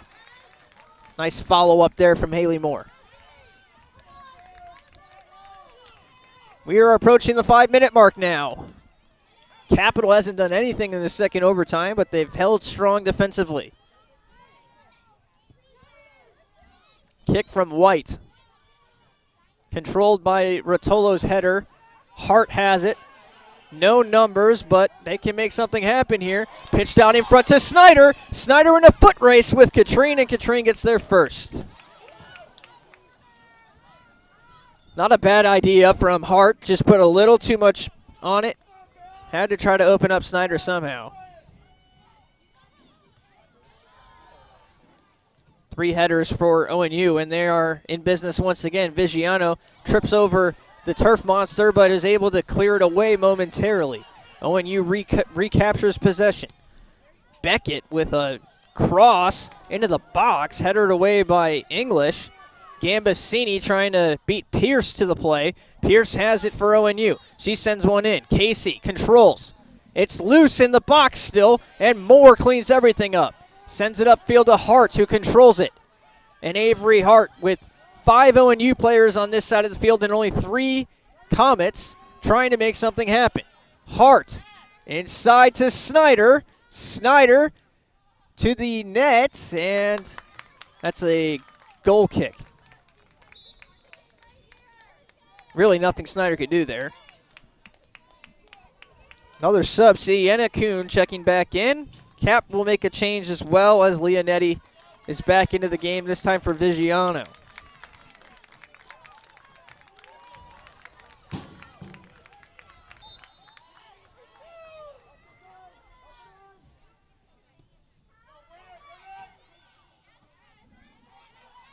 Speaker 1: Nice follow-up there from Haley Moore. We are approaching the 5-minute mark now. Capital hasn't done anything in the second overtime, but they've held strong defensively. Kick from White. Controlled by Rotolo's header. Hart has it. No numbers, but they can make something happen here. Pitched out in front to Snyder. Snyder in a foot race with Katrine, and Katrine gets there first. Not a bad idea from Hart. Just put a little too much on it. Had to try to open up Snyder somehow. 3 headers for ONU, and they are in business once again. Vigiano trips over the turf monster, but is able to clear it away momentarily. ONU recaptures possession. Beckett with a cross into the box, headed away by English. Gambasini trying to beat Pierce to the play. Pierce has it for ONU. She sends one in. Casey controls. It's loose in the box still, and Moore cleans everything up. Sends it upfield to Hart, who controls it. And Avery Hart with 5 ONU players on this side of the field and only 3 Comets trying to make something happen. Hart inside to Snyder. Snyder to the net, and that's a goal kick. Really nothing Snyder could do there. Another sub, Sienna Kuhn checking back in. Cap will make a change as well as Leonetti is back into the game, this time for Vigiano.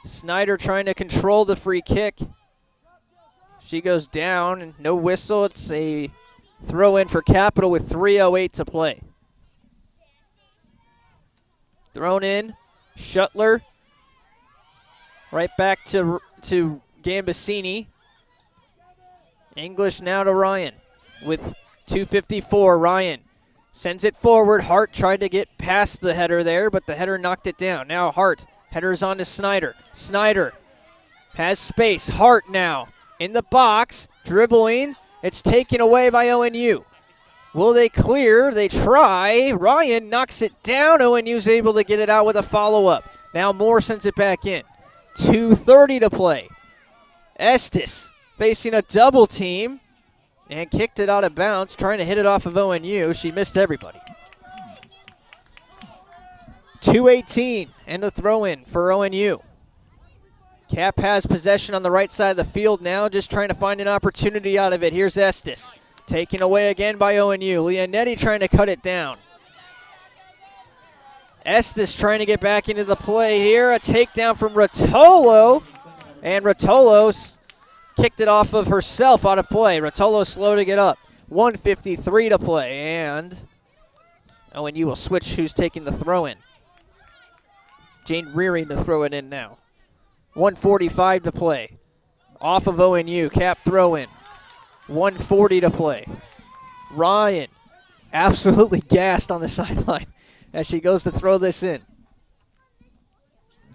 Speaker 1: Snyder trying to control the free kick. She goes down, and no whistle. It's a throw in for Capital with 3:08 to play. Thrown in, Shuttler. Right back to Gambasini. English now to Ryan with 2:54. Ryan sends it forward. Hart tried to get past the header there, but the header knocked it down. Now Hart, headers on to Snyder. Snyder has space. Hart now in the box, dribbling. It's taken away by ONU. Will they clear? They try. Ryan knocks it down. ONU's able to get it out with a follow-up. Now Moore sends it back in. 2:30 to play. Estes facing a double team and kicked it out of bounds, trying to hit it off of ONU. She missed everybody. 2:18 and the throw-in for ONU. Cap has possession on the right side of the field now, just trying to find an opportunity out of it. Here's Estes. Taken away again by ONU. Leonetti trying to cut it down. Estes trying to get back into the play here. A takedown from Rotolo. And Rotolo's kicked it off of herself out of play. Rotolo slow to get up. 1:53 to play. And ONU will switch who's taking the throw in. Jane Rearing to throw it in now. 1:45 to play. Off of ONU. Cap throw in. 1:40 to play. Ryan absolutely gassed on the sideline as she goes to throw this in.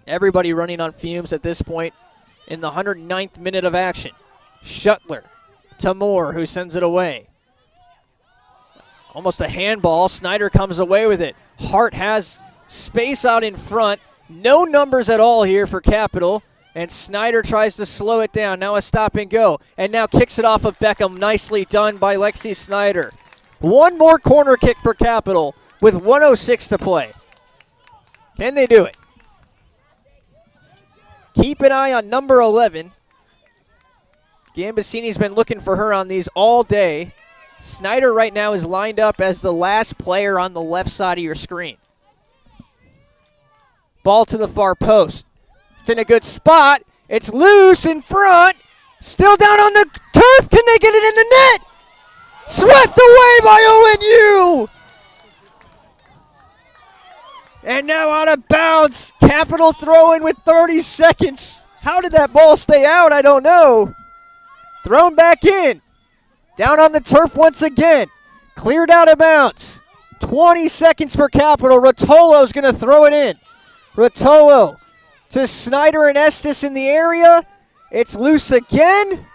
Speaker 1: Everybody running on fumes at this point in the 109th minute of action. Shuttler to Moore, who sends it away. Almost a handball. Snyder comes away with it. Hart has space out in front. No numbers at all here for Capital. And Snyder tries to slow it down. Now a stop and go. And now kicks it off of Beckham. Nicely done by Lexi Snyder. One more corner kick for Capital with 1:06 to play. Can they do it? Keep an eye on number 11. Gambasini's been looking for her on these all day. Snyder right now is lined up as the last player on the left side of your screen. Ball to the far post. It's in a good spot. It's loose in front. Still down on the turf. Can they get it in the net? Swept away by ONU. And now out of bounds. Capital throwing with 30 seconds. How did that ball stay out? I don't know. Thrown back in. Down on the turf once again. Cleared out of bounds. 20 seconds for Capital. Rotolo's going to throw it in. Rotolo to Snyder and Estes in the area. It's loose again.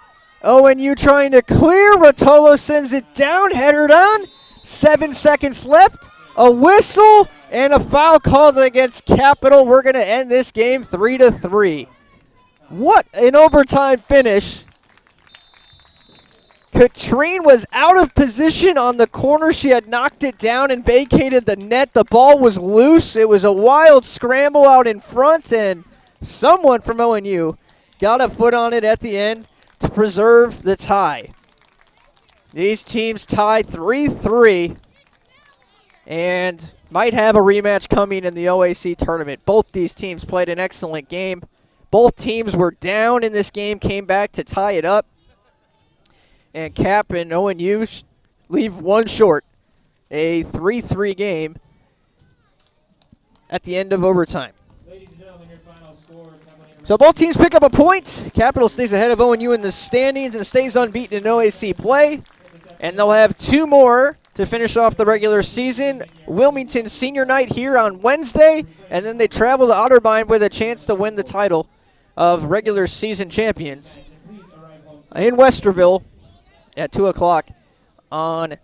Speaker 1: ONU trying to clear. Rotolo sends it down. Headered on. 7 seconds left. A whistle and a foul called against Capital. We're going to end this game 3-3. What an overtime finish. Katrine was out of position on the corner. She had knocked it down and vacated the net. The ball was loose. It was a wild scramble out in front, and someone from ONU got a foot on it at the end to preserve the tie. These teams tie 3-3 and might have a rematch coming in the OAC tournament. Both these teams played an excellent game. Both teams were down in this game, came back to tie it up. And Cap and ONU leave one short. A 3-3 game at the end of overtime.
Speaker 2: Ladies and gentlemen, your final score.
Speaker 1: So both teams pick up a point. Capital stays ahead of ONU in the standings and stays unbeaten in OAC play. And they'll have 2 more to finish off the regular season. Wilmington Senior Night here on Wednesday. And then they travel to Otterbein with a chance to win the title of regular season champions in Westerville at 2 o'clock on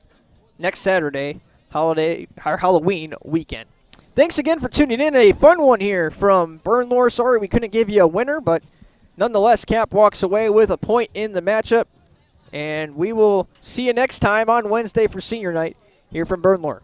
Speaker 1: next Saturday, Halloween weekend. Thanks again for tuning in. A fun one here from Bernlohr. Sorry we couldn't give you a winner, but nonetheless, Cap walks away with a point in the matchup. And we will see you next time on Wednesday for Senior Night here from Bernlohr.